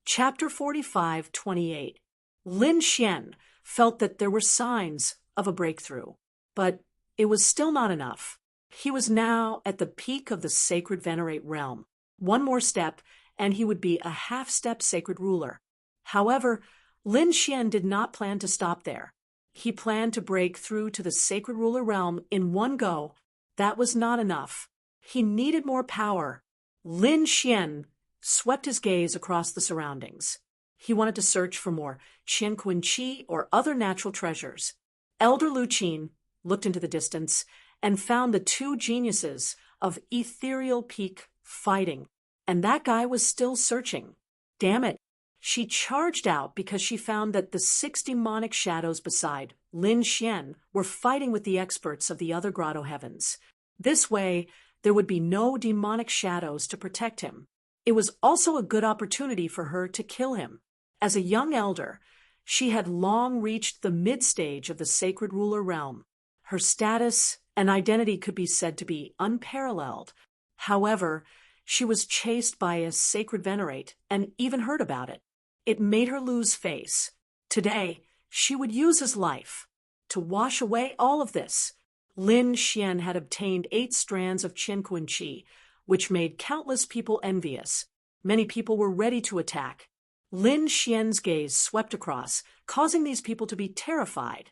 Chapter 45:28. Lin Xian felt that there were signs of a breakthrough, but it was still not enough. He was now at the peak of the sacred venerate realm. One more step, and he would be a half-step sacred ruler. However, Lin Xian did not plan to stop there. He planned to break through to the sacred ruler realm in one go. That was not enough. He needed more power. Lin Xian swept his gaze across the surroundings. He wanted to search for more Qian Kun Qi or other natural treasures. Elder Lu Qin looked into the distance and found the two geniuses of Ethereal Peak fighting, and that guy was still searching. Damn it! She charged out because she found that the 6 demonic shadows beside Lin Xian were fighting with the experts of the other grotto heavens. This way, there would be no demonic shadows to protect him. It was also a good opportunity for her to kill him. As a young elder, she had long reached the mid-stage of the sacred ruler realm. Her status and identity could be said to be unparalleled. However, she was chased by a sacred venerate and even heard about it. It made her lose face. Today, she would use his life to wash away all of this. Lin Xian had obtained 8 strands of Qian Kun Qi, which made countless people envious. Many people were ready to attack. Lin Xian's gaze swept across, causing these people to be terrified.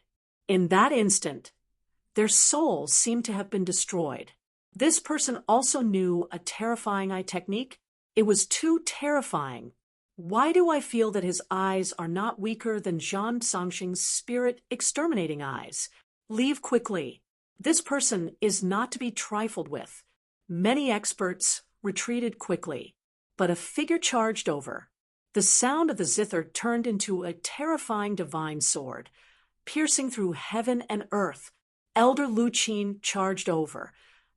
In that instant, their souls seemed to have been destroyed. This person also knew a terrifying eye technique. It was too terrifying. Why do I feel that his eyes are not weaker than Zhan Songxing's spirit exterminating eyes? Leave quickly. This person is not to be trifled with. Many experts retreated quickly, but a figure charged over. The sound of the zither turned into a terrifying divine sword, piercing through heaven and earth. Elder Lu Qin charged over,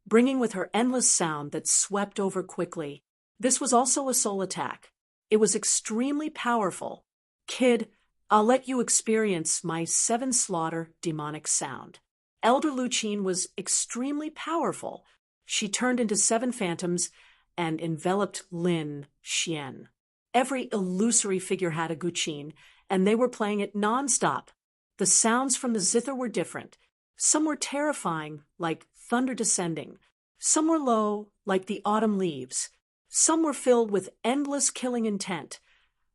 bringing with her endless sound that swept over quickly. This was also a soul attack. It was extremely powerful. Kid, I'll let you experience my 7 slaughter demonic sound. Elder Lu Qin was extremely powerful. She turned into 7 phantoms and enveloped Lin Xian. Every illusory figure had a guqin, and they were playing it non-stop. The sounds from the zither were different. Some were terrifying, like thunder descending. Some were low, like the autumn leaves. Some were filled with endless killing intent,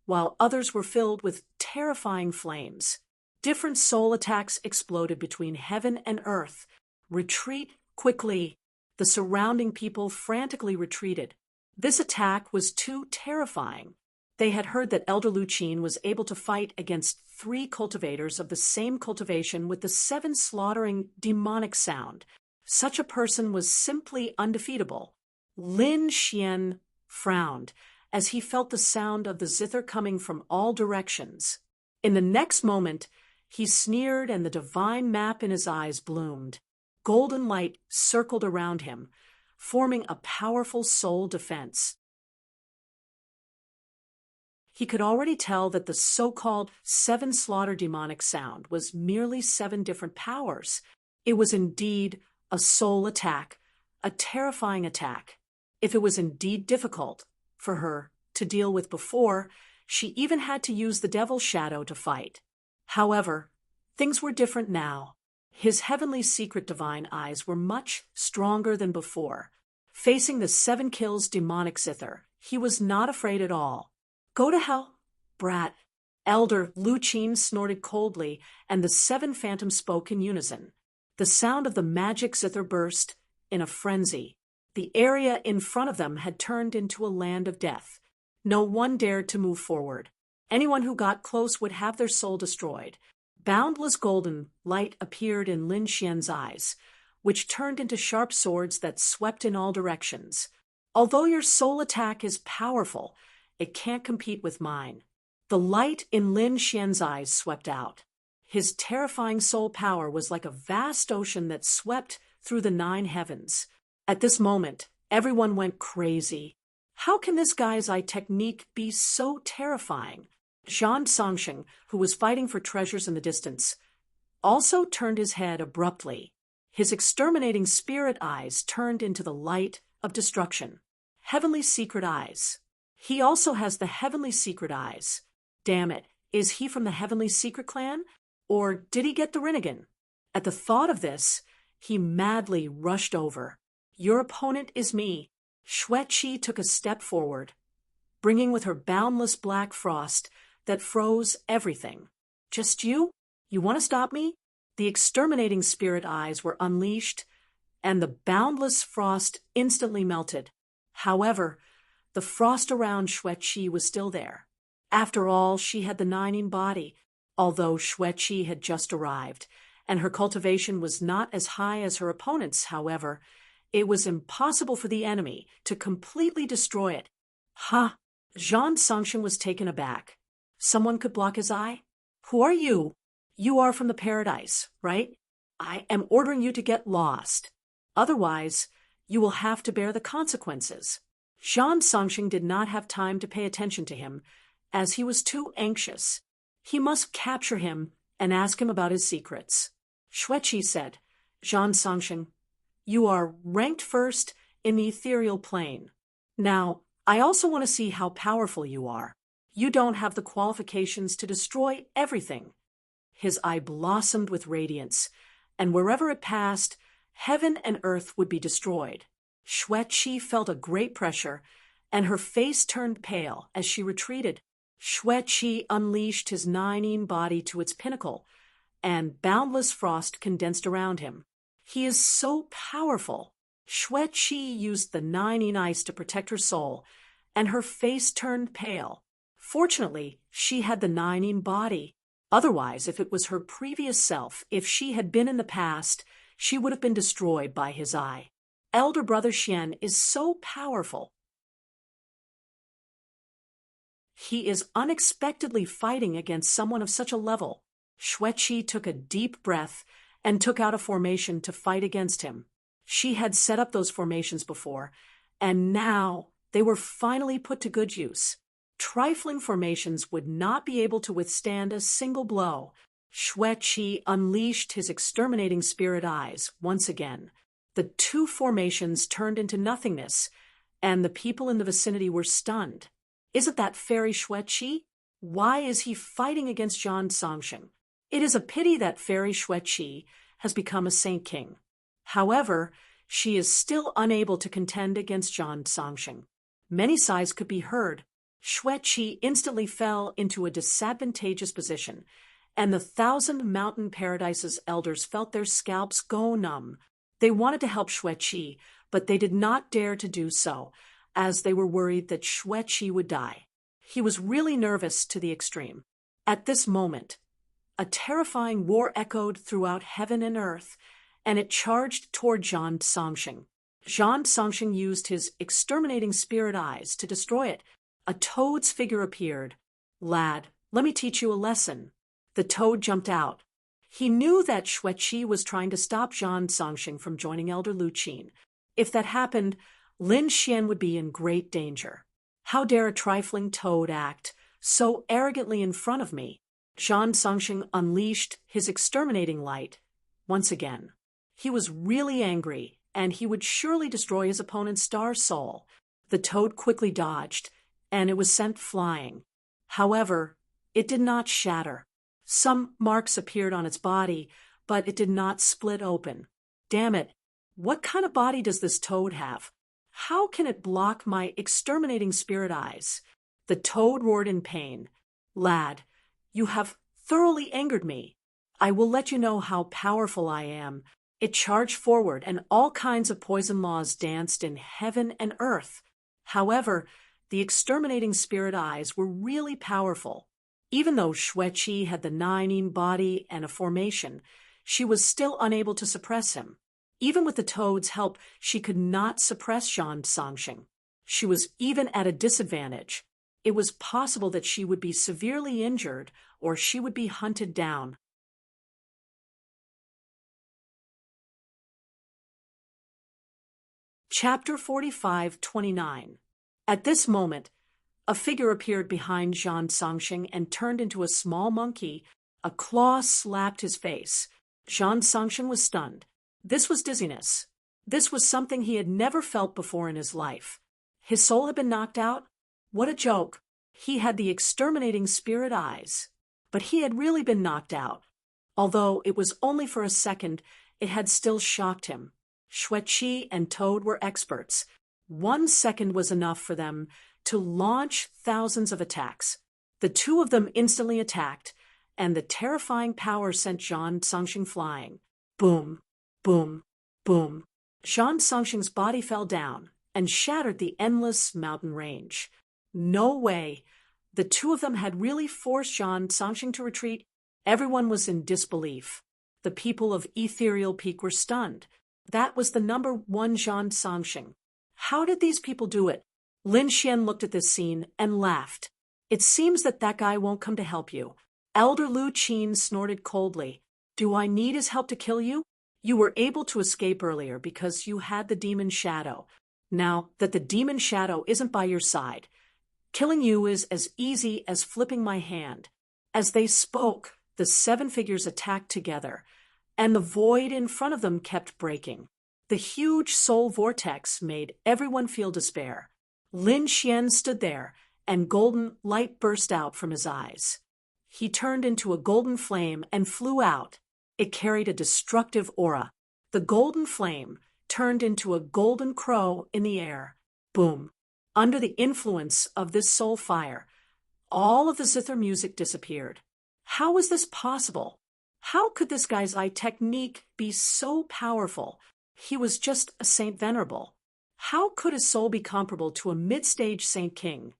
while others were filled with terrifying flames. Different soul attacks exploded between heaven and earth. Retreat quickly. The surrounding people frantically retreated. This attack was too terrifying. They had heard that Elder Lu Qin was able to fight against 3 cultivators of the same cultivation with the 7 slaughtering demonic sound. Such a person was simply undefeatable. Lin Xian frowned as he felt the sound of the zither coming from all directions. In the next moment, he sneered and the divine map in his eyes bloomed. Golden light circled around him, forming a powerful soul defense. He could already tell that the so-called 7 slaughter demonic sound was merely 7 different powers. It was indeed a soul attack, a terrifying attack. If it was indeed difficult for her to deal with before, she even had to use the devil's shadow to fight. However, things were different now. His heavenly secret divine eyes were much stronger than before. Facing the 7 kills demonic zither, he was not afraid at all. Go to hell, brat. Elder Lu Qin snorted coldly, and the 7 phantoms spoke in unison. The sound of the magic zither burst in a frenzy. The area in front of them had turned into a land of death. No one dared to move forward. Anyone who got close would have their soul destroyed. Boundless golden light appeared in Lin Xian's eyes, which turned into sharp swords that swept in all directions. Although your soul attack is powerful, it can't compete with mine. The light in Lin Xian's eyes swept out. His terrifying soul power was like a vast ocean that swept through the 9 heavens. At this moment, everyone went crazy. How can this guy's eye technique be so terrifying? Zhan Songxing, who was fighting for treasures in the distance, also turned his head abruptly. His exterminating spirit eyes turned into the light of destruction. Heavenly secret eyes. He also has the heavenly secret eyes. Damn it, is he from the heavenly secret clan? Or did he get the Rinnegan? At the thought of this, he madly rushed over. Your opponent is me. Xueqi took a step forward, bringing with her boundless black frost that froze everything. Just you? You want to stop me? The exterminating spirit eyes were unleashed, and the boundless frost instantly melted. However, the The frost around Xueqi was still there. After all, she had the Nining body, although Xueqi had just arrived, and her cultivation was not as high as her opponent's. However, it was impossible for the enemy to completely destroy it. Ha! Zhang Songsheng was taken aback. Someone could block his eye? Who are you? You are from the paradise, right? I am ordering you to get lost. Otherwise, you will have to bear the consequences. Zhang Songsheng did not have time to pay attention to him, as he was too anxious. He must capture him and ask him about his secrets. Xueqi said, Zhang Songsheng, you are ranked first in the ethereal plane. Now, I also want to see how powerful you are. You don't have the qualifications to destroy everything. His eye blossomed with radiance, and wherever it passed, heaven and earth would be destroyed. Xueqi felt a great pressure, and her face turned pale as she retreated. Xueqi unleashed his Nining body to its pinnacle, and boundless frost condensed around him. He is so powerful. Xueqi used the Nining ice to protect her soul, and her face turned pale. Fortunately, she had the Nining body. Otherwise, if it was her previous self, if she had been in the past, she would have been destroyed by his eye. Elder brother Xian is so powerful. He is unexpectedly fighting against someone of such a level. Xueqi took a deep breath and took out a formation to fight against him. She had set up those formations before, and now they were finally put to good use. Trifling formations would not be able to withstand a single blow. Xueqi unleashed his exterminating spirit eyes once again. The two formations turned into nothingness, and the people in the vicinity were stunned. Isn't that fairy Xueqi? Why is he fighting against Zhang Songsheng? It is a pity that fairy Xueqi has become a saint king. However, she is still unable to contend against Zhang Songsheng. Many sighs could be heard. Xueqi instantly fell into a disadvantageous position, and the 1,000 Mountain Paradise's elders felt their scalps go numb. They wanted to help Xueqi, but they did not dare to do so, as they were worried that Xueqi would die. He was really nervous to the extreme. At this moment, a terrifying war echoed throughout heaven and earth, and it charged toward Zhang Songsheng. Zhang Songsheng used his exterminating spirit eyes to destroy it. A toad's figure appeared. Lad, let me teach you a lesson. The toad jumped out. He knew that Xueqi was trying to stop Zhang Songsheng from joining Elder Lu Qin. If that happened, Lin Xian would be in great danger. How dare a trifling toad act so arrogantly in front of me? Zhang Songsheng unleashed his exterminating light once again. He was really angry, and he would surely destroy his opponent's star soul. The toad quickly dodged, and it was sent flying. However, it did not shatter. Some marks appeared on its body, but it did not split open. Damn it! What kind of body does this toad have? How can it block my exterminating spirit eyes? The toad roared in pain. Lad, you have thoroughly angered me. I will let you know how powerful I am. It charged forward, and all kinds of poison laws danced in heaven and earth. However, the exterminating spirit eyes were really powerful. Even though Xueqi had the Nining body and a formation, she was still unable to suppress him. Even with the toad's help, she could not suppress Zhang Songsheng. She was even at a disadvantage. It was possible that she would be severely injured, or she would be hunted down. Chapter 45:29. At this moment, a figure appeared behind Zhang Songsheng and turned into a small monkey. A claw slapped his face. Zhang Songsheng was stunned. This was dizziness. This was something he had never felt before in his life. His soul had been knocked out? What a joke. He had the exterminating spirit eyes. But he had really been knocked out. Although it was only for a second, it had still shocked him. Xueqi and Toad were experts. 1 second was enough for them to launch thousands of attacks. The two of them instantly attacked, and the terrifying power sent Zhang Songsheng flying. Boom, boom, boom. Zhang Songsheng's body fell down, and shattered the endless mountain range. No way. The two of them had really forced Zhan Songxing to retreat. Everyone was in disbelief. The people of Ethereal Peak were stunned. That was the number one Zhan Songxing. How did these people do it? Lin Xian looked at this scene and laughed. It seems that guy won't come to help you. Elder Lu Qin snorted coldly. Do I need his help to kill you? You were able to escape earlier because you had the demon shadow. Now that the demon shadow isn't by your side, killing you is as easy as flipping my hand. As they spoke, the seven figures attacked together, and the void in front of them kept breaking. The huge soul vortex made everyone feel despair. Lin Xian stood there, and golden light burst out from his eyes. He turned into a golden flame and flew out. It carried a destructive aura. The golden flame turned into a golden crow in the air. Boom. Under the influence of this soul fire, all of the zither music disappeared. How was this possible? How could this guy's eye technique be so powerful? He was just a Saint Venerable. How could his soul be comparable to a mid-stage Saint King?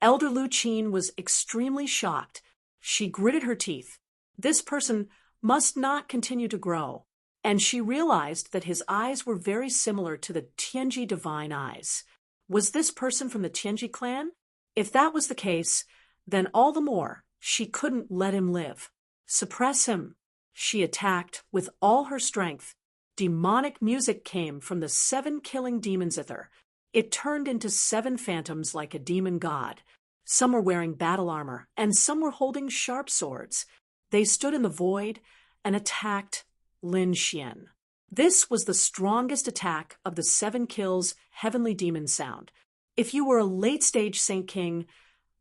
Elder Lu Qin was extremely shocked. She gritted her teeth. This person must not continue to grow. And she realized that his eyes were very similar to the Tianji divine eyes. Was this person from the Tianji clan? If that was the case, then all the more she couldn't let him live. Suppress him. She attacked with all her strength. Demonic music came from the seven killing demon zither. It turned into seven phantoms like a demon god. Some were wearing battle armor, and some were holding sharp swords. They stood in the void and attacked Lin Xian. This was the strongest attack of the seven kills heavenly demon sound. If you were a late-stage Saint King,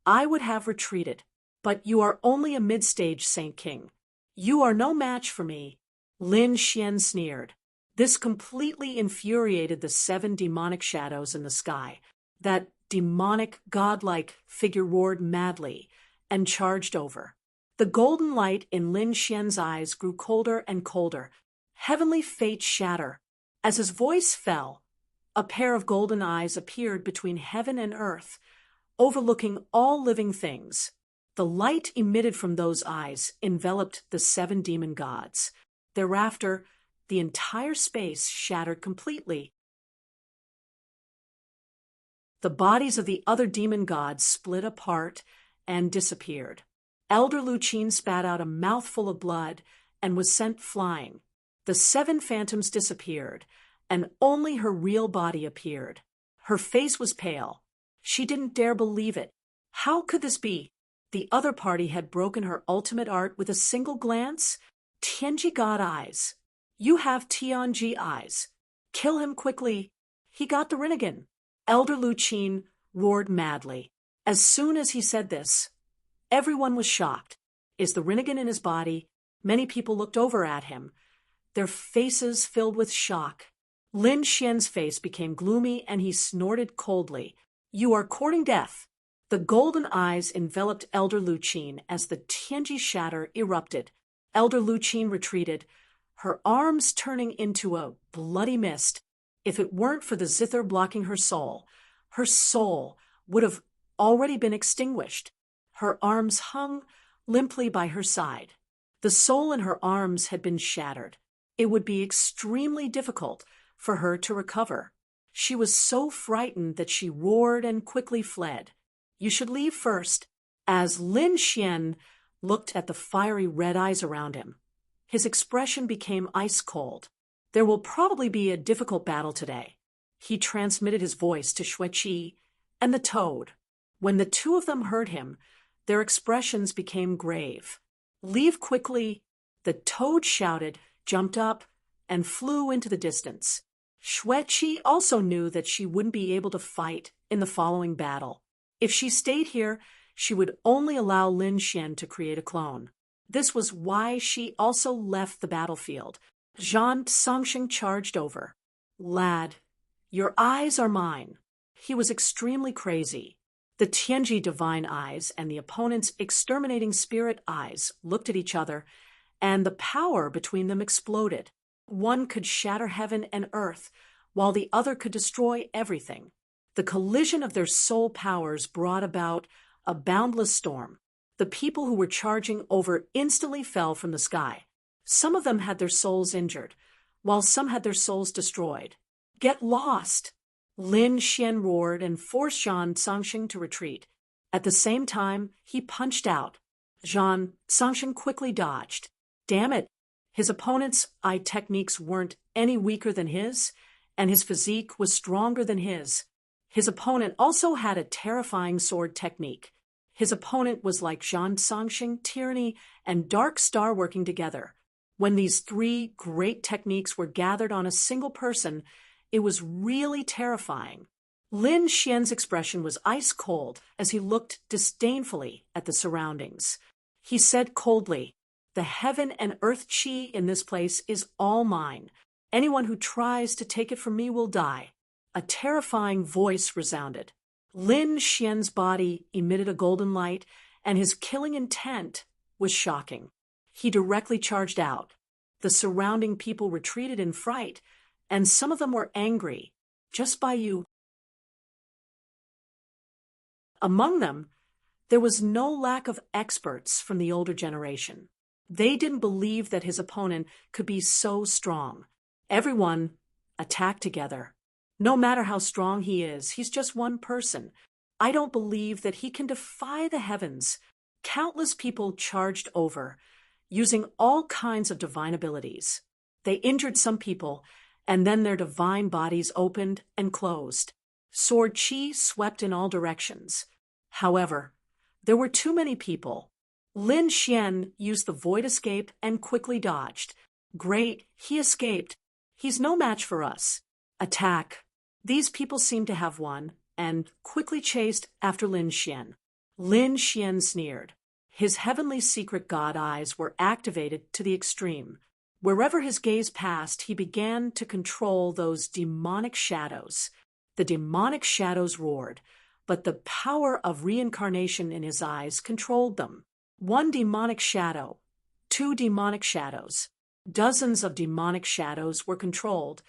I would have retreated. But you are only a mid-stage Saint King. You are no match for me. Lin Xian sneered. This completely infuriated the seven demonic shadows in the sky. That demonic, godlike figure roared madly and charged over. The golden light in Lin Xian's eyes grew colder and colder. Heavenly fate shatter. As his voice fell, a pair of golden eyes appeared between heaven and earth, overlooking all living things. The light emitted from those eyes enveloped the seven demon gods. Thereafter, the entire space shattered completely. The bodies of the other demon gods split apart and disappeared. Elder Lu Qin spat out a mouthful of blood and was sent flying. The seven phantoms disappeared, and only her real body appeared. Her face was pale. She didn't dare believe it. How could this be? The other party had broken her ultimate art with a single glance? Tianji God eyes. You have Tianji eyes. Kill him quickly. He got the Rinnegan. Elder Lu Qin roared madly. As soon as he said this, everyone was shocked. Is the Rinnegan in his body? Many people looked over at him, their faces filled with shock. Lin Xian's face became gloomy and he snorted coldly. You are courting death. The golden eyes enveloped Elder Lu Qin as the Tianji shatter erupted. Elder Lu Qin retreated, her arms turning into a bloody mist. If it weren't for the zither blocking her soul would have already been extinguished. Her arms hung limply by her side. The soul in her arms had been shattered. It would be extremely difficult for her to recover. She was so frightened that she roared and quickly fled. You should leave first. As Lin Xian looked at the fiery red eyes around him, his expression became ice cold. There will probably be a difficult battle today. He transmitted his voice to Xueqi and the toad. When the two of them heard him, their expressions became grave. Leave quickly, the toad shouted, jumped up, and flew into the distance. Xueqi also knew that she wouldn't be able to fight in the following battle. If she stayed here, she would only allow Lin Xian to create a clone. This was why she also left the battlefield. Zhan Songxing charged over. Lad, your eyes are mine. He was extremely crazy. The Tianji divine eyes and the opponent's exterminating spirit eyes looked at each other, and the power between them exploded. One could shatter heaven and earth, while the other could destroy everything. The collision of their soul powers brought about a boundless storm. The people who were charging over instantly fell from the sky. Some of them had their souls injured, while some had their souls destroyed. "Get lost!" Lin Xian roared and forced Zhang Sangxing to retreat. At the same time, he punched out. Zhang Sangxing quickly dodged. Damn it! His opponent's eye techniques weren't any weaker than his, and his physique was stronger than his. His opponent also had a terrifying sword technique. His opponent was like Zhang Sangxing, Tyranny, and Dark Star working together. When these three great techniques were gathered on a single person, it was really terrifying. Lin Xian's expression was ice cold as he looked disdainfully at the surroundings. He said coldly, "The heaven and earth qi in this place is all mine. Anyone who tries to take it from me will die." A terrifying voice resounded. Lin Xian's body emitted a golden light, and his killing intent was shocking. He directly charged out. The surrounding people retreated in fright, and some of them were angry. "Just by you." Among them, there was no lack of experts from the older generation. They didn't believe that his opponent could be so strong. Everyone attacked together. "No matter how strong he is, he's just one person. I don't believe that he can defy the heavens." Countless people charged over, using all kinds of divine abilities. They injured some people, and then their divine bodies opened and closed. Sword chi swept in all directions. However, there were too many people. Lin Xian used the void escape and quickly dodged. "Great, he escaped. He's no match for us." Attack. These people seemed to have won, and quickly chased after Lin Xian. Lin Xian sneered. His heavenly secret god eyes were activated to the extreme. Wherever his gaze passed, he began to control those demonic shadows. The demonic shadows roared, but the power of reincarnation in his eyes controlled them. One demonic shadow, two demonic shadows. Dozens of demonic shadows were controlled,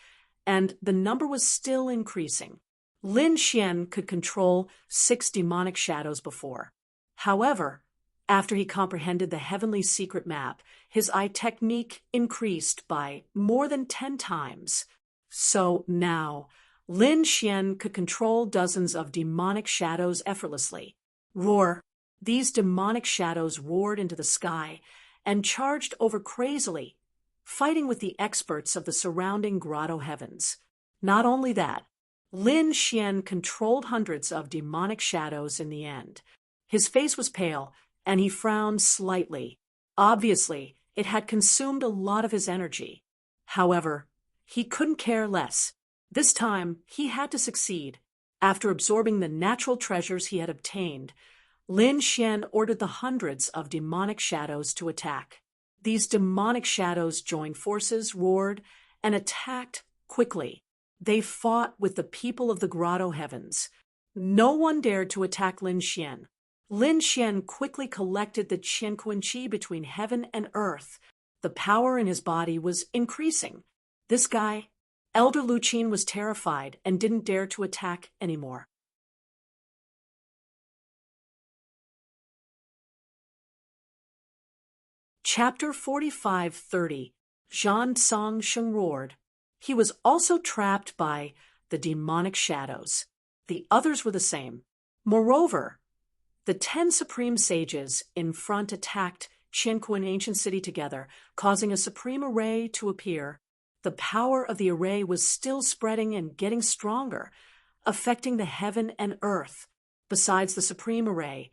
and the number was still increasing. Lin Xian could control 6 demonic shadows before. However, after he comprehended the heavenly secret map, his eye technique increased by more than 10 times. So now, Lin Xian could control dozens of demonic shadows effortlessly. Roar! These demonic shadows roared into the sky and charged over crazily, fighting with the experts of the surrounding grotto heavens. Not only that, Lin Xian controlled hundreds of demonic shadows in the end. His face was pale, and he frowned slightly. Obviously, it had consumed a lot of his energy. However, he couldn't care less. This time, he had to succeed. After absorbing the natural treasures he had obtained, Lin Xian ordered the hundreds of demonic shadows to attack. These demonic shadows joined forces, roared, and attacked quickly. They fought with the people of the grotto heavens. No one dared to attack Lin Xian. Lin Xian quickly collected the Qianquan Qi between heaven and earth. The power in his body was increasing. This guy, Elder Lu Qin, was terrified and didn't dare to attack anymore. Chapter 45:30. Zhang Sangxing roared. He was also trapped by the demonic shadows. The others were the same. Moreover, the 10 supreme sages in front attacked Qianquan ancient city together, causing a supreme array to appear. The power of the array was still spreading and getting stronger, affecting the heaven and earth. Besides the supreme array,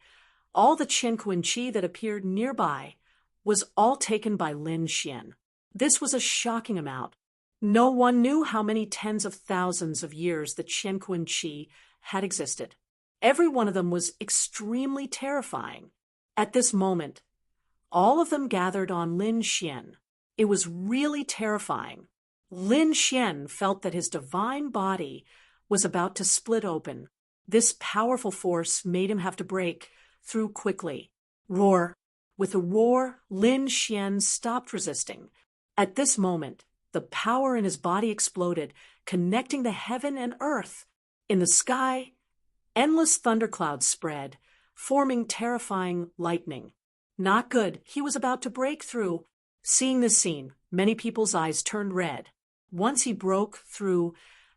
all the Qianquan Qi that appeared nearby was all taken by Lin Xian. This was a shocking amount. No one knew how many tens of thousands of years the Qianquan Qi had existed. Every one of them was extremely terrifying. At this moment, all of them gathered on Lin Xian. It was really terrifying. Lin Xian felt that his divine body was about to split open. This powerful force made him have to break through quickly. Roar! With a roar, Lin Xian stopped resisting. At this moment, the power in his body exploded, connecting the heaven and earth. In the sky, endless thunderclouds spread, forming terrifying lightning. Not good, he was about to break through. Seeing this scene, many people's eyes turned red. Once he broke through,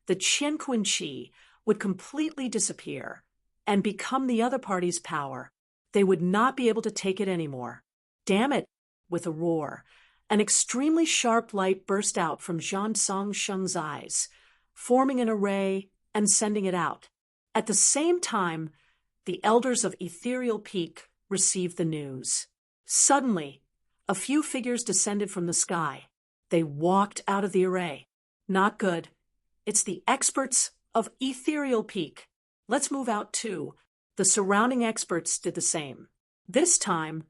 the Qian Kun Qi would completely disappear and become the other party's power. They would not be able to take it anymore. Damn it! With a roar, an extremely sharp light burst out from Zhang Songsheng's eyes, forming an array and sending it out. At the same time, the elders of Ethereal Peak received the news. Suddenly, a few figures descended from the sky. They walked out of the array. Not good. It's the experts of Ethereal Peak. Let's move out too. The surrounding experts did the same. This time,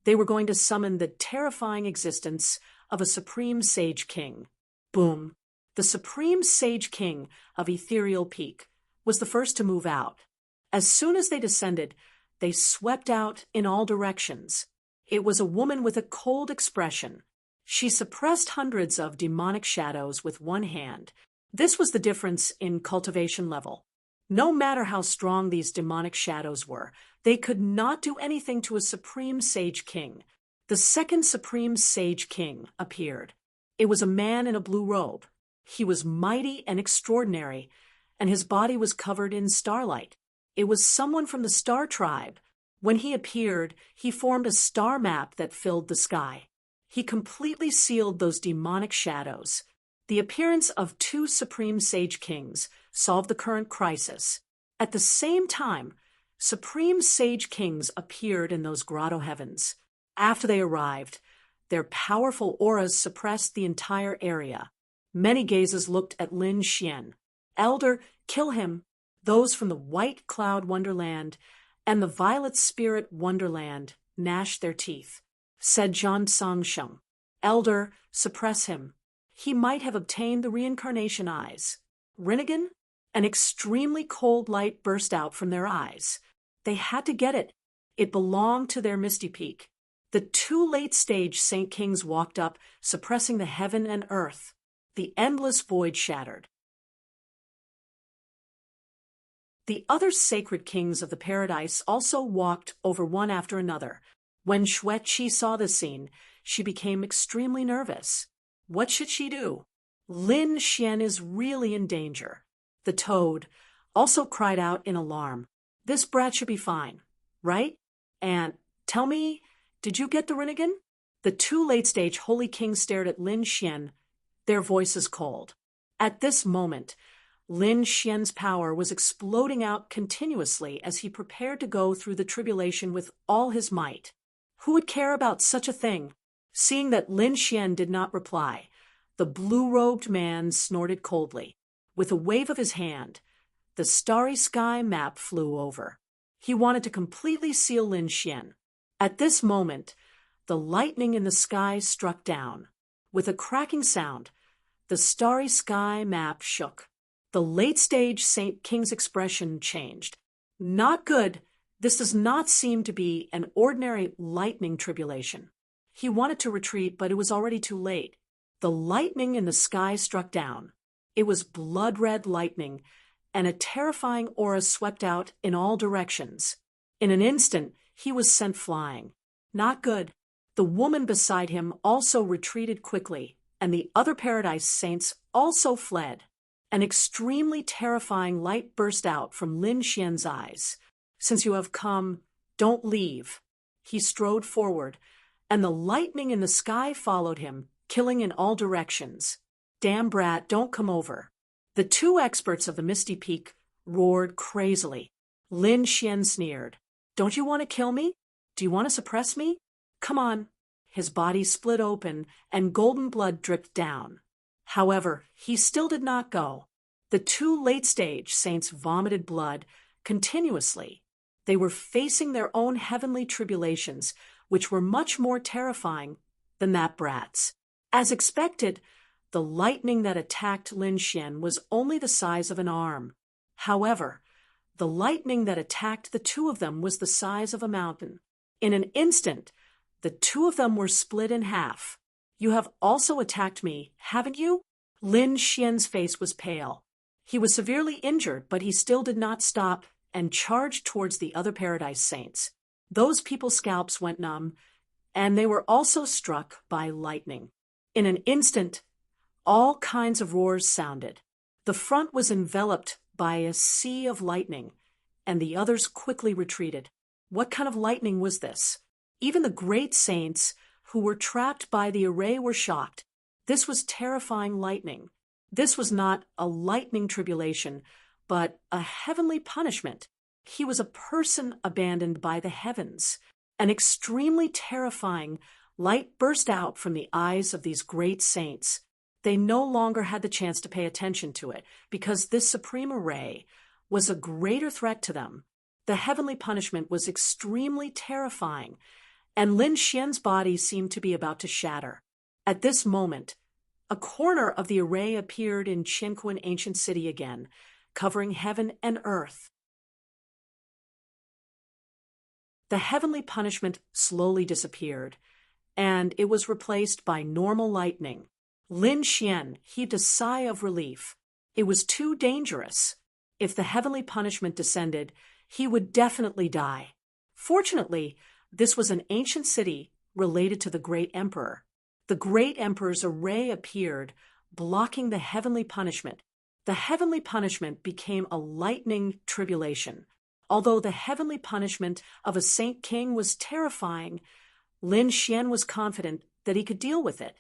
they were going to summon the terrifying existence of a Supreme Sage King. Boom. The Supreme Sage King of Ethereal Peak was the first to move out. As soon as they descended, they swept out in all directions. It was a woman with a cold expression. She suppressed hundreds of demonic shadows with one hand. This was the difference in cultivation level. No matter how strong these demonic shadows were, they could not do anything to a Supreme Sage King. The second Supreme Sage King appeared. It was a man in a blue robe. He was mighty and extraordinary, and his body was covered in starlight. It was someone from the Star Tribe. When he appeared, he formed a star map that filled the sky. He completely sealed those demonic shadows. The appearance of two Supreme Sage Kings solved the current crisis. At the same time, Supreme Sage Kings appeared in those grotto heavens. After they arrived, their powerful auras suppressed the entire area. Many gazes looked at Lin Xian. Elder, kill him. Those from the White Cloud Wonderland and the Violet Spirit Wonderland gnashed their teeth. Said Zhang Songsheng, Elder, suppress him. He might have obtained the reincarnation eyes. Rinnegan? An extremely cold light burst out from their eyes. They had to get it. It belonged to their Misty Peak. The two late-stage Saint Kings walked up, suppressing the heaven and earth. The endless void shattered. The other sacred kings of the paradise also walked over one after another. When Xueqi saw the scene, she became extremely nervous. What should she do? Lin Xian is really in danger. The toad also cried out in alarm. This brat should be fine, right? And tell me, did you get the Rinnegan? The two late-stage holy kings stared at Lin Xian, their voices cold. At this moment, Lin Xian's power was exploding out continuously as he prepared to go through the tribulation with all his might. Who would care about such a thing? Seeing that Lin Xian did not reply, the blue-robed man snorted coldly. With a wave of his hand, the starry sky map flew over. He wanted to completely seal Lin Xian. At this moment, the lightning in the sky struck down. With a cracking sound, the starry sky map shook. The late-stage Saint King's expression changed. Not good. This does not seem to be an ordinary lightning tribulation. He wanted to retreat, but it was already too late. The lightning in the sky struck down. It was blood-red lightning, and a terrifying aura swept out in all directions. In an instant, he was sent flying. Not good. The woman beside him also retreated quickly, and the other paradise saints also fled. An extremely terrifying light burst out from Lin Xian's eyes. Since you have come, don't leave. He strode forward, and the lightning in the sky followed him, killing in all directions. Damn brat, don't come over. The two experts of the Misty Peak roared crazily. Lin Xian sneered. Don't you want to kill me? Do you want to suppress me? Come on. His body split open, and golden blood dripped down. However, he still did not go. The two late-stage saints vomited blood continuously. They were facing their own heavenly tribulations, which were much more terrifying than that brat's. As expected, the lightning that attacked Lin Xian was only the size of an arm. However, the lightning that attacked the two of them was the size of a mountain. In an instant, the two of them were split in half. You have also attacked me, haven't you? Lin Xian's face was pale. He was severely injured, but he still did not stop and charged towards the other Paradise Saints. Those people's scalps went numb, and they were also struck by lightning. In an instant, all kinds of roars sounded. The front was enveloped by a sea of lightning, and the others quickly retreated. What kind of lightning was this? Even the great saints who were trapped by the array were shocked. This was terrifying lightning. This was not a lightning tribulation, but a heavenly punishment. He was a person abandoned by the heavens. An extremely terrifying light burst out from the eyes of these great saints. They no longer had the chance to pay attention to it, because this supreme array was a greater threat to them. The heavenly punishment was extremely terrifying, and Lin Xian's body seemed to be about to shatter. At this moment, a corner of the array appeared in Qinquan ancient city again, covering heaven and earth. The heavenly punishment slowly disappeared, and it was replaced by normal lightning. Lin Xian heaved a sigh of relief. It was too dangerous. If the heavenly punishment descended, he would definitely die. Fortunately, this was an ancient city related to the great emperor. The great emperor's array appeared, blocking the heavenly punishment. The heavenly punishment became a lightning tribulation. Although the heavenly punishment of a saint king was terrifying, Lin Xian was confident that he could deal with it.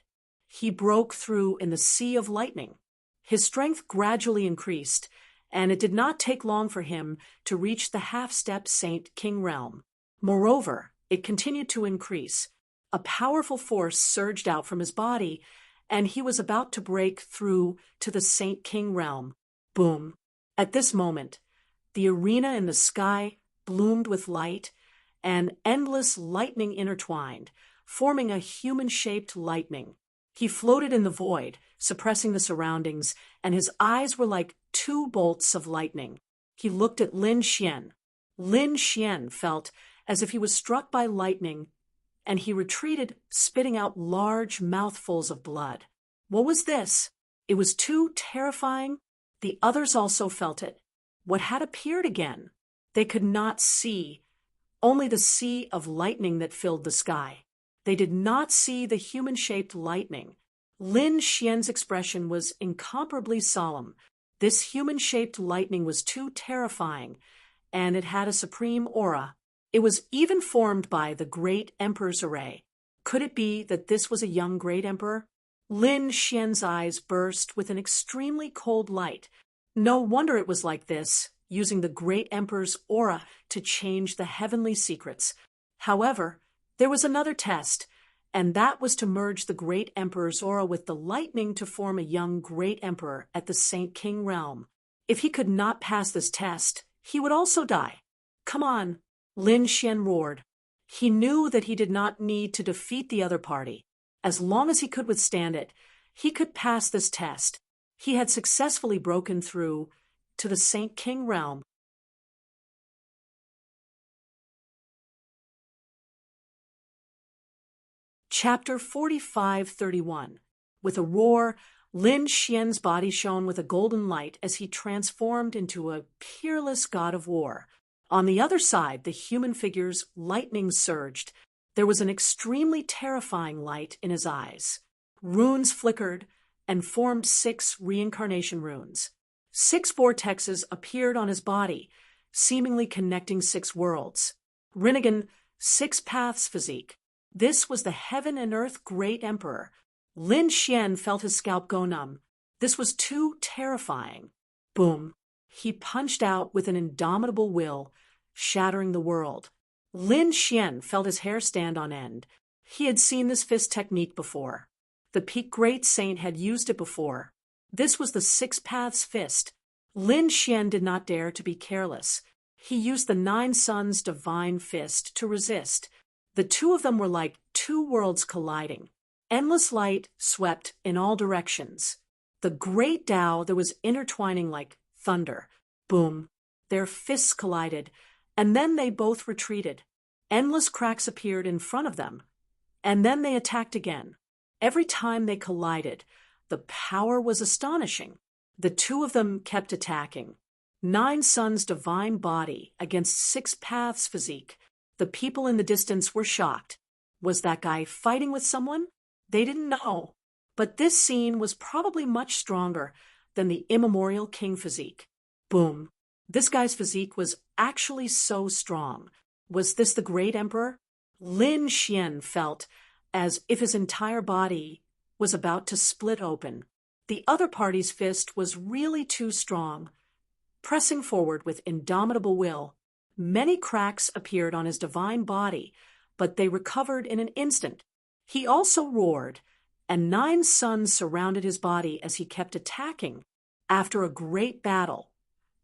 He broke through in the sea of lightning. His strength gradually increased, and it did not take long for him to reach the half-step Saint King realm. Moreover, it continued to increase. A powerful force surged out from his body, and he was about to break through to the Saint King realm. Boom! At this moment, the arena in the sky bloomed with light, and endless lightning intertwined, forming a human-shaped lightning. He floated in the void, suppressing the surroundings, and his eyes were like two bolts of lightning. He looked at Lin Xian. Lin Xian felt as if he was struck by lightning, and he retreated, spitting out large mouthfuls of blood. What was this? It was too terrifying. The others also felt it. What had appeared again? They could not see, only the sea of lightning that filled the sky. They did not see the human-shaped lightning. Lin Xian's expression was incomparably solemn. This human-shaped lightning was too terrifying, and it had a supreme aura. It was even formed by the great emperor's array. Could it be that this was a young great emperor? Lin Xian's eyes burst with an extremely cold light. No wonder it was like this, using the great emperor's aura to change the heavenly secrets. However, there was another test, and that was to merge the great emperor's aura with the lightning to form a young great emperor at the Saint King realm. If he could not pass this test, he would also die. Come on, Lin Xian roared. He knew that he did not need to defeat the other party. As long as he could withstand it, he could pass this test. He had successfully broken through to the Saint King realm. Chapter 45:31. With a roar, Lin Xian's body shone with a golden light as he transformed into a peerless god of war. On the other side, the human figure's lightning surged. There was an extremely terrifying light in his eyes. Runes flickered and formed 6 reincarnation runes. 6 vortexes appeared on his body, seemingly connecting 6 worlds. Rinnegan, 6 paths physique. This was the heaven and earth great emperor. Lin Xian felt his scalp go numb. This was too terrifying. Boom. He punched out with an indomitable will, shattering the world. Lin Xian felt his hair stand on end. He had seen this fist technique before. The peak great saint had used it before. This was the 6 paths fist. Lin Xian did not dare to be careless. He used the 9 suns divine fist to resist. The two of them were like 2 worlds colliding. Endless light swept in all directions. The great Tao that was intertwining like thunder. Boom. Their fists collided, and then they both retreated. Endless cracks appeared in front of them, and then they attacked again. Every time they collided, the power was astonishing. The two of them kept attacking. Nine Suns' divine body against Six Paths' physique. The people in the distance were shocked. Was that guy fighting with someone? They didn't know. But this scene was probably much stronger than the immemorial king physique. Boom. This guy's physique was actually so strong. Was this the great emperor? Lin Xian felt as if his entire body was about to split open. The other party's fist was really too strong. Pressing forward with indomitable will, many cracks appeared on his divine body, but they recovered in an instant. He also roared, and 9 suns surrounded his body as he kept attacking. After a great battle,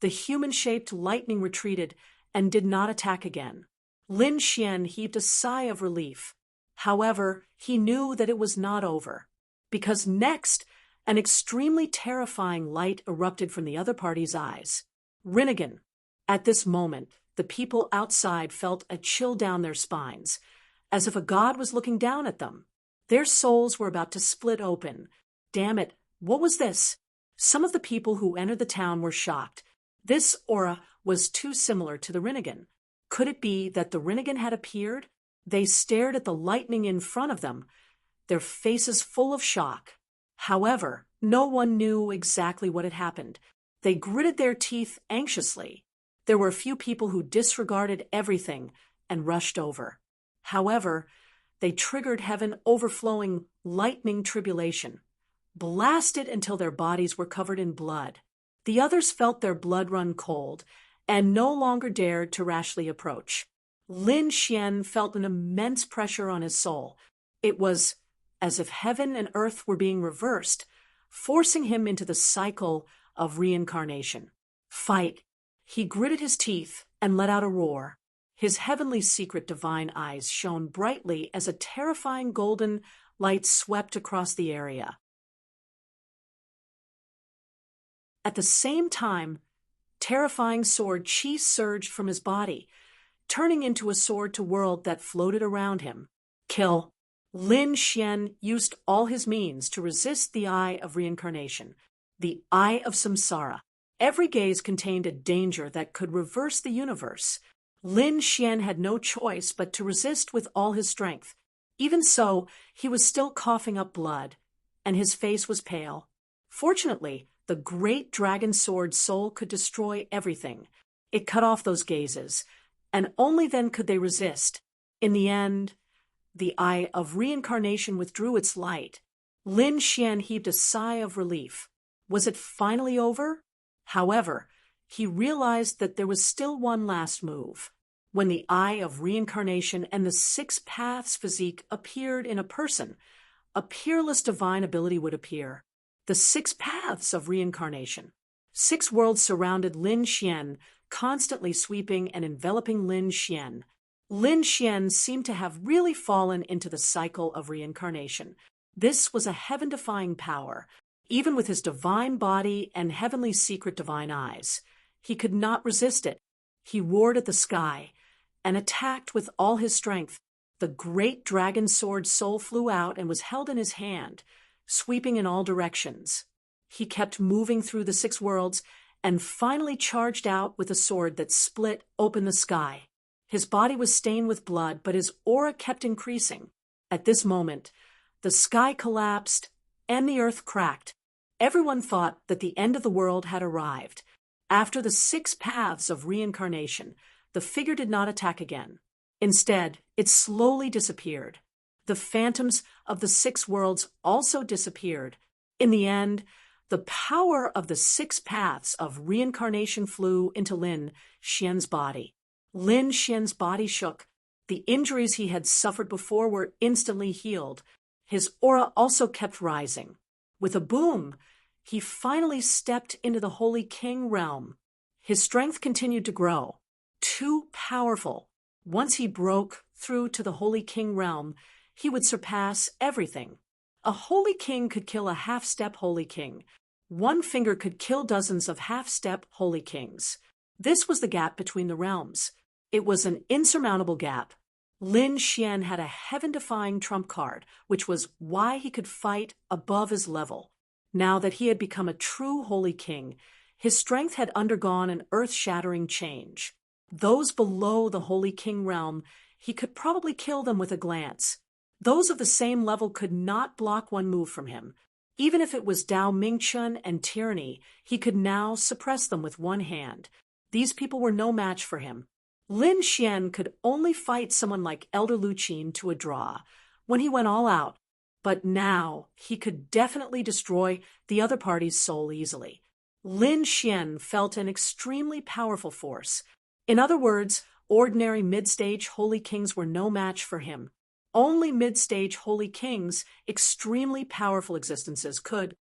the human-shaped lightning retreated and did not attack again. Lin Xian heaved a sigh of relief. However, he knew that it was not over, because next, an extremely terrifying light erupted from the other party's eyes. Rinnegan. At this moment, the people outside felt a chill down their spines, as if a god was looking down at them. Their souls were about to split open. Damn it, what was this? Some of the people who entered the town were shocked. This aura was too similar to the Rinnegan. Could it be that the Rinnegan had appeared? They stared at the lightning in front of them, their faces full of shock. However, no one knew exactly what had happened. They gritted their teeth anxiously. There were a few people who disregarded everything and rushed over. However, they triggered heaven overflowing lightning tribulation, blasted until their bodies were covered in blood. The others felt their blood run cold and no longer dared to rashly approach. Lin Xian felt an immense pressure on his soul. It was as if heaven and earth were being reversed, forcing him into the cycle of reincarnation. Fight! He gritted his teeth and let out a roar. His heavenly secret divine eyes shone brightly as a terrifying golden light swept across the area. At the same time, terrifying sword chi surged from his body, turning into a sword to world that floated around him. Kill! Lin Xian used all his means to resist the eye of reincarnation, the eye of samsara. Every gaze contained a danger that could reverse the universe. Lin Xian had no choice but to resist with all his strength. Even so, he was still coughing up blood, and his face was pale. Fortunately, the great dragon sword soul could destroy everything. It cut off those gazes, and only then could they resist. In the end, the eye of reincarnation withdrew its light. Lin Xian heaved a sigh of relief. Was it finally over? However, he realized that there was still one last move. When the eye of reincarnation and the 6 paths physique appeared in a person, a peerless divine ability would appear. The 6 paths of reincarnation. 6 worlds surrounded Lin Xian, constantly sweeping and enveloping Lin Xian. Lin Xian seemed to have really fallen into the cycle of reincarnation. This was a heaven-defying power. Even with his divine body and heavenly secret divine eyes, he could not resist it. He roared at the sky and attacked with all his strength. The great dragon sword soul flew out and was held in his hand, sweeping in all directions. He kept moving through the 6 worlds and finally charged out with a sword that split open the sky. His body was stained with blood, but his aura kept increasing. At this moment, the sky collapsed and the earth cracked. Everyone thought that the end of the world had arrived. After the 6 paths of reincarnation, the figure did not attack again. Instead, it slowly disappeared. The phantoms of the 6 worlds also disappeared. In the end, the power of the 6 paths of reincarnation flew into Lin Xian's body. Lin Xian's body shook. The injuries he had suffered before were instantly healed. His aura also kept rising. With a boom, he finally stepped into the Holy King realm. His strength continued to grow. Too powerful. Once he broke through to the Holy King realm, he would surpass everything. A Holy King could kill a half-step Holy King. One finger could kill dozens of half-step Holy Kings. This was the gap between the realms. It was an insurmountable gap. Lin Xian had a heaven-defying trump card, which was why he could fight above his level. Now that he had become a true holy king, his strength had undergone an earth-shattering change. Those below the holy king realm, he could probably kill them with a glance. Those of the same level could not block one move from him. Even if it was Dao Mingchun and tyranny, he could now suppress them with one hand. These people were no match for him. Lin Xian could only fight someone like Elder Lu Qin to a draw, when he went all out. But now he could definitely destroy the other party's soul easily. Lin Xian felt an extremely powerful force. In other words, ordinary mid-stage holy kings were no match for him. Only mid-stage holy kings, extremely powerful existences, could.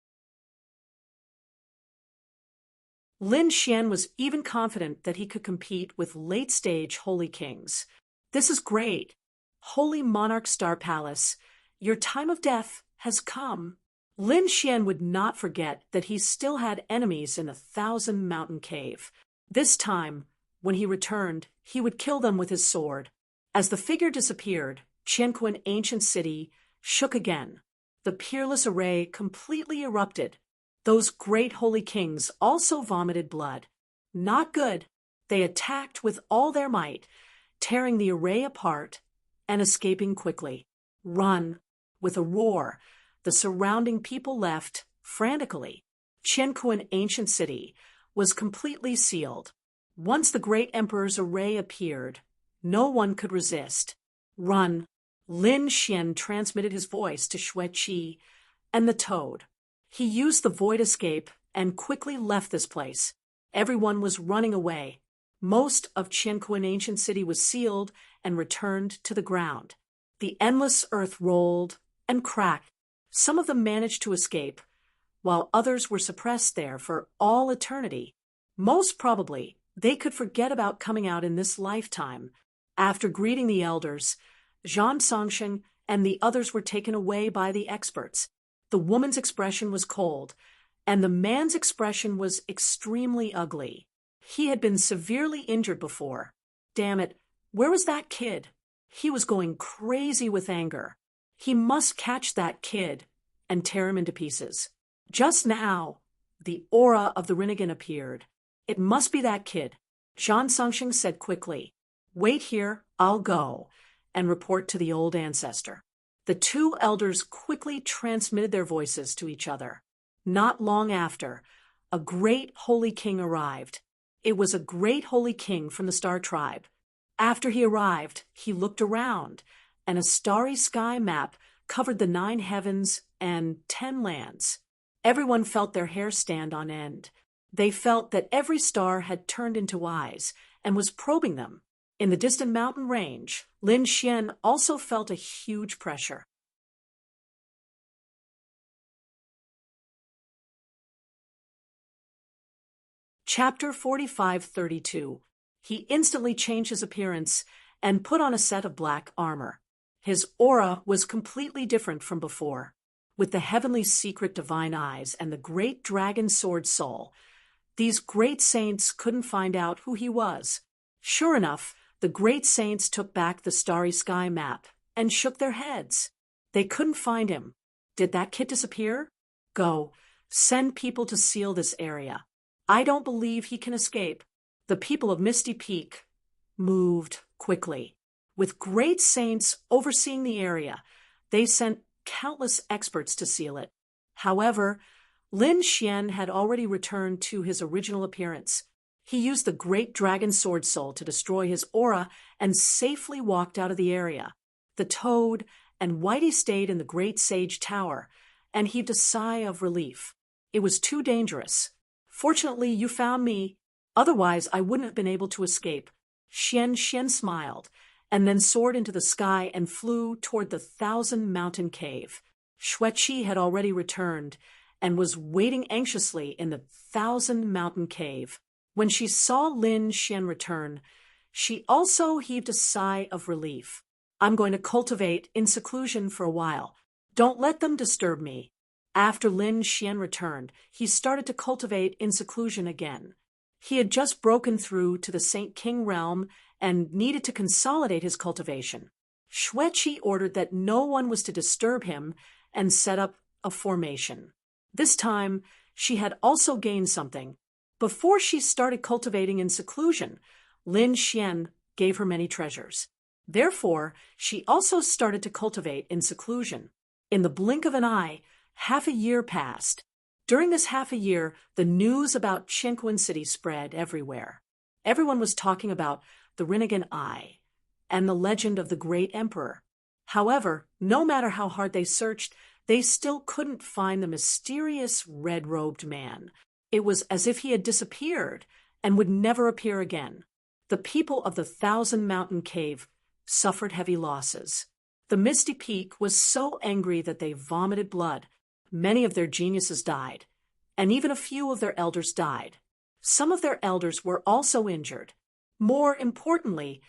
Lin Xian was even confident that he could compete with late-stage holy kings. This is great. Holy Monarch Star Palace, your time of death has come. Lin Xian would not forget that he still had enemies in the 1,000 Mountain Cave. This time, when he returned, he would kill them with his sword. As the figure disappeared, Qianquan ancient city shook again. The peerless array completely erupted. Those great holy kings also vomited blood. Not good. They attacked with all their might, tearing the array apart and escaping quickly. Run! With a roar, the surrounding people left frantically. Qianquan ancient city was completely sealed. Once the great emperor's array appeared, no one could resist. Run! Lin Xian transmitted his voice to Xueqi and the toad. He used the void escape and quickly left this place. Everyone was running away. Most of Qianquan ancient city was sealed and returned to the ground. The endless earth rolled and cracked. Some of them managed to escape, while others were suppressed there for all eternity. Most probably, they could forget about coming out in this lifetime. After greeting the elders, Zhan Songsheng and the others were taken away by the experts. The woman's expression was cold, and the man's expression was extremely ugly. He had been severely injured before. Damn it, where was that kid? He was going crazy with anger. He must catch that kid and tear him into pieces. Just now, the aura of the Rinnegan appeared. It must be that kid. Zhan Songsheng said quickly, "Wait here, I'll go," and report to the old ancestor. The two elders quickly transmitted their voices to each other. Not long after, a great holy king arrived. It was a great holy king from the Star Tribe. After he arrived, he looked around, and a starry sky map covered the 9 heavens and 10 lands. Everyone felt their hair stand on end. They felt that every star had turned into eyes and was probing them. In the distant mountain range, Lin Xian also felt a huge pressure. Chapter 4532. He instantly changed his appearance and put on a set of black armor. His aura was completely different from before. With the heavenly secret divine eyes and the great dragon sword soul, these great saints couldn't find out who he was. Sure enough, the great saints took back the starry sky map and shook their heads. They couldn't find him. Did that kid disappear? Go. Send people to seal this area. I don't believe he can escape. The people of Misty Peak moved quickly. With great saints overseeing the area, they sent countless experts to seal it. However, Lin Xian had already returned to his original appearance. He used the great dragon sword soul to destroy his aura and safely walked out of the area. The toad and Whitey stayed in the great sage tower and heaved a sigh of relief. It was too dangerous. Fortunately, you found me. Otherwise, I wouldn't have been able to escape. Xian smiled and then soared into the sky and flew toward the 1,000 Mountain Cave. Xueqi had already returned and was waiting anxiously in the 1,000 Mountain Cave. When she saw Lin Xian return, she also heaved a sigh of relief. I'm going to cultivate in seclusion for a while. Don't let them disturb me. After Lin Xian returned, he started to cultivate in seclusion again. He had just broken through to the Saint King realm and needed to consolidate his cultivation. Xueqi ordered that no one was to disturb him and set up a formation. This time, she had also gained something. Before she started cultivating in seclusion, Lin Xian gave her many treasures. Therefore, she also started to cultivate in seclusion. In the blink of an eye, half a year passed. During this half a year, the news about Qinquan City spread everywhere. Everyone was talking about the Rinnegan Eye and the legend of the great emperor. However, no matter how hard they searched, they still couldn't find the mysterious red-robed man. It was as if he had disappeared and would never appear again. The people of the Thousand Mountain Cave suffered heavy losses. The Misty Peak was so angry that they vomited blood. Many of their geniuses died, and even a few of their elders died. Some of their elders were also injured. More importantly,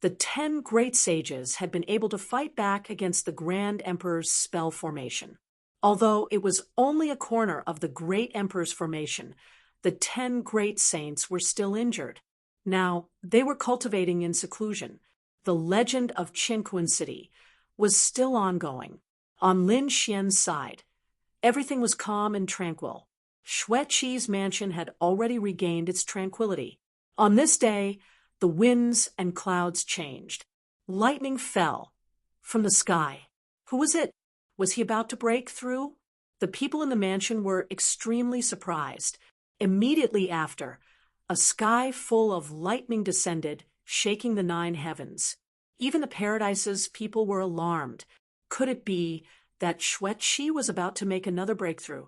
the 10 great sages had been able to fight back against the Grand Emperor's spell formation. Although it was only a corner of the Great Emperor's formation, the 10 great saints were still injured. Now, they were cultivating in seclusion. The legend of Qinquan City was still ongoing. On Lin Xian's side, everything was calm and tranquil. Xueqi's mansion had already regained its tranquility. On this day, the winds and clouds changed. Lightning fell from the sky. Who was it? Was he about to break through? The people in the mansion were extremely surprised. Immediately after, a sky full of lightning descended, shaking the 9 heavens. Even the Paradise's people were alarmed. Could it be that Xueqi was about to make another breakthrough?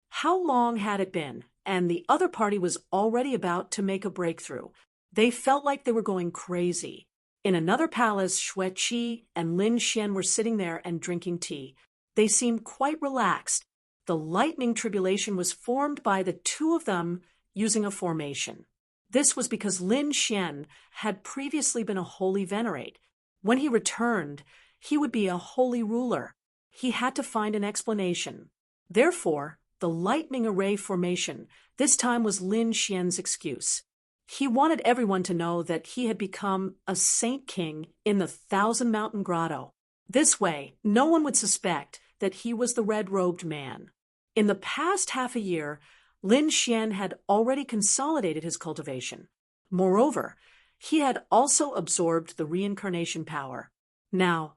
How long had it been? And the other party was already about to make a breakthrough. They felt like they were going crazy. In another palace, Xueqi and Lin Xian were sitting there and drinking tea. They seemed quite relaxed. The lightning tribulation was formed by the two of them using a formation. This was because Lin Xian had previously been a holy venerate. When he returned, he would be a holy ruler. He had to find an explanation. Therefore, the lightning array formation this time was Lin Xian's excuse. He wanted everyone to know that he had become a saint king in the Thousand Mountain Grotto. This way, no one would suspect that he was the red-robed man. In the past half a year, Lin Xian had already consolidated his cultivation. Moreover, he had also absorbed the reincarnation power. Now,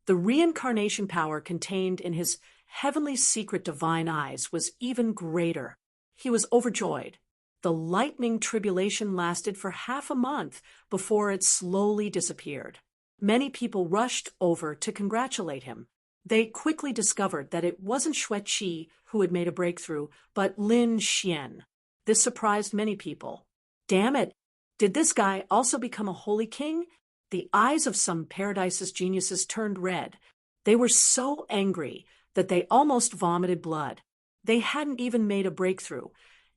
the reincarnation power contained in his heavenly secret divine eyes was even greater. He was overjoyed. The lightning tribulation lasted for half a month before it slowly disappeared. Many people rushed over to congratulate him. They quickly discovered that it wasn't Xueqi who had made a breakthrough, but Lin Xian. This surprised many people. Damn it! Did this guy also become a holy king? The eyes of some Paradise's geniuses turned red. They were so angry that they almost vomited blood. They hadn't even made a breakthrough,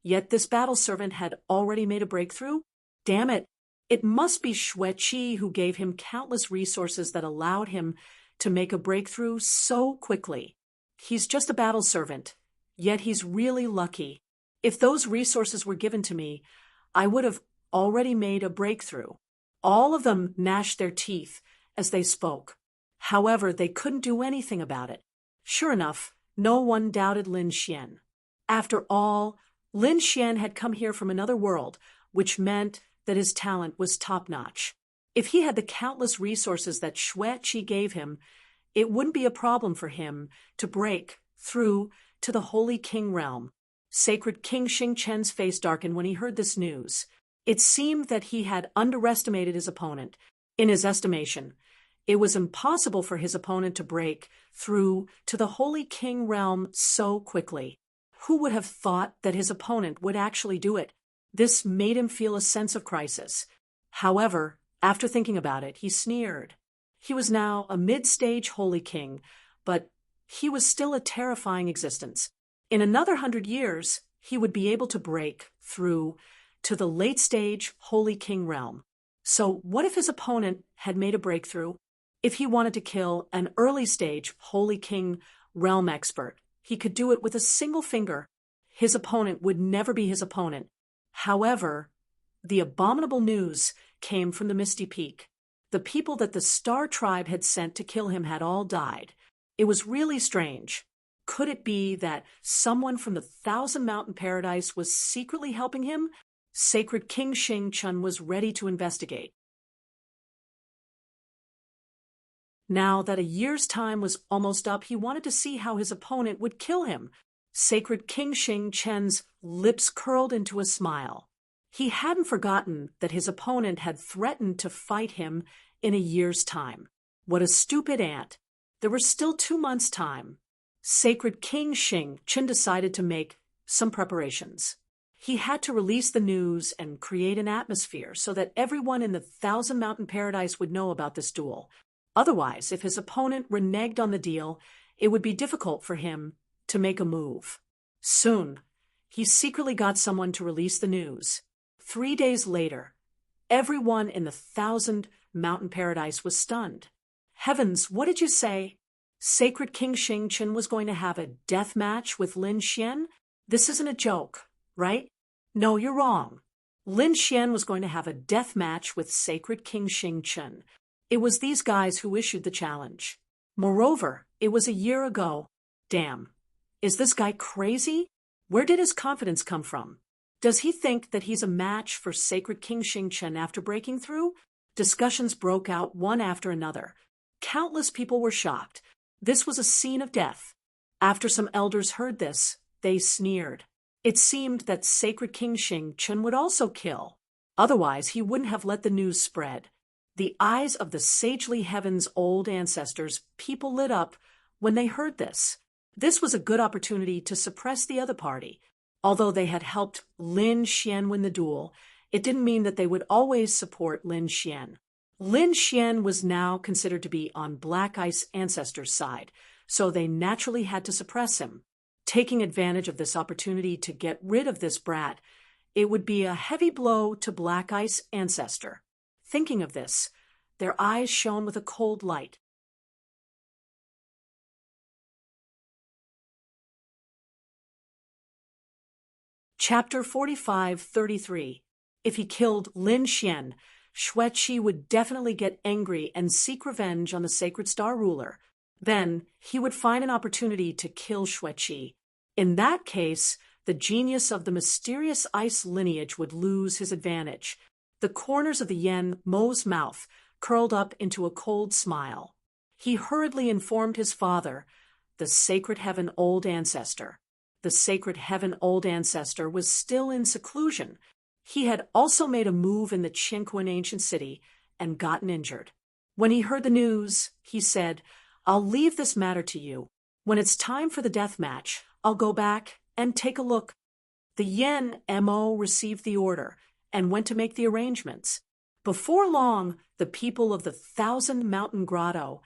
yet this battle servant had already made a breakthrough? Damn it! It must be Xueqi who gave him countless resources that allowed him to make a breakthrough so quickly. He's just a battle servant, yet he's really lucky. If those resources were given to me, I would have already made a breakthrough. All of them gnashed their teeth as they spoke. However, they couldn't do anything about it. Sure enough, no one doubted Lin Xian. After all, Lin Xian had come here from another world, which meant that his talent was top-notch. If he had the countless resources that Xueqi gave him, it wouldn't be a problem for him to break through to the Holy King realm. Sacred King Xingchen's face darkened when he heard this news. It seemed that he had underestimated his opponent. In his estimation, it was impossible for his opponent to break through to the Holy King realm so quickly. Who would have thought that his opponent would actually do it? This made him feel a sense of crisis. However, after thinking about it, he sneered. He was now a mid-stage holy king, but he was still a terrifying existence. In another 100 years, he would be able to break through to the late-stage holy king realm. So what if his opponent had made a breakthrough? If he wanted to kill an early-stage holy king realm expert, he could do it with a single finger. His opponent would never be his opponent. However, the abominable news came from the Misty Peak. The people that the Star Tribe had sent to kill him had all died. It was really strange. Could it be that someone from the Thousand Mountain Paradise was secretly helping him? Sacred King Xing Chun was ready to investigate. Now that a year's time was almost up, he wanted to see how his opponent would kill him. Sacred King Xing Chen's lips curled into a smile. He hadn't forgotten that his opponent had threatened to fight him in a year's time. What a stupid ant. There were still 2 months' time. Sacred King Xing Chen decided to make some preparations. He had to release the news and create an atmosphere so that everyone in the Thousand Mountain Paradise would know about this duel. Otherwise, if his opponent reneged on the deal, it would be difficult for him to make a move. Soon, he secretly got someone to release the news. 3 days later, everyone in the Thousand Mountain Paradise was stunned. Heavens, what did you say? Sacred King Xing Chen was going to have a death match with Lin Xian? This isn't a joke, right? No, you're wrong. Lin Xian was going to have a death match with Sacred King Xing Chen. It was these guys who issued the challenge. Moreover, it was a year ago. Damn. Is this guy crazy? Where did his confidence come from? Does he think that he's a match for Sacred King Xing Chen after breaking through? Discussions broke out one after another. Countless people were shocked. This was a scene of death. After some elders heard this, they sneered. It seemed that Sacred King Xing Chen would also kill. Otherwise, he wouldn't have let the news spread. The eyes of the sagely heaven's old ancestors, people lit up when they heard this. This was a good opportunity to suppress the other party. Although they had helped Lin Xian win the duel, it didn't mean that they would always support Lin Xian. Lin Xian was now considered to be on Black Ice ancestors' side, so they naturally had to suppress him. Taking advantage of this opportunity to get rid of this brat, it would be a heavy blow to Black Ice ancestor. Thinking of this, their eyes shone with a cold light. Chapter 45:33. If he killed Lin Xian, Xueqi would definitely get angry and seek revenge on the Sacred Star Ruler. Then he would find an opportunity to kill Xueqi. In that case, the genius of the mysterious ice lineage would lose his advantage. The corners of the Yen Mo's mouth curled up into a cold smile. He hurriedly informed his father, the Sacred Heaven Old Ancestor. The Sacred Heaven Old Ancestor was still in seclusion. He had also made a move in the Qinquan ancient city and gotten injured. When he heard the news, he said, "I'll leave this matter to you. When it's time for the death match, I'll go back and take a look." The Yen Mo received the order and went to make the arrangements. Before long, the people of the Thousand Mountain Grotto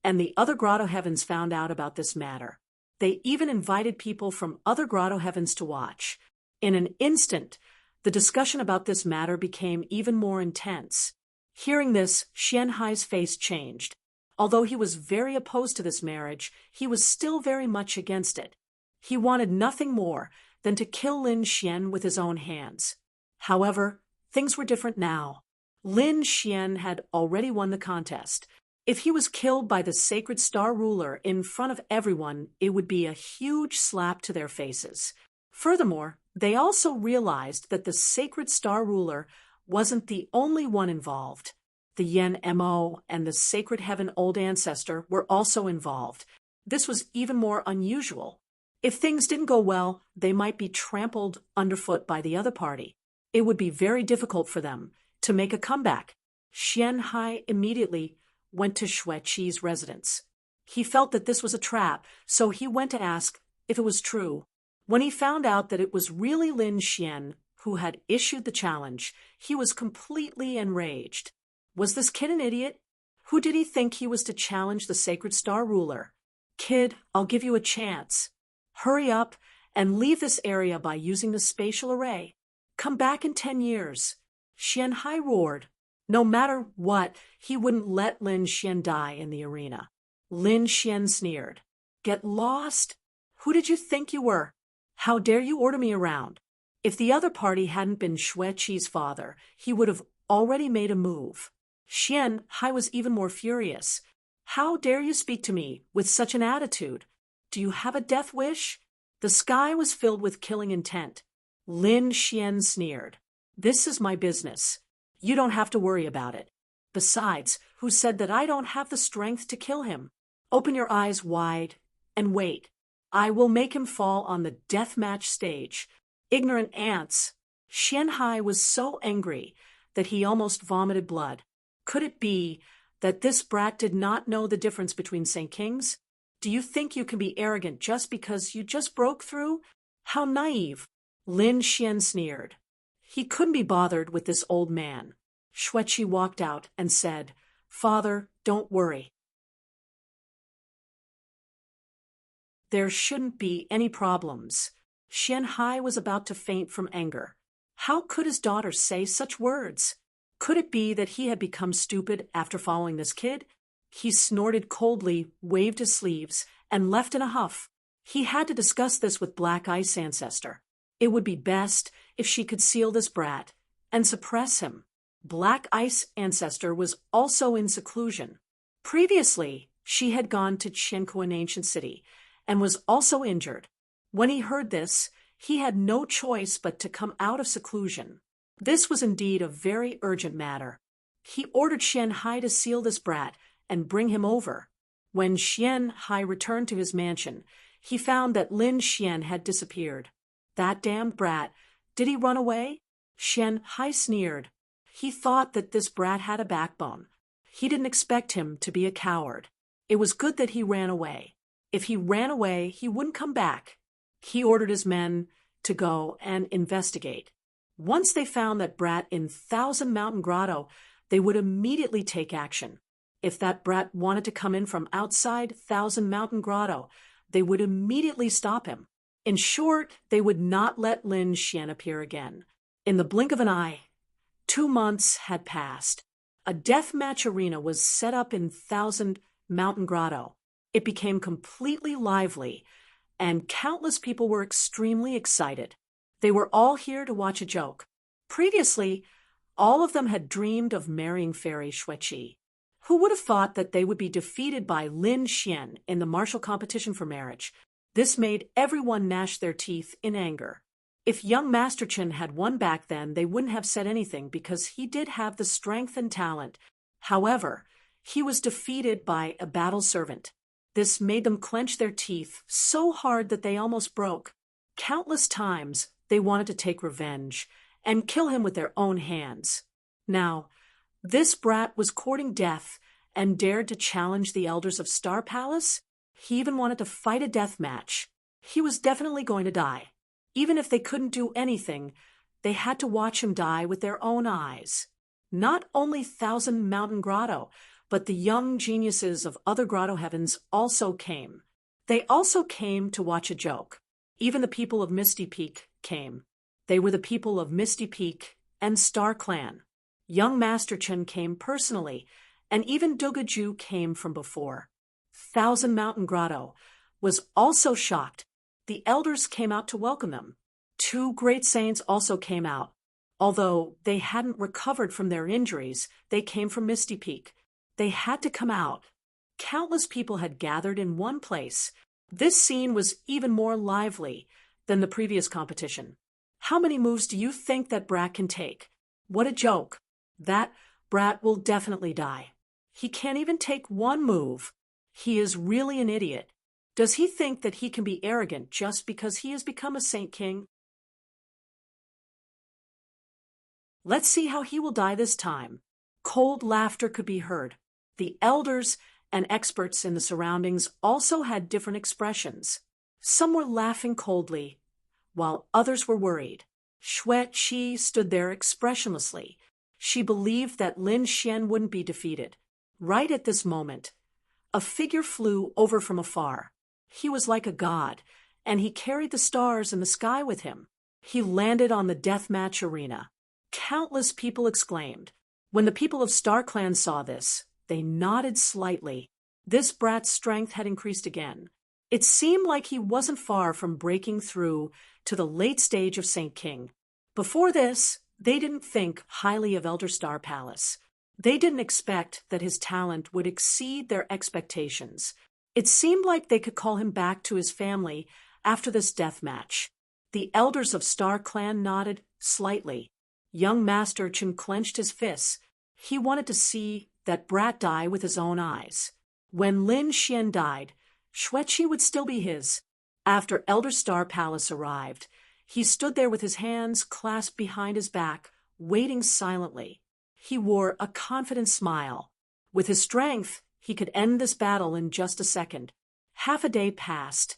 and the other grotto heavens found out about this matter. They even invited people from other grotto heavens to watch. In an instant, the discussion about this matter became even more intense. Hearing this, Xianhai's face changed. Although he was very opposed to this marriage, he was still very much against it. He wanted nothing more than to kill Lin Xian with his own hands. However, things were different now. Lin Xian had already won the contest. If he was killed by the Sacred Star Ruler in front of everyone, it would be a huge slap to their faces. Furthermore, they also realized that the Sacred Star Ruler wasn't the only one involved. The Yen Mo and the Sacred Heaven Old Ancestor were also involved. This was even more unusual. If things didn't go well, they might be trampled underfoot by the other party. It would be very difficult for them to make a comeback. Xianhai immediately went to Xueqi's residence. He felt that this was a trap, so he went to ask if it was true. When he found out that it was really Lin Xian who had issued the challenge, he was completely enraged. Was this kid an idiot? Who did he think he was to challenge the Sacred Star Ruler? Kid, I'll give you a chance. Hurry up and leave this area by using the spatial array. Come back in 10 years. Xianhai roared. No matter what, he wouldn't let Lin Xian die in the arena. Lin Xian sneered. Get lost? Who did you think you were? How dare you order me around? If the other party hadn't been Xueqi's father, he would have already made a move. Xianhai was even more furious. How dare you speak to me with such an attitude? Do you have a death wish? The sky was filled with killing intent. Lin Xian sneered. This is my business. You don't have to worry about it. Besides, who said that I don't have the strength to kill him? Open your eyes wide and wait. I will make him fall on the deathmatch stage. Ignorant ants. Xian Hai was so angry that he almost vomited blood. Could it be that this brat did not know the difference between Saint Kings? Do you think you can be arrogant just because you just broke through? How naive! Lin Xian sneered. He couldn't be bothered with this old man. Xueqi walked out and said, Father, don't worry. There shouldn't be any problems. Xian Hai was about to faint from anger. How could his daughter say such words? Could it be that he had become stupid after following this kid? He snorted coldly, waved his sleeves, and left in a huff. He had to discuss this with Black Ice Ancestor. It would be best if she could seal this brat and suppress him. Black Ice Ancestor was also in seclusion. Previously, she had gone to Qiankuan Ancient City and was also injured. When he heard this, he had no choice but to come out of seclusion. This was indeed a very urgent matter. He ordered Xian Hai to seal this brat and bring him over. When Xian Hai returned to his mansion, he found that Lin Xian had disappeared. That damned brat! Did he run away? Xian Hai sneered. He thought that this brat had a backbone. He didn't expect him to be a coward. It was good that he ran away. If he ran away, he wouldn't come back. He ordered his men to go and investigate. Once they found that brat in Thousand Mountain Grotto, they would immediately take action. If that brat wanted to come in from outside Thousand Mountain Grotto, they would immediately stop him. In short, they would not let Lin Xian appear again. In the blink of an eye, 2 months had passed. A deathmatch arena was set up in Thousand Mountain Grotto. It became completely lively, and countless people were extremely excited. They were all here to watch a joke. Previously, all of them had dreamed of marrying Fairy Xueqi. Who would have thought that they would be defeated by Lin Xian in the martial competition for marriage? This made everyone gnash their teeth in anger. If young Master Chen had won back then, they wouldn't have said anything because he did have the strength and talent. However, he was defeated by a battle servant. This made them clench their teeth so hard that they almost broke. Countless times they wanted to take revenge and kill him with their own hands. Now, this brat was courting death and dared to challenge the elders of Star Palace. He even wanted to fight a death match. He was definitely going to die. Even if they couldn't do anything, they had to watch him die with their own eyes. Not only Thousand Mountain Grotto, but the young geniuses of other grotto heavens also came. They also came to watch a joke. Even the people of Misty Peak came. They were the people of Misty Peak and Star Clan. Young Master Chen came personally, and even Dugaju came from before. Thousand Mountain Grotto was also shocked. The elders came out to welcome them. 2 great saints also came out. Although they hadn't recovered from their injuries, they came from Misty Peak. They had to come out. Countless people had gathered in one place. This scene was even more lively than the previous competition. How many moves do you think that brat can take? What a joke. That brat will definitely die. He can't even take one move. He is really an idiot. Does he think that he can be arrogant just because he has become a Saint King? Let's see how he will die this time. Cold laughter could be heard. The elders and experts in the surroundings also had different expressions. Some were laughing coldly, while others were worried. Xueqi stood there expressionlessly. She believed that Lin Xian wouldn't be defeated. Right at this moment, a figure flew over from afar. He was like a god, and he carried the stars in the sky with him. He landed on the deathmatch arena. Countless people exclaimed. When the people of Star Clan saw this, they nodded slightly. This brat's strength had increased again. It seemed like he wasn't far from breaking through to the late stage of Saint King. Before this, they didn't think highly of Elder Star Palace. They didn't expect that his talent would exceed their expectations. It seemed like they could call him back to his family after this death match. The elders of Star Clan nodded slightly. Young Master Chen clenched his fists. He wanted to see that brat die with his own eyes. When Lin Xian died, Xueqi would still be his. After Elder Star Palace arrived, he stood there with his hands clasped behind his back, waiting silently. He wore a confident smile. With his strength, he could end this battle in just a second. Half a day passed,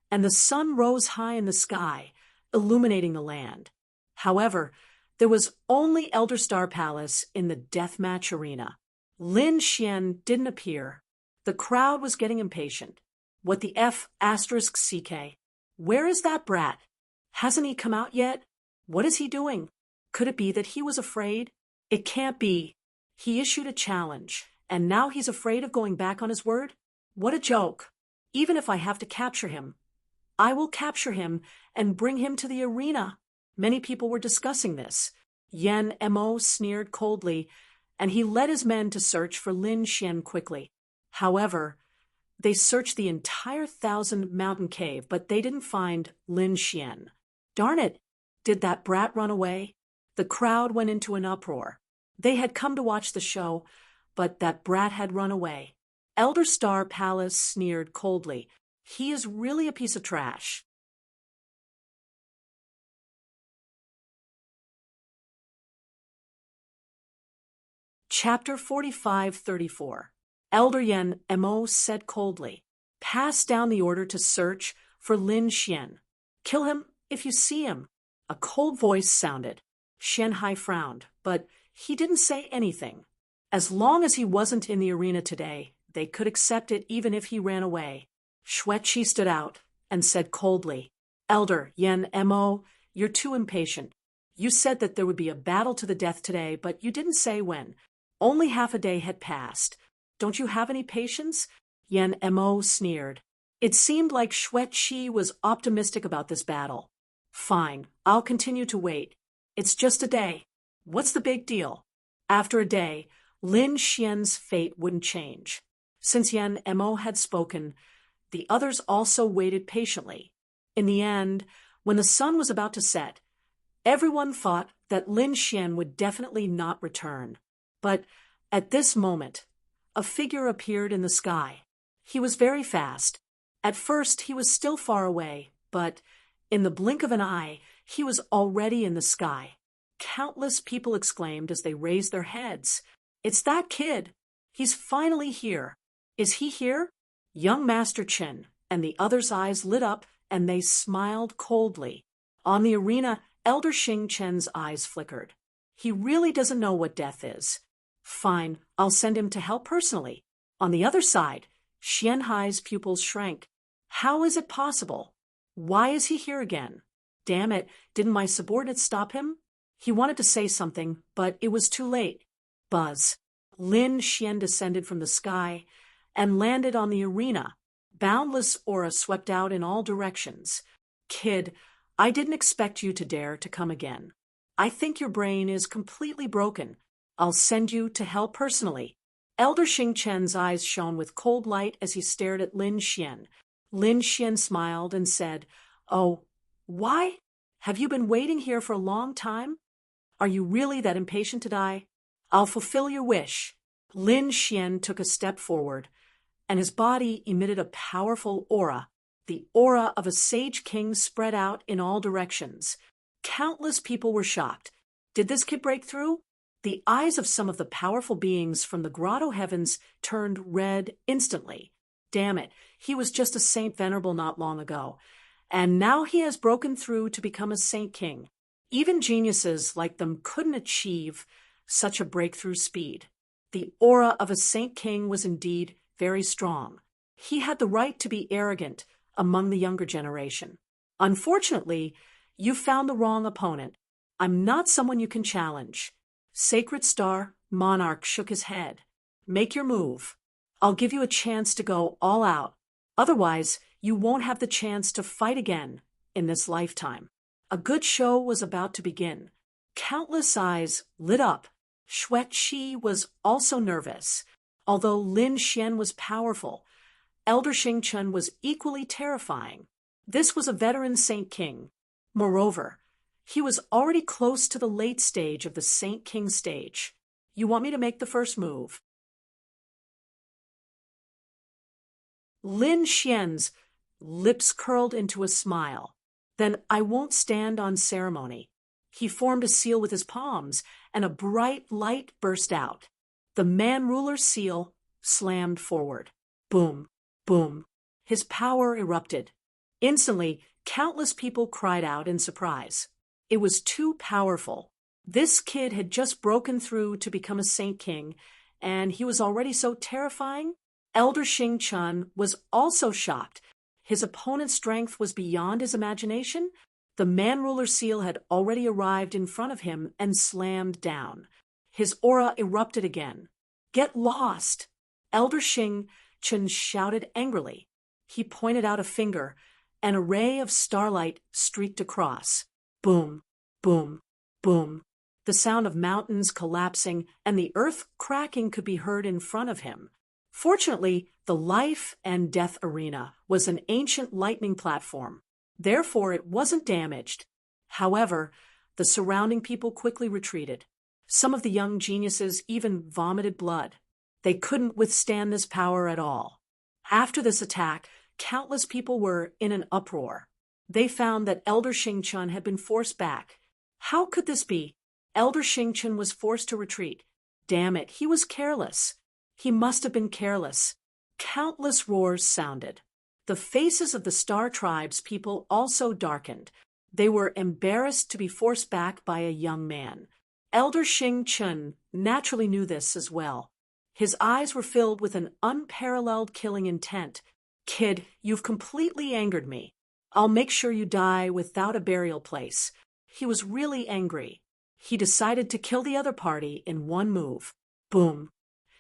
and the sun rose high in the sky, illuminating the land. However, there was only Elder Star Palace in the deathmatch arena. Lin Xian didn't appear. The crowd was getting impatient. What the F***CK? Where is that brat? Hasn't he come out yet? What is he doing? Could it be that he was afraid? It can't be. He issued a challenge, and now he's afraid of going back on his word? What a joke. Even if I have to capture him, I will capture him and bring him to the arena. Many people were discussing this. Yan Mo sneered coldly, and he led his men to search for Lin Xian quickly. However, they searched the entire 1,000-mountain cave, but they didn't find Lin Xian. Darn it! Did that brat run away? The crowd went into an uproar. They had come to watch the show, but that brat had run away. Elder Star Palace sneered coldly. He is really a piece of trash. Chapter 45-34. Elder Yan Mo said coldly, "Pass down the order to search for Lin Xian. Kill him if you see him." A cold voice sounded. Shanhai frowned, but he didn't say anything. As long as he wasn't in the arena today, they could accept it even if he ran away. Xueqi stood out and said coldly, "Elder Yan Mo, you're too impatient. You said that there would be a battle to the death today, but you didn't say when. Only half a day had passed. Don't you have any patience?" Yan Mo sneered. It seemed like Xueqi was optimistic about this battle. "Fine, I'll continue to wait. It's just a day. What's the big deal?" After a day, Lin Xian's fate wouldn't change. Since Yan Mo had spoken, the others also waited patiently. In the end, when the sun was about to set, everyone thought that Lin Xian would definitely not return. But at this moment, a figure appeared in the sky. He was very fast. At first, he was still far away, but in the blink of an eye, he was already in the sky. Countless people exclaimed as they raised their heads, "It's that kid! He's finally here! Is he here?" Young Master Chen and the others' eyes lit up and they smiled coldly. On the arena, Elder Xing Chen's eyes flickered. He really doesn't know what death is. Fine, I'll send him to help personally. On the other side, Xianhai's pupils shrank. How is it possible? Why is he here again? Damn it, didn't my subordinate stop him? He wanted to say something, but it was too late. Buzz. Lin Xian descended from the sky and landed on the arena. Boundless aura swept out in all directions. "Kid, I didn't expect you to dare to come again. I think your brain is completely broken. I'll send you to hell personally." Elder Xing Chen's eyes shone with cold light as he stared at Lin Xian. Lin Xian smiled and said, "Oh, why? Have you been waiting here for a long time? Are you really that impatient to die? I'll fulfill your wish." Lin Xian took a step forward, and his body emitted a powerful aura. The aura of a sage king spread out in all directions. Countless people were shocked. Did this kid break through? The eyes of some of the powerful beings from the grotto heavens turned red instantly. Damn it, he was just a Saint Venerable not long ago. And now he has broken through to become a Saint King. Even geniuses like them couldn't achieve such a breakthrough speed. The aura of a Saint King was indeed very strong. He had the right to be arrogant among the younger generation. Unfortunately, you found the wrong opponent. I'm not someone you can challenge. Sacred Star Monarch shook his head. Make your move. I'll give you a chance to go all out. Otherwise, you won't have the chance to fight again in this lifetime. A good show was about to begin. Countless eyes lit up Xuet Shi was also nervous. Although Lin Xian was powerful, Elder Xing Chun was equally terrifying. This was a veteran Saint King. Moreover, he was already close to the late stage of the Saint King stage. You want me to make the first move? Lin Xian's lips curled into a smile. Then I won't stand on ceremony. He formed a seal with his palms, and a bright light burst out. The man-ruler's seal slammed forward. Boom, boom. His power erupted. Instantly, countless people cried out in surprise. It was too powerful. This kid had just broken through to become a Saint King, and he was already so terrifying. Elder Xing Chun was also shocked. His opponent's strength was beyond his imagination. The man-ruler seal had already arrived in front of him and slammed down. His aura erupted again. Get lost! Elder Xing Chun shouted angrily. He pointed out a finger. An array of starlight streaked across. Boom, boom, boom. The sound of mountains collapsing and the earth cracking could be heard in front of him. Fortunately, the life and death arena was an ancient lightning platform. Therefore, it wasn't damaged. However, the surrounding people quickly retreated. Some of the young geniuses even vomited blood. They couldn't withstand this power at all. After this attack, countless people were in an uproar. They found that Elder Xing Chun had been forced back. How could this be? Elder Xing Chun was forced to retreat. Damn it, he was careless. He must have been careless. Countless roars sounded. The faces of the Star Tribe's people also darkened. They were embarrassed to be forced back by a young man. Elder Xing Chun naturally knew this as well. His eyes were filled with an unparalleled killing intent. Kid, you've completely angered me. I'll make sure you die without a burial place. He was really angry. He decided to kill the other party in one move. Boom.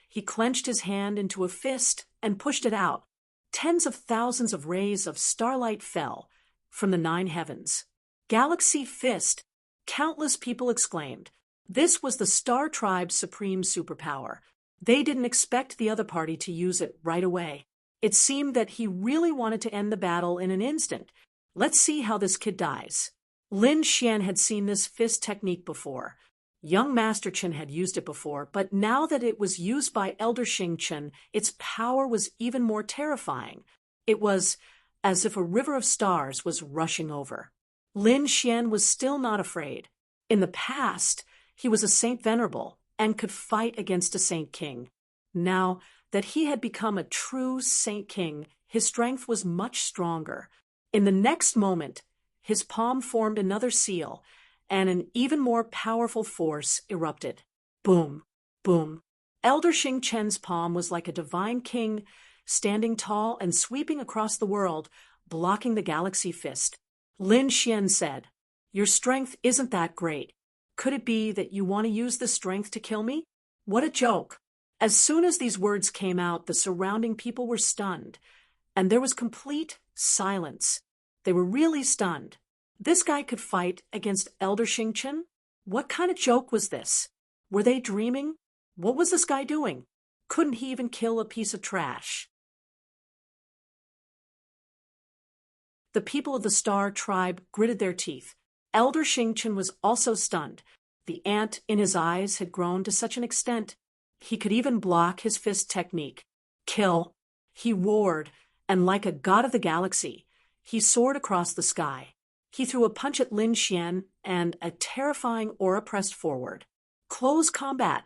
He clenched his hand into a fist and pushed it out. Tens of thousands of rays of starlight fell from the 9 heavens. Galaxy Fist! Countless people exclaimed. This was the Star Tribe's supreme superpower. They didn't expect the other party to use it right away. It seemed that he really wanted to end the battle in an instant. Let's see how this kid dies. Lin Xian had seen this fist technique before. Young Master Chen had used it before, but now that it was used by Elder Xing Chun, its power was even more terrifying. It was as if a river of stars was rushing over. Lin Xian was still not afraid. In the past, he was a Saint Venerable and could fight against a Saint King. Now that he had become a true Saint King, his strength was much stronger. In the next moment, his palm formed another seal, and an even more powerful force erupted. Boom, boom. Elder Xing Chen's palm was like a divine king, standing tall and sweeping across the world, blocking the galaxy fist. Lin Xian said, "Your strength isn't that great. Could it be that you want to use the strength to kill me?" What a joke. As soon as these words came out, the surrounding people were stunned, and there was complete silence. They were really stunned. This guy could fight against Elder Xing Chun? What kind of joke was this? Were they dreaming? What was this guy doing? Couldn't he even kill a piece of trash? The people of the Star Tribe gritted their teeth. Elder Xing Chun was also stunned. The ant in his eyes had grown to such an extent he could even block his fist technique. Kill! He roared, and like a god of the galaxy, he soared across the sky. He threw a punch at Lin Xian, and a terrifying aura pressed forward. Close combat!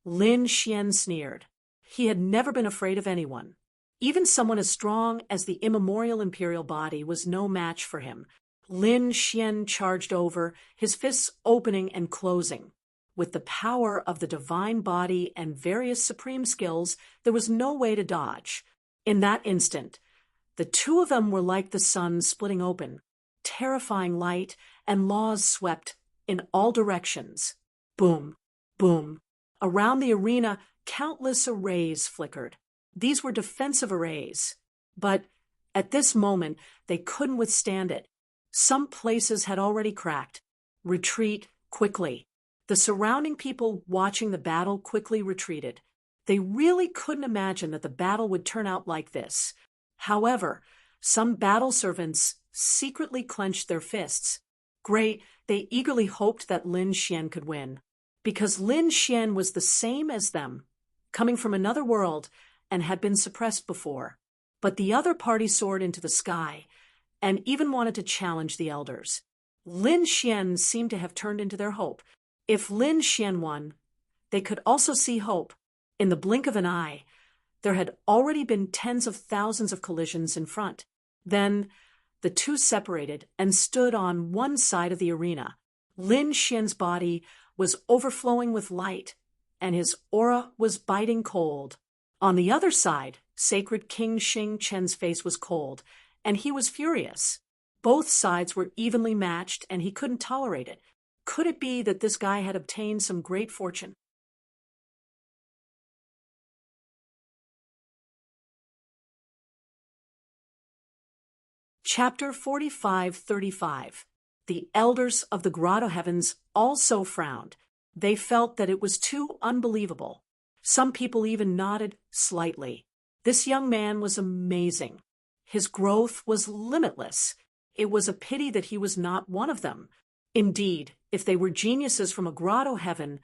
Lin Xian sneered. He had never been afraid of anyone. Even someone as strong as the immemorial imperial body was no match for him. Lin Xian charged over, his fists opening and closing. With the power of the divine body and various supreme skills, there was no way to dodge. In that instant, the two of them were like the sun splitting open. Terrifying light and laws swept in all directions. Boom, boom. Around the arena, countless arrays flickered. These were defensive arrays. But at this moment, they couldn't withstand it. Some places had already cracked. Retreat quickly. The surrounding people watching the battle quickly retreated. They really couldn't imagine that the battle would turn out like this. However, some battle servants secretly clenched their fists. They eagerly hoped that Lin Xian could win. Because Lin Xian was the same as them, coming from another world, and had been suppressed before. But the other party soared into the sky, and even wanted to challenge the elders. Lin Xian seemed to have turned into their hope. If Lin Xian won, they could also see hope. In the blink of an eye, there had already been tens of thousands of collisions in front. Then, the two separated and stood on one side of the arena. Lin Xian's body was overflowing with light, and his aura was biting cold. On the other side, Sacred King Xing Chen's face was cold, and he was furious. Both sides were evenly matched, and he couldn't tolerate it. Could it be that this guy had obtained some great fortune? Chapter 45-35. The elders of the Grotto Heavens also frowned. They felt that it was too unbelievable. Some people even nodded slightly. This young man was amazing. His growth was limitless. It was a pity that he was not one of them. Indeed, if they were geniuses from a grotto heaven,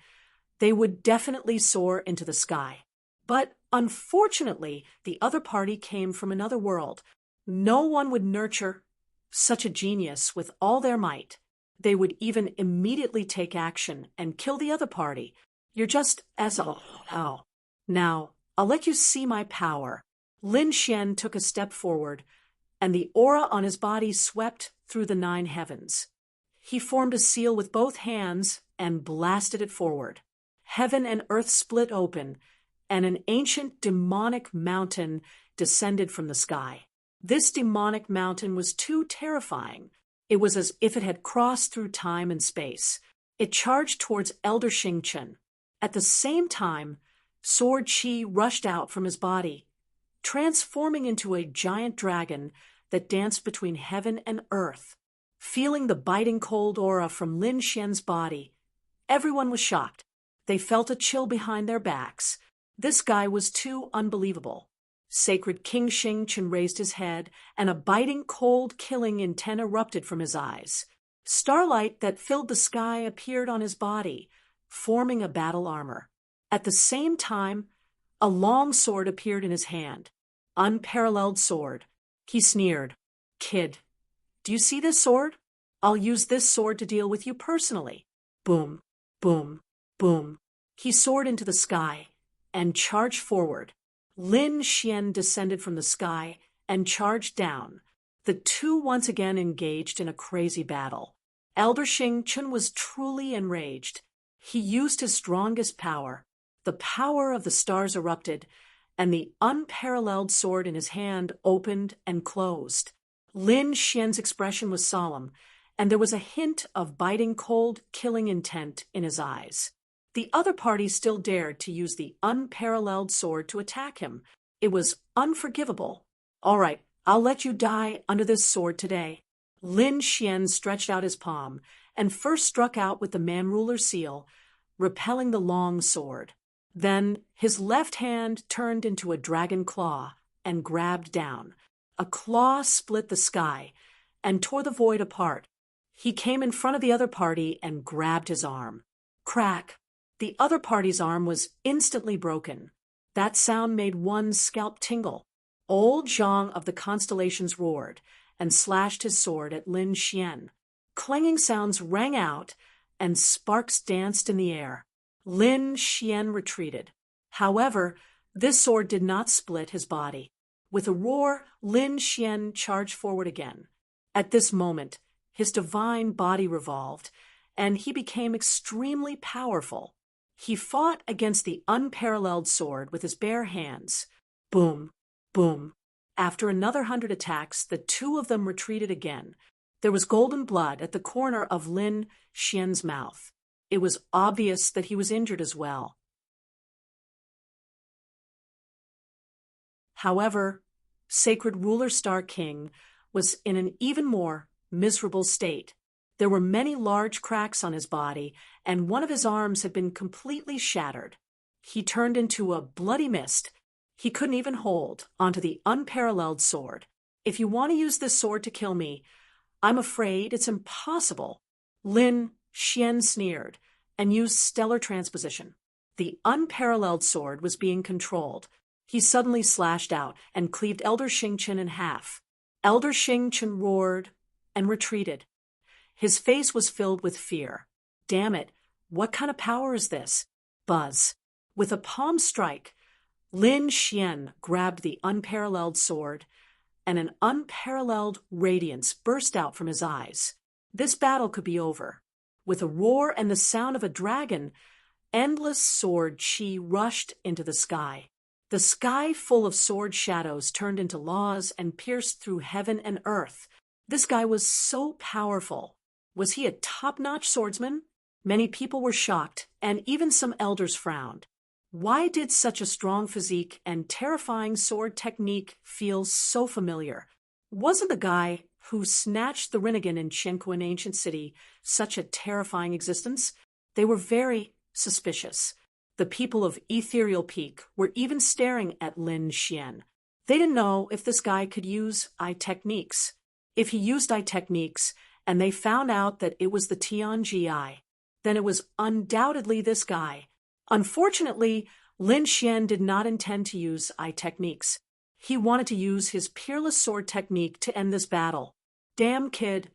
they would definitely soar into the sky. But unfortunately, the other party came from another world. No one would nurture such a genius with all their might. They would even immediately take action and kill the other party. You're just as oh. Now, I'll let you see my power. Lin Xian took a step forward, and the aura on his body swept through the 9 heavens. He formed a seal with both hands and blasted it forward. Heaven and earth split open, and an ancient demonic mountain descended from the sky. This demonic mountain was too terrifying. It was as if it had crossed through time and space. It charged towards Elder Xingchen. At the same time, sword qi rushed out from his body, transforming into a giant dragon that danced between heaven and earth. Feeling the biting cold aura from Lin Xian's body, everyone was shocked. They felt a chill behind their backs. This guy was too unbelievable. Sacred King Xingchen raised his head, and a biting, cold, killing intent erupted from his eyes. Starlight that filled the sky appeared on his body, forming a battle armor. At the same time, a long sword appeared in his hand. Unparalleled sword. He sneered. "Kid, do you see this sword? I'll use this sword to deal with you personally." Boom, boom, boom. He soared into the sky and charged forward. Lin Xian descended from the sky and charged down. The two once again engaged in a crazy battle. Elder Xingchen was truly enraged. He used his strongest power. The power of the stars erupted, and the unparalleled sword in his hand opened and closed. Lin Xian's expression was solemn, and there was a hint of biting cold, killing intent in his eyes. The other party still dared to use the unparalleled sword to attack him. It was unforgivable. "All right, I'll let you die under this sword today." Lin Xian stretched out his palm and first struck out with the man-ruler seal, repelling the long sword. Then his left hand turned into a dragon claw and grabbed down. A claw split the sky and tore the void apart. He came in front of the other party and grabbed his arm. Crack! The other party's arm was instantly broken. That sound made one's scalp tingle. Old Zhang of the constellations roared and slashed his sword at Lin Xian. Clanging sounds rang out, and sparks danced in the air. Lin Xian retreated. However, this sword did not split his body. With a roar, Lin Xian charged forward again. At this moment, his divine body revolved, and he became extremely powerful. He fought against the unparalleled sword with his bare hands. Boom, boom. After another 100 attacks, the two of them retreated again. There was golden blood at the corner of Lin Xian's mouth. It was obvious that he was injured as well. However, Sacred Ruler Star King was in an even more miserable state. There were many large cracks on his body, and one of his arms had been completely shattered. He turned into a bloody mist he couldn't even hold onto the unparalleled sword. If you want to use this sword to kill me, I'm afraid it's impossible. Lin Xian sneered and used stellar transposition. The unparalleled sword was being controlled. He suddenly slashed out and cleaved Elder Xingqian in half. Elder Xingqian roared and retreated. His face was filled with fear. Damn it, what kind of power is this? Buzz. With a palm strike, Lin Xian grabbed the unparalleled sword, and an unparalleled radiance burst out from his eyes. This battle could be over. With a roar and the sound of a dragon, endless sword chi rushed into the sky. The sky full of sword shadows turned into laws and pierced through heaven and earth. This guy was so powerful. Was he a top-notch swordsman? Many people were shocked, and even some elders frowned. Why did such a strong physique and terrifying sword technique feel so familiar? Wasn't the guy who snatched the Rinnegan in Qinquan ancient city such a terrifying existence? They were very suspicious. The people of Ethereal Peak were even staring at Lin Xian. They didn't know if this guy could use eye techniques. If he used eye techniques, and they found out that it was the Tianji eye, then it was undoubtedly this guy. Unfortunately, Lin Xian did not intend to use eye techniques. He wanted to use his peerless sword technique to end this battle. Damn kid,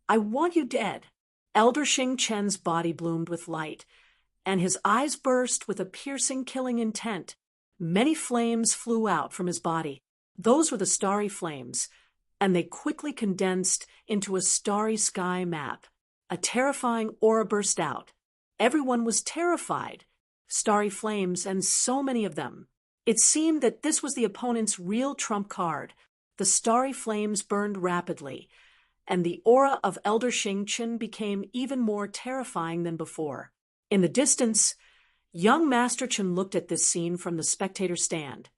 I want you dead. Elder Xingqian's body bloomed with light, and his eyes burst with a piercing, killing intent. Many flames flew out from his body. Those were the starry flames, and they quickly condensed into a starry sky map. A terrifying aura burst out. Everyone was terrified. Starry flames, and so many of them. It seemed that this was the opponent's real trump card. The starry flames burned rapidly, and the aura of Elder Xingqian became even more terrifying than before. In the distance, young Master Chen looked at this scene from the spectator stand,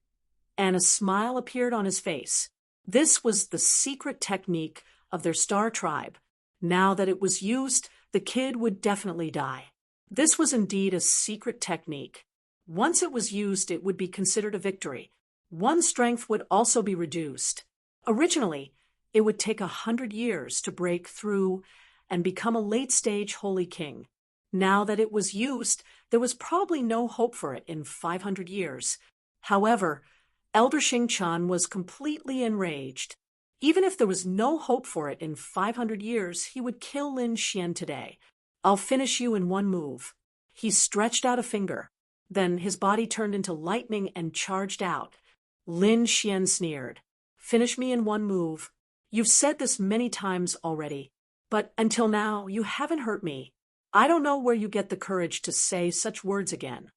and a smile appeared on his face. This was the secret technique of their star tribe. Now that it was used, the kid would definitely die. This was indeed a secret technique. Once it was used, it would be considered a victory. One's strength would also be reduced. Originally, it would take 100 years to break through and become a late-stage holy king. Now that it was used, there was probably no hope for it in 500 years. However, Elder Xingqian was completely enraged. Even if there was no hope for it in 500 years, he would kill Lin Xian today. I'll finish you in one move. He stretched out a finger. Then his body turned into lightning and charged out. Lin Xian sneered. Finish me in one move. You've said this many times already, but until now you haven't hurt me. I don't know where you get the courage to say such words again.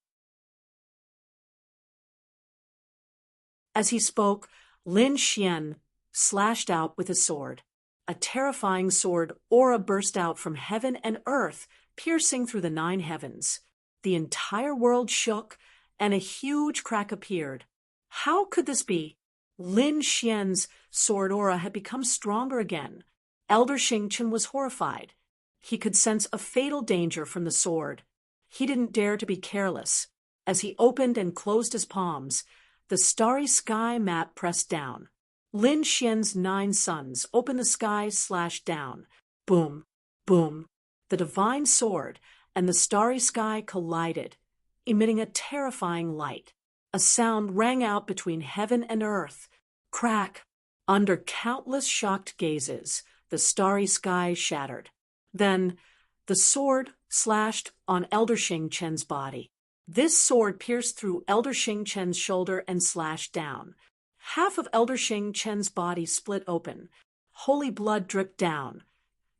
As he spoke, Lin Xian slashed out with his sword. A terrifying sword aura burst out from heaven and earth, piercing through the 9 heavens. The entire world shook, and a huge crack appeared. How could this be? Lin Xian's sword aura had become stronger again. Elder Xingqian was horrified. He could sense a fatal danger from the sword. He didn't dare to be careless. As he opened and closed his palms, the starry sky map pressed down. Lin Xian's 9 sons opened the sky, slashed down. Boom, boom. The divine sword and the starry sky collided, emitting a terrifying light. A sound rang out between heaven and earth. Crack. Under countless shocked gazes, the starry sky shattered. Then, the sword slashed on Elder Xingqian's body. This sword pierced through Elder Xingqian's shoulder and slashed down. Half of Elder Xingqian's body split open. Holy blood dripped down,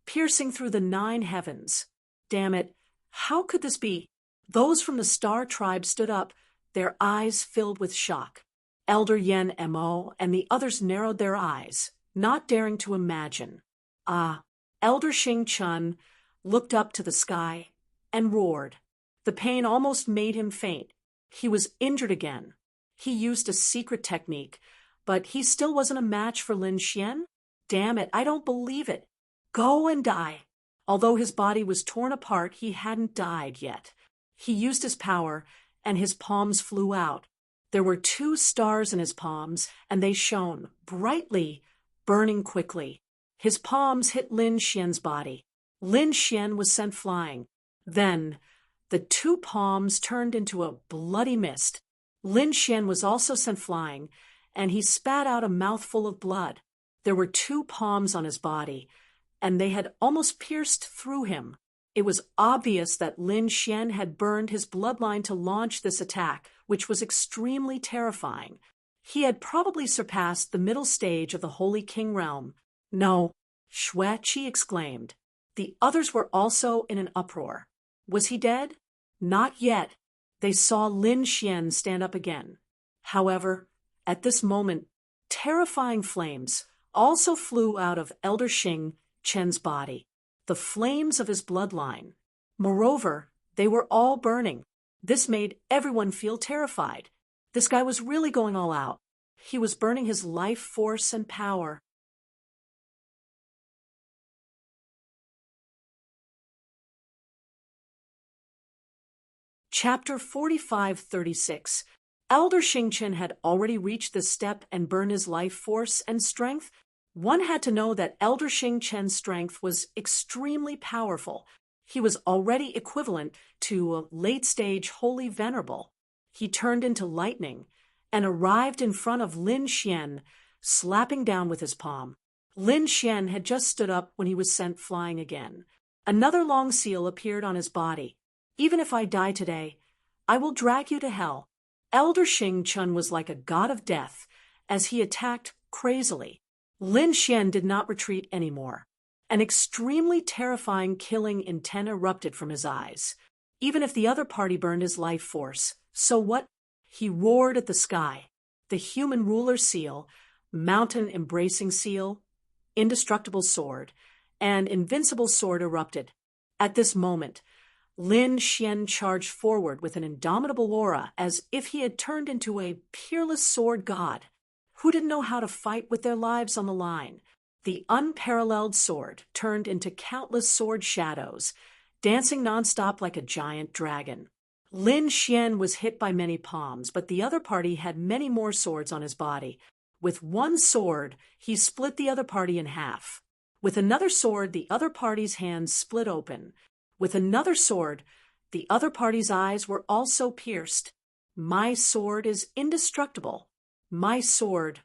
piercing through the 9 heavens. Damn it, how could this be? Those from the Star Tribe stood up, their eyes filled with shock. Elder Yen Mo and the others narrowed their eyes, not daring to imagine. Elder Xingqian looked up to the sky and roared. The pain almost made him faint. He was injured again. He used a secret technique, but he still wasn't a match for Lin Xian? Damn it, I don't believe it. Go and die. Although his body was torn apart, he hadn't died yet. He used his power, and his palms flew out. There were 2 stars in his palms, and they shone brightly, burning quickly. His palms hit Lin Xian's body. Lin Xian was sent flying. Then, the 2 palms turned into a bloody mist. Lin Xian was also sent flying, and he spat out a mouthful of blood. There were 2 palms on his body, and they had almost pierced through him. It was obvious that Lin Xian had burned his bloodline to launch this attack, which was extremely terrifying. He had probably surpassed the middle stage of the Holy King realm. No, Xue Qi exclaimed. The others were also in an uproar. Was he dead? Not yet. They saw Lin Xian stand up again. However, at this moment, terrifying flames also flew out of Elder Xing Chen's body, the flames of his bloodline. Moreover, they were all burning. This made everyone feel terrified. This guy was really going all out. He was burning his life force and power. Chapter 45-36. Elder Xingchen had already reached this step and burned his life force and strength. One had to know that Elder Xingchen's strength was extremely powerful. He was already equivalent to a late-stage Holy Venerable. He turned into lightning and arrived in front of Lin Xian, slapping down with his palm. Lin Xian had just stood up when he was sent flying again. Another long seal appeared on his body. Even if I die today, I will drag you to hell. Elder Xingchen was like a god of death as he attacked crazily. Lin Xian did not retreat anymore. An extremely terrifying killing intent erupted from his eyes. Even if the other party burned his life force, so what? He roared at the sky. The human ruler seal, mountain embracing seal, indestructible sword, and invincible sword erupted. At this moment, Lin Xian charged forward with an indomitable aura as if he had turned into a peerless sword god. Who didn't know how to fight with their lives on the line? The unparalleled sword turned into countless sword shadows, dancing nonstop like a giant dragon. Lin Xian was hit by many palms, but the other party had many more swords on his body. With one sword, he split the other party in half. With another sword, the other party's hands split open. With another sword, the other party's eyes were also pierced. My sword is indestructible. My sword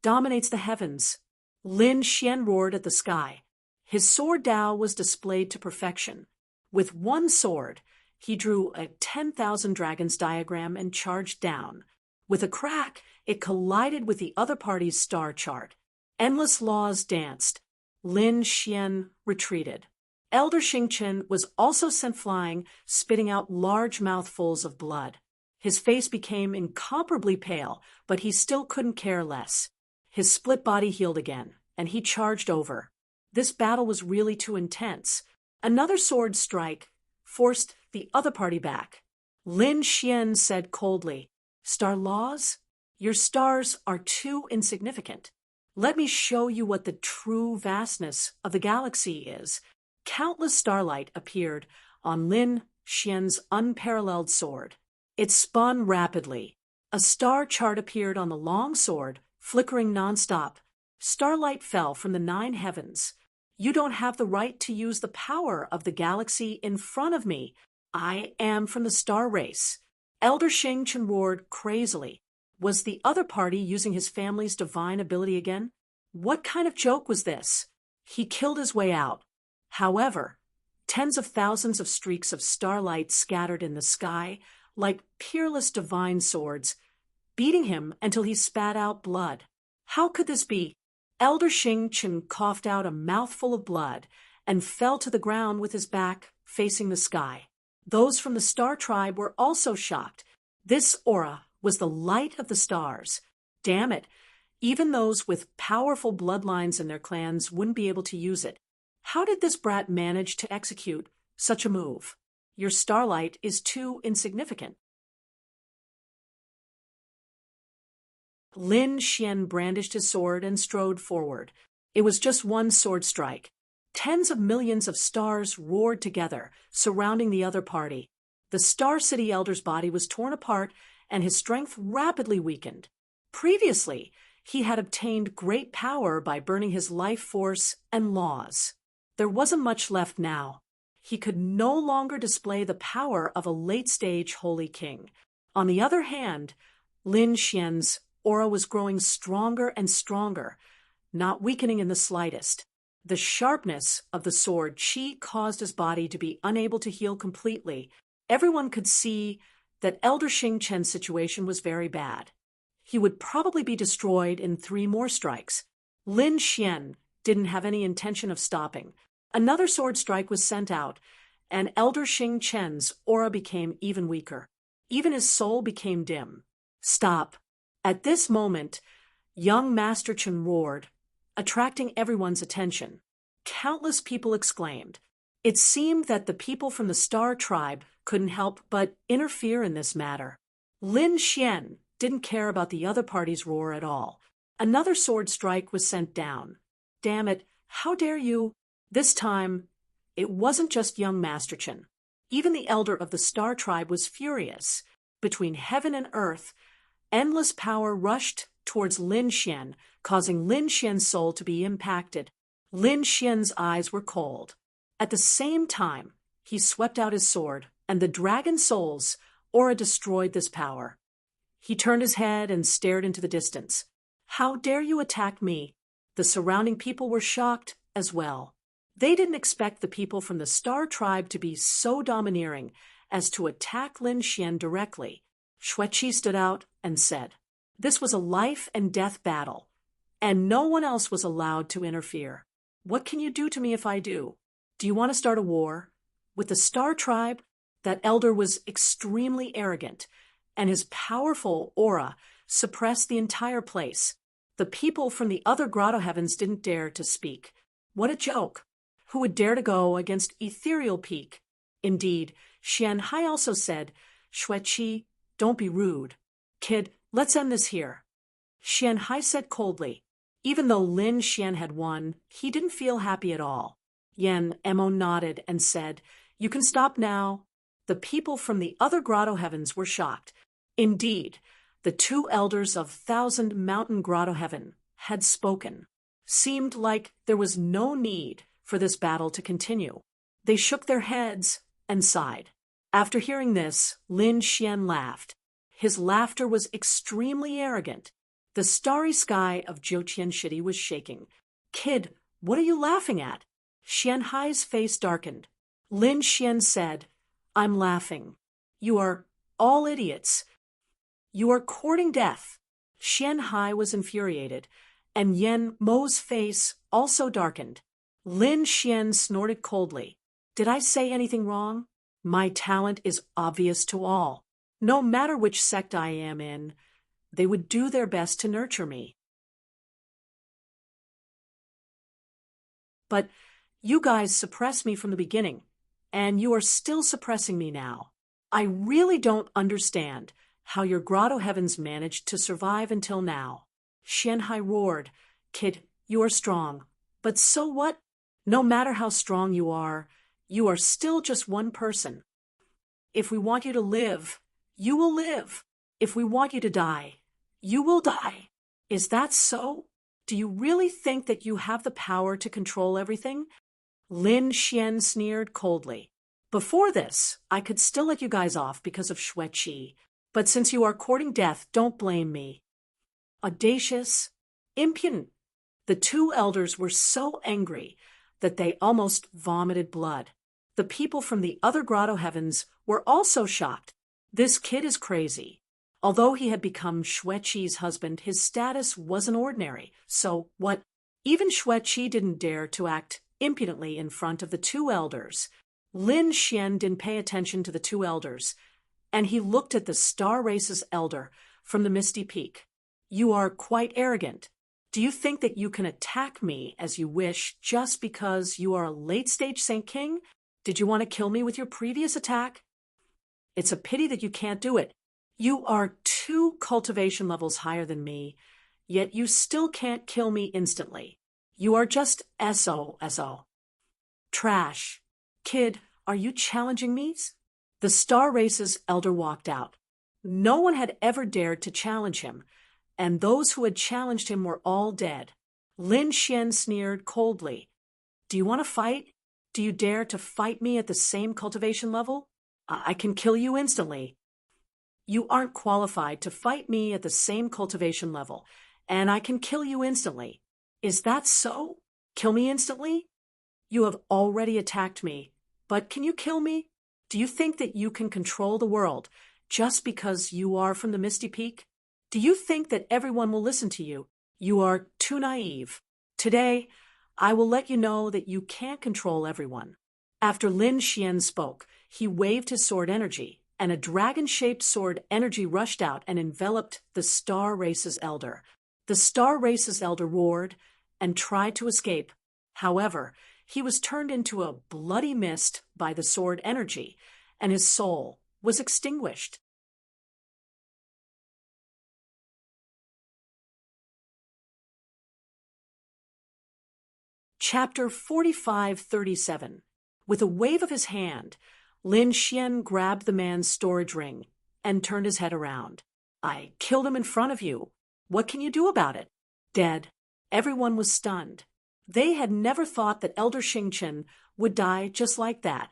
dominates the heavens. Lin Xian roared at the sky. His sword Dao was displayed to perfection. With one sword, he drew a 10,000 dragons diagram and charged down. With a crack, it collided with the other party's star chart. Endless laws danced. Lin Xian retreated. Elder Xingchen was also sent flying, spitting out large mouthfuls of blood. His face became incomparably pale, but he still couldn't care less. His split body healed again, and he charged over. This battle was really too intense. Another sword strike forced the other party back. Lin Xian said coldly, "Star laws? Your stars are too insignificant. Let me show you what the true vastness of the galaxy is." Countless starlight appeared on Lin Xian's unparalleled sword. It spun rapidly. A star chart appeared on the long sword, flickering nonstop. Starlight fell from the 9 heavens. You don't have the right to use the power of the galaxy in front of me. I am from the star race. Elder Xingchen roared crazily. Was the other party using his family's divine ability again? What kind of joke was this? He killed his way out. However, tens of thousands of streaks of starlight scattered in the sky like peerless divine swords, beating him until he spat out blood. How could this be? Elder Xingchen coughed out a mouthful of blood and fell to the ground with his back facing the sky. Those from the star tribe were also shocked. This aura was the light of the stars. Damn it, even those with powerful bloodlines in their clans wouldn't be able to use it. How did this brat manage to execute such a move? Your starlight is too insignificant. Lin Xian brandished his sword and strode forward. It was just one sword strike. Tens of millions of stars roared together, surrounding the other party. The Star City Elder's body was torn apart, and his strength rapidly weakened. Previously, he had obtained great power by burning his life force and laws. There wasn't much left now. He could no longer display the power of a late-stage holy king. On the other hand, Lin Xian's aura was growing stronger and stronger, not weakening in the slightest. The sharpness of the sword qi caused his body to be unable to heal completely. Everyone could see that Elder Xing Chen's situation was very bad. He would probably be destroyed in 3 more strikes. Lin Xian didn't have any intention of stopping. Another sword strike was sent out, and Elder Xing Chen's aura became even weaker. Even his soul became dim. Stop. At this moment, young Master Chen roared, attracting everyone's attention. Countless people exclaimed. It seemed that the people from the Star Tribe couldn't help but interfere in this matter. Lin Xian didn't care about the other party's roar at all. Another sword strike was sent down. Damn it, how dare you? This time, it wasn't just young Master Chen. Even the elder of the Star Tribe was furious. Between heaven and earth, endless power rushed towards Lin Xian, causing Lin Xian's soul to be impacted. Lin Xian's eyes were cold. At the same time, he swept out his sword, and the dragon soul's aura destroyed this power. He turned his head and stared into the distance. How dare you attack me? The surrounding people were shocked as well. They didn't expect the people from the Star Tribe to be so domineering as to attack Lin Xian directly. Xueqi stood out and said, "This was a life and death battle, and no one else was allowed to interfere. What can you do to me if I do? Do you want to start a war?" With the Star Tribe, that elder was extremely arrogant, and his powerful aura suppressed the entire place. The people from the other grotto heavens didn't dare to speak. What a joke! Who would dare to go against Ethereal Peak? Indeed, Xian Hai also said, "Xueqi, don't be rude. Kid, let's end this here." Xian Hai said coldly. Even though Lin Xian had won, he didn't feel happy at all. Yan Emo nodded and said, "You can stop now." The people from the other grotto heavens were shocked. Indeed, the 2 elders of Thousand Mountain Grotto Heaven had spoken. Seemed like there was no need for this battle to continue. They shook their heads and sighed. After hearing this, Lin Xian laughed. His laughter was extremely arrogant. The starry sky of Jiuqian City was shaking. "Kid, what are you laughing at?" Xian Hai's face darkened. Lin Xian said, "I'm laughing. You are all idiots. You are courting death." Xian Hai was infuriated, and Yan Mo's face also darkened. Lin Xian snorted coldly. "Did I say anything wrong? My talent is obvious to all. No matter which sect I am in, they would do their best to nurture me. But you guys suppressed me from the beginning, and you are still suppressing me now. I really don't understand how your grotto heavens managed to survive until now." Xian Hai roared, "Kid, you are strong. But so what? No matter how strong you are still just one person. If we want you to live, you will live. If we want you to die, you will die. Is that so? Do you really think that you have the power to control everything?" Lin Xian sneered coldly. "Before this, I could still let you guys off because of Xueqi, but since you are courting death, don't blame me." Audacious, impudent. The 2 elders were so angry that they almost vomited blood. The people from the other grotto heavens were also shocked. This kid is crazy. Although he had become Xueqi's husband, his status wasn't ordinary. So what? Even Xueqi didn't dare to act impudently in front of the 2 elders. Lin Xian didn't pay attention to the 2 elders, and he looked at the Star Race's elder from the Misty Peak. "You are quite arrogant. Do you think that you can attack me as you wish just because you are a late-stage Saint King? Did you want to kill me with your previous attack? It's a pity that you can't do it. You are 2 cultivation levels higher than me, yet you still can't kill me instantly. You are just SO. Trash. Kid, are you challenging me? The Star Race's elder walked out. No one had ever dared to challenge him, and those who had challenged him were all dead. Lin Xian sneered coldly. Do you want to fight? Do you dare to fight me at the same cultivation level? I can kill you instantly. You aren't qualified to fight me at the same cultivation level, and I can kill you instantly. Is that so? Kill me instantly? You have already attacked me, but can you kill me? Do you think that you can control the world just because you are from the Misty Peak? Do you think that everyone will listen to you? You are too naive. Today, I will let you know that you can't control everyone. After Lin Xian spoke, he waved his sword energy, and a dragon-shaped sword energy rushed out and enveloped the Star Race's elder. The Star Race's elder roared and tried to escape. However, he was turned into a bloody mist by the sword energy, and his soul was extinguished. Chapter 4537. With a wave of his hand, Lin Xian grabbed the man's storage ring and turned his head around. I killed him in front of you. What can you do about it? Dead. Everyone was stunned. They had never thought that Elder Xingqian would die just like that.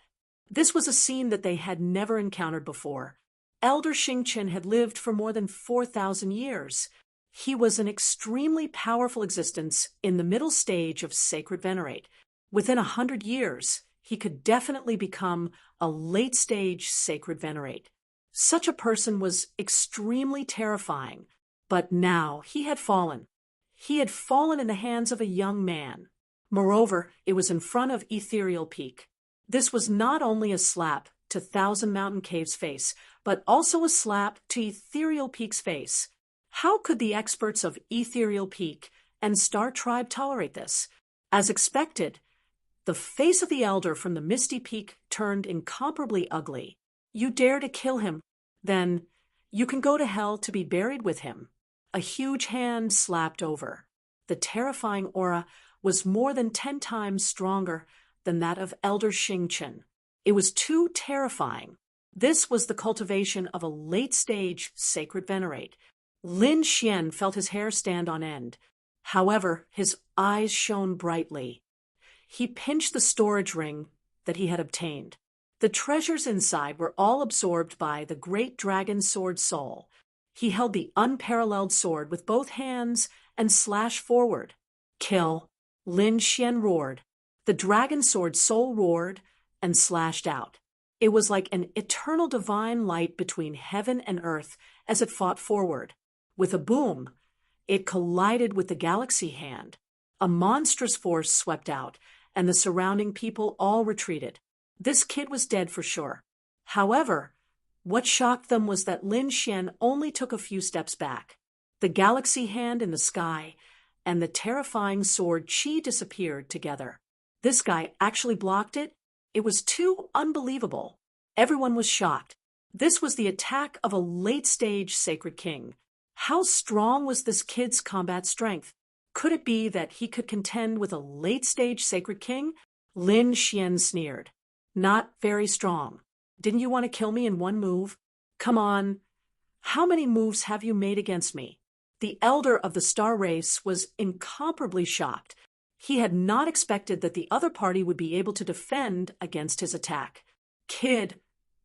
This was a scene that they had never encountered before. Elder Xingqian had lived for more than 4,000 years. He was an extremely powerful existence in the middle stage of Sacred Venerate. Within 100 years, he could definitely become a late-stage Sacred Venerate. Such a person was extremely terrifying, but now he had fallen. He had fallen in the hands of a young man. Moreover, it was in front of Ethereal Peak. This was not only a slap to Thousand Mountain Cave's face, but also a slap to Ethereal Peak's face. How could the experts of Ethereal Peak and Star Tribe tolerate this? As expected, the face of the elder from the Misty Peak turned incomparably ugly. You dare to kill him? Then you can go to hell to be buried with him. A huge hand slapped over. The terrifying aura was more than 10 times stronger than that of Elder Xingqian. It was too terrifying. This was the cultivation of a late-stage Sacred Venerate. Lin Xian felt his hair stand on end. However, his eyes shone brightly. He pinched the storage ring that he had obtained. The treasures inside were all absorbed by the great dragon sword soul. He held the unparalleled sword with both hands and slashed forward. Kill! Lin Xian roared. The dragon sword soul roared and slashed out. It was like an eternal divine light between heaven and earth as it fought forward. With a boom, it collided with the galaxy hand. A monstrous force swept out, and the surrounding people all retreated. This kid was dead for sure. However, what shocked them was that Lin Xian only took a few steps back. The galaxy hand in the sky and the terrifying sword Qi disappeared together. This guy actually blocked it? It was too unbelievable. Everyone was shocked. This was the attack of a late-stage Sacred King. How strong was this kid's combat strength? Could it be that he could contend with a late-stage Sacred King? Lin Xian sneered. Not very strong. Didn't you want to kill me in one move? Come on. How many moves have you made against me? The elder of the Star Race was incomparably shocked. He had not expected that the other party would be able to defend against his attack. Kid,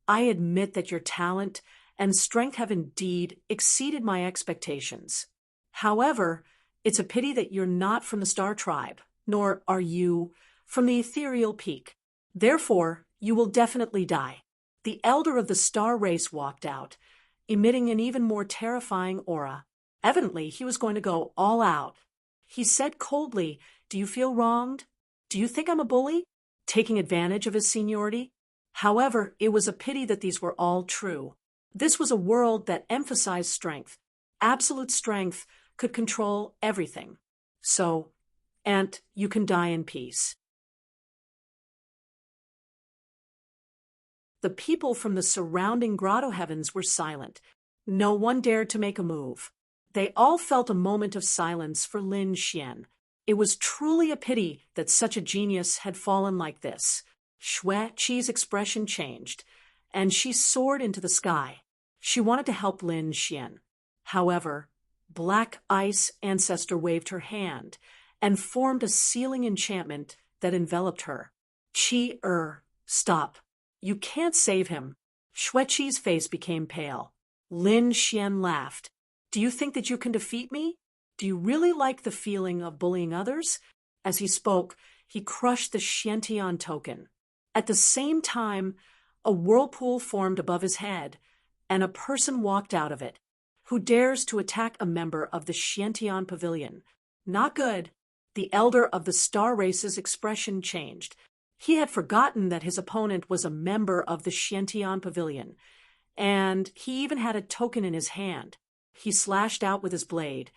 I admit that your talent and strength have indeed exceeded my expectations. However, it's a pity that you're not from the Star Tribe, nor are you from the Ethereal Peak. Therefore, you will definitely die. The elder of the Star Race walked out, emitting an even more terrifying aura. Evidently, he was going to go all out. He said coldly, "Do you feel wronged? Do you think I'm a bully? Taking advantage of his seniority?" However, it was a pity that these were all true. This was a world that emphasized strength. Absolute strength could control everything. So, Ant, you can die in peace. The people from the surrounding grotto heavens were silent. No one dared to make a move. They all felt a moment of silence for Lin Xian. It was truly a pity that such a genius had fallen like this. Xueqi's expression changed, and she soared into the sky. She wanted to help Lin Xian. However, Black Ice Ancestor waved her hand and formed a sealing enchantment that enveloped her. Stop. You can't save him. Xueqi's face became pale. Lin Xian laughed. Do you think that you can defeat me? Do you really like the feeling of bullying others? As he spoke, he crushed the Xiantian token. At the same time, a whirlpool formed above his head, and a person walked out of it. Who dares to attack a member of the Xiantian pavilion? Not good. The elder of the star race's expression changed. He had forgotten that his opponent was a member of the Xiantian pavilion, and he even had a token in his hand. He slashed out with his blade,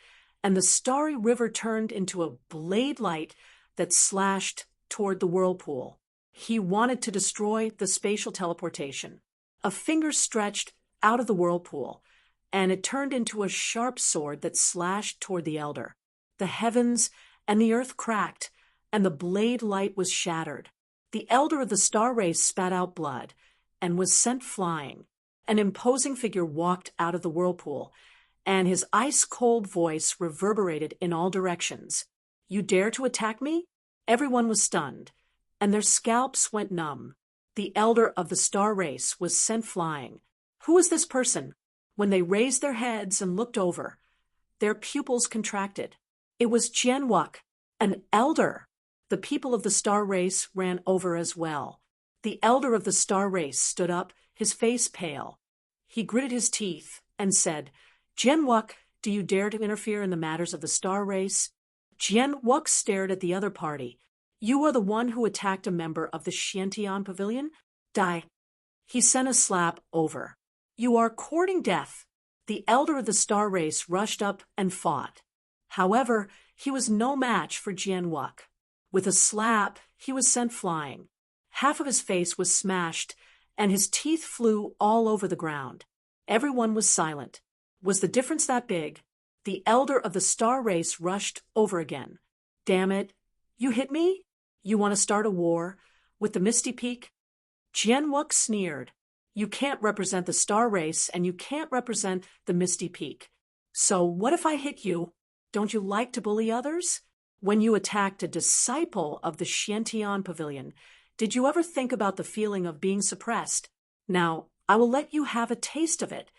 and the starry river turned into a blade light that slashed toward the whirlpool. He wanted to destroy the spatial teleportation. A finger stretched out of the whirlpool, and it turned into a sharp sword that slashed toward the elder. The heavens and the earth cracked, and the blade light was shattered. The elder of the star race spat out blood and was sent flying. An imposing figure walked out of the whirlpool, and his ice-cold voice reverberated in all directions. You dare to attack me? Everyone was stunned, and their scalps went numb. The elder of the star race was sent flying. Who was this person? When they raised their heads and looked over, their pupils contracted. It was Jianwuk, an elder. The people of the star race ran over as well. The elder of the star race stood up, his face pale. He gritted his teeth and said, Jianwuk, do you dare to interfere in the matters of the star race? Jianwuk stared at the other party. You are the one who attacked a member of the Xiantian pavilion? Die. He sent a slap over. You are courting death. The elder of the star race rushed up and fought. However, he was no match for Jianwuk. With a slap, he was sent flying. Half of his face was smashed, and his teeth flew all over the ground. Everyone was silent. Was the difference that big? The elder of the star race rushed over again. Damn it. You hit me? You want to start a war with the Misty Peak? Jianwuk sneered. You can't represent the star race, and you can't represent the Misty Peak. So what if I hit you? Don't you like to bully others? When you attacked a disciple of the Xiantian pavilion, did you ever think about the feeling of being suppressed? Now, I will let you have a taste of it.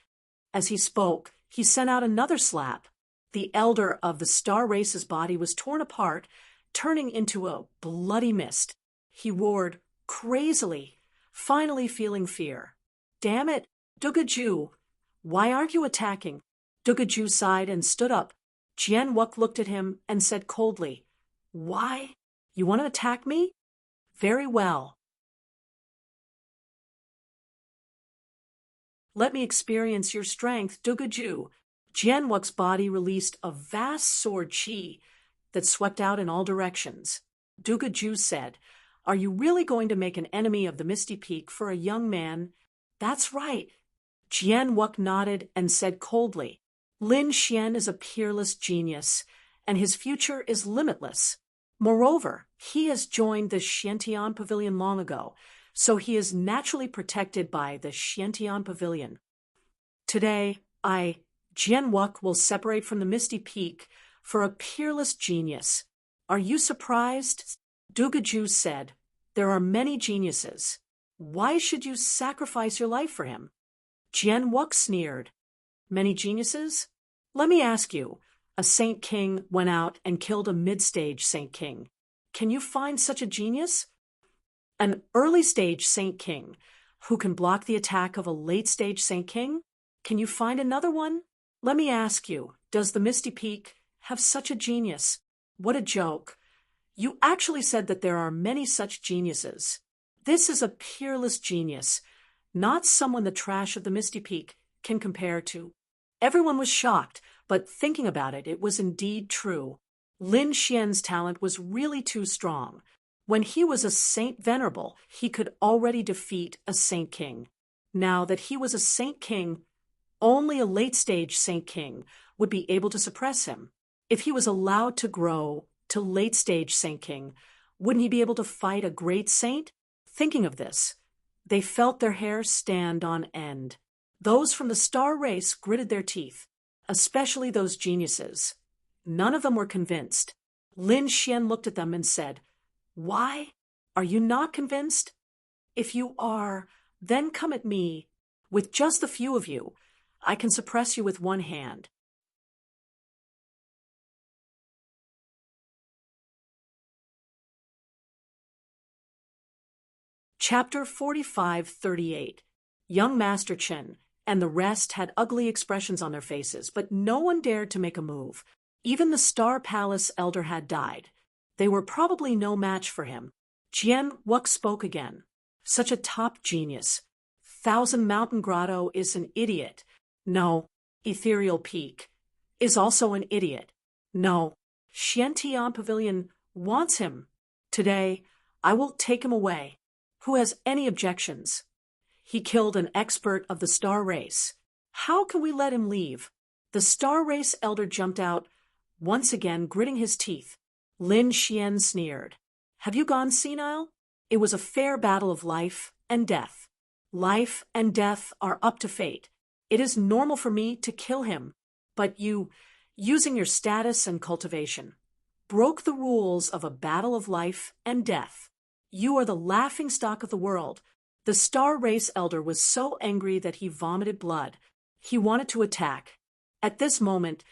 As he spoke, he sent out another slap. The elder of the star race's body was torn apart, turning into a bloody mist. He roared crazily, finally feeling fear. Damn it, Dugaju! Why aren't you attacking? Dugaju sighed and stood up. Jianwuk looked at him and said coldly, Why? You want to attack me? Very well. Let me experience your strength, Dugaju. Jianwuk's body released a vast sword qi that swept out in all directions. Dugaju said, Are you really going to make an enemy of the Misty Peak for a young man? That's right. Jianwuk nodded and said coldly, Lin Xian is a peerless genius, and his future is limitless. Moreover, he has joined the Xiantian Pavilion long ago, so he is naturally protected by the Xiantian Pavilion. Today, Jianwuk, will separate from the Misty Peak for a peerless genius. Are you surprised? Dugaju said, There are many geniuses. Why should you sacrifice your life for him? Jianwuk sneered. Many geniuses? Let me ask you, a Saint King went out and killed a mid-stage Saint King. Can you find such a genius? An early-stage Saint King who can block the attack of a late-stage Saint King? Can you find another one? Let me ask you, does the Misty Peak have such a genius? What a joke. You actually said that there are many such geniuses. This is a peerless genius, not someone the trash of the Misty Peak can compare to. Everyone was shocked, but thinking about it, it was indeed true. Lin Xian's talent was really too strong. When he was a Saint Venerable, he could already defeat a Saint King. Now that he was a Saint King, only a late-stage Saint King would be able to suppress him. If he was allowed to grow to late-stage Saint King. Wouldn't he be able to fight a great saint? Thinking of this, they felt their hair stand on end. Those from the star race gritted their teeth, especially those geniuses. None of them were convinced. Lin Xian looked at them and said, "Why? Are you not convinced? If you are, then come at me. With just the few of you, I can suppress you with one hand." Chapter 45:38. Young Master Chen and the rest had ugly expressions on their faces, but no one dared to make a move. Even the Star Palace elder had died. They were probably no match for him. Jian Wuk spoke again. Such a top genius. Thousand Mountain Grotto is an idiot. No. Ethereal Peak is also an idiot. No. Xiantian Pavilion wants him. Today, I will take him away. Who has any objections? He killed an expert of the star race. How can we let him leave? The star race elder jumped out, once again gritting his teeth. Lin Xian sneered. Have you gone senile? It was a fair battle of life and death. Life and death are up to fate. It is normal for me to kill him. But you, using your status and cultivation, broke the rules of a battle of life and death. You are the laughingstock of the world. The star race elder was so angry that he vomited blood. He wanted to attack. At this moment,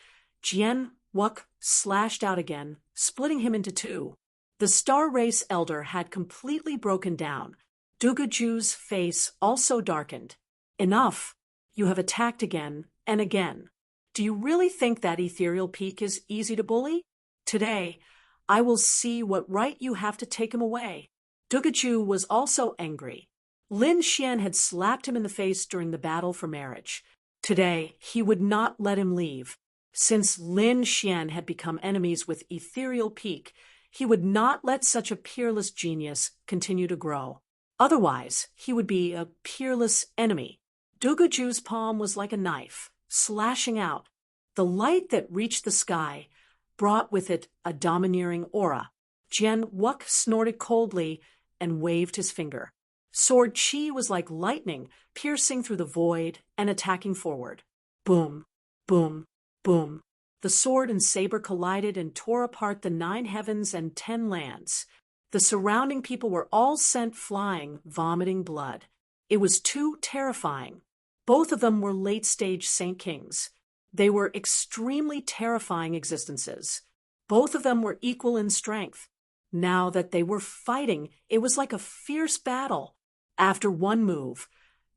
Jian Wuk slashed out again, splitting him into two. The star race elder had completely broken down. Duguju's face also darkened. Enough. You have attacked again and again. Do you really think that Ethereal Peak is easy to bully? Today, I will see what right you have to take him away. Duguju was also angry. Lin Xian had slapped him in the face during the battle for marriage. Today, he would not let him leave. Since Lin Xian had become enemies with Ethereal Peak, he would not let such a peerless genius continue to grow. Otherwise, he would be a peerless enemy. Duguju's palm was like a knife, slashing out. The light that reached the sky brought with it a domineering aura. Jian Wuk snorted coldly and waved his finger. Sword Qi was like lightning, piercing through the void and attacking forward. Boom, boom, boom. The sword and saber collided and tore apart the 9 heavens and 10 lands. The surrounding people were all sent flying, vomiting blood. It was too terrifying. Both of them were late-stage Saint Kings. They were extremely terrifying existences. Both of them were equal in strength. Now that they were fighting, it was like a fierce battle. After one move,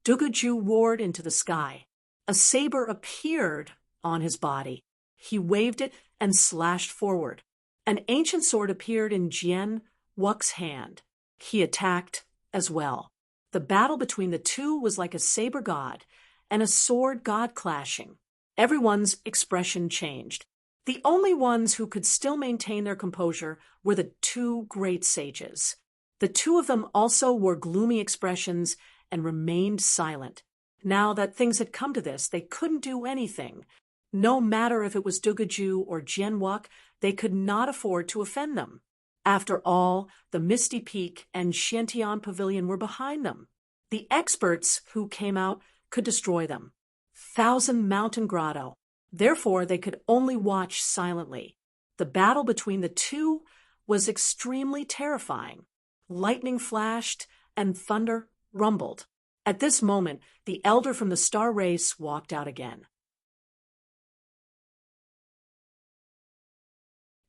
Duguju roared into the sky. A saber appeared on his body. He waved it and slashed forward. An ancient sword appeared in Jian Wuk's hand. He attacked as well. The battle between the two was like a saber god and a sword god clashing. Everyone's expression changed. The only ones who could still maintain their composure were the two great sages. The two of them also wore gloomy expressions and remained silent. Now that things had come to this, they couldn't do anything. No matter if it was Duguju or Jian Wuk, they could not afford to offend them. After all, the Misty Peak and Xiantian Pavilion were behind them. The experts who came out could destroy them. Thousand Mountain Grotto. Therefore, they could only watch silently. The battle between the two was extremely terrifying. Lightning flashed and thunder rumbled. At this moment, the elder from the star race walked out again.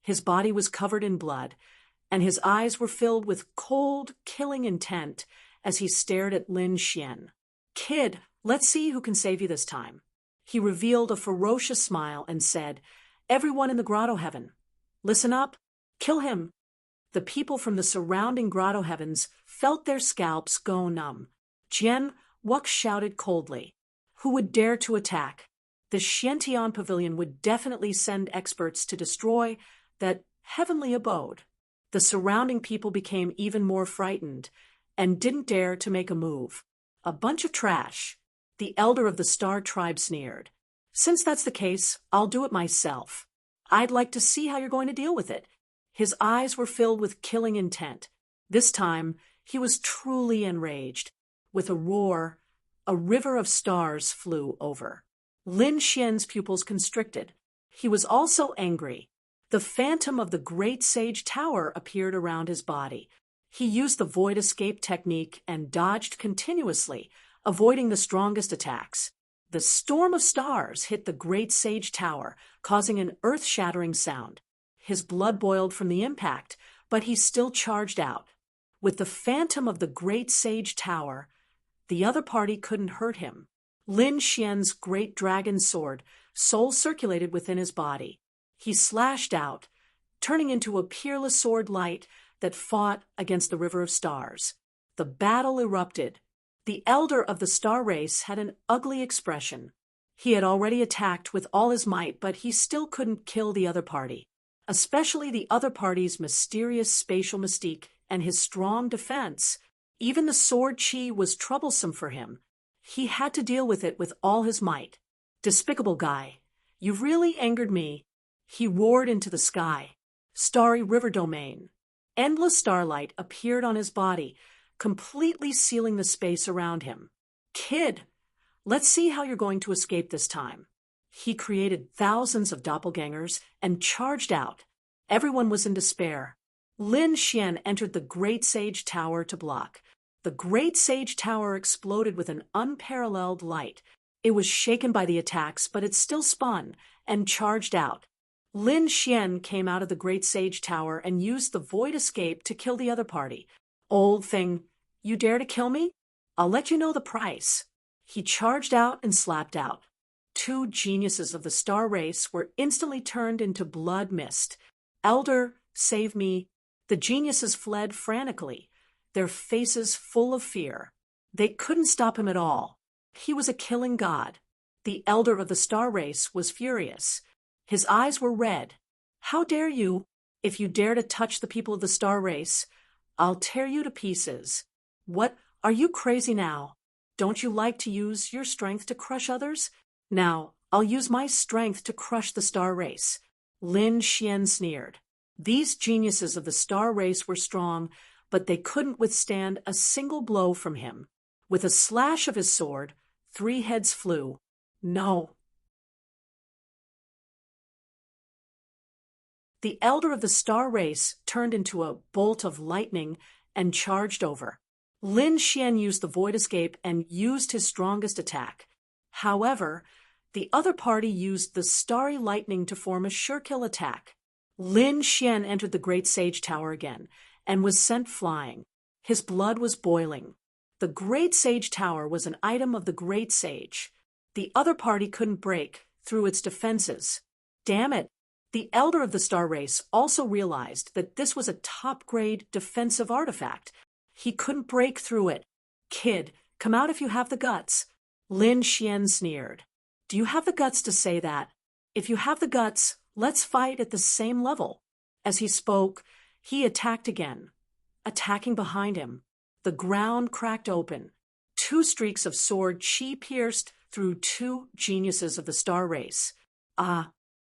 His body was covered in blood, and his eyes were filled with cold, killing intent as he stared at Lin Xian. "Kid, let's see who can save you this time." He revealed a ferocious smile and said, "Everyone in the grotto heaven, listen up. Kill him." The people from the surrounding grotto heavens felt their scalps go numb. Jian Wuk shouted coldly, "Who would dare to attack?" The Xiantian Pavilion would definitely send experts to destroy that heavenly abode. The surrounding people became even more frightened and didn't dare to make a move. A bunch of trash. The elder of the Star Tribe sneered. "Since that's the case, I'll do it myself. I'd like to see how you're going to deal with it." His eyes were filled with killing intent. This time, he was truly enraged. With a roar, a river of stars flew over. Lin Xian's pupils constricted. He was also angry. The phantom of the great sage tower appeared around his body. He used the void escape technique and dodged continuously, avoiding the strongest attacks. The storm of stars hit the great sage tower, causing an earth-shattering sound. His blood boiled from the impact, but he still charged out. With the phantom of the great sage tower, the other party couldn't hurt him. Lin Xian's great dragon sword, soul circulated within his body. He slashed out, turning into a peerless sword light that fought against the river of stars. The battle erupted. The elder of the star race had an ugly expression. He had already attacked with all his might, but he still couldn't kill the other party, especially the other party's mysterious spatial mystique and his strong defense. Even the sword chi was troublesome for him. He had to deal with it with all his might. Despicable guy, you've really angered me. He roared into the sky. Starry river domain. Endless starlight appeared on his body, completely sealing the space around him. Kid, let's see how you're going to escape this time. He created thousands of doppelgangers and charged out. Everyone was in despair. Lin Xian entered the Great Sage Tower to block. The Great Sage Tower exploded with an unparalleled light. It was shaken by the attacks, but it still spun and charged out. Lin Xian came out of the Great Sage Tower and used the void escape to kill the other party. Old thing, you dare to kill me? I'll let you know the price. He charged out and slapped out. Two geniuses of the star race were instantly turned into blood mist. Elder, save me. The geniuses fled frantically, their faces full of fear. They couldn't stop him at all. He was a killing god. The elder of the star race was furious. His eyes were red. How dare you? If you dare to touch the people of the star race, I'll tear you to pieces. What, are you crazy now? Don't you like to use your strength to crush others? Now, I'll use my strength to crush the star race. Lin Xian sneered. These geniuses of the star race were strong, but they couldn't withstand a single blow from him. With a slash of his sword, 3 heads flew. No. The elder of the star race turned into a bolt of lightning and charged over. Lin Xian used the void escape and used his strongest attack. However, the other party used the starry lightning to form a sure-kill attack. Lin Xian entered the Great Sage Tower again and was sent flying. His blood was boiling. The Great Sage Tower was an item of the Great Sage. The other party couldn't break through its defenses. Damn it! The elder of the star race also realized that this was a top-grade defensive artifact. He couldn't break through it. Kid, come out if you have the guts. Lin Xian sneered. Do you have the guts to say that? If you have the guts, let's fight at the same level. As he spoke, he attacked again, attacking behind him. The ground cracked open. 2 streaks of sword chi pierced through 2 geniuses of the star race.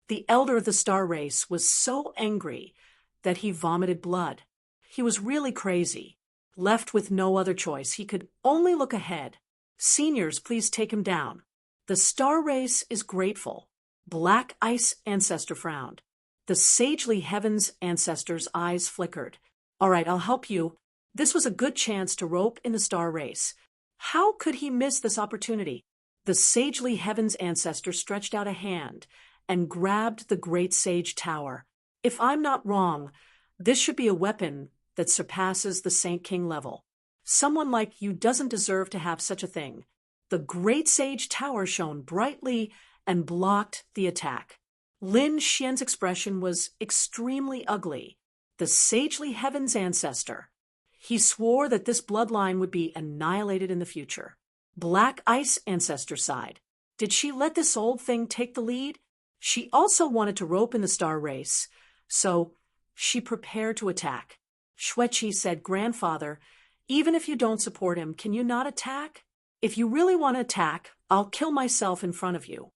The elder of the star race was so angry that he vomited blood. He was really crazy. Left with no other choice, he could only look ahead. Seniors, please take him down. The star race is grateful. Black Ice Ancestor frowned. The Sagely Heavens Ancestor's eyes flickered. All right, I'll help you. This was a good chance to rope in the star race. How could he miss this opportunity? The Sagely Heavens Ancestor stretched out a hand and grabbed the Great Sage Tower. If I'm not wrong, this should be a weapon that surpasses the Saint King level. Someone like you doesn't deserve to have such a thing. The Great Sage Tower shone brightly and blocked the attack. Lin Xian's expression was extremely ugly. The Sagely Heavens Ancestor. He swore that this bloodline would be annihilated in the future. Black Ice Ancestor sighed. Did she let this old thing take the lead? She also wanted to rope in the star race, so she prepared to attack. Xueqi said, Grandfather, even if you don't support him, can you not attack? If you really want to attack, I'll kill myself in front of you.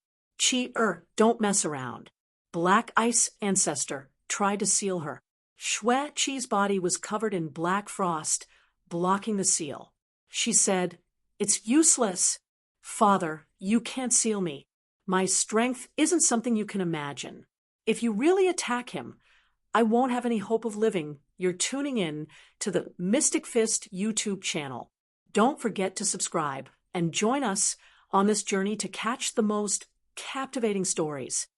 Don't mess around. Black Ice Ancestor tried to seal her. Shue Chi's body was covered in black frost, blocking the seal. She said, "It's useless. Father, you can't seal me. My strength isn't something you can imagine. If you really attack him, I won't have any hope of living." You're tuning in to the Mystic Fist YouTube channel. Don't forget to subscribe and join us on this journey to catch the most captivating stories.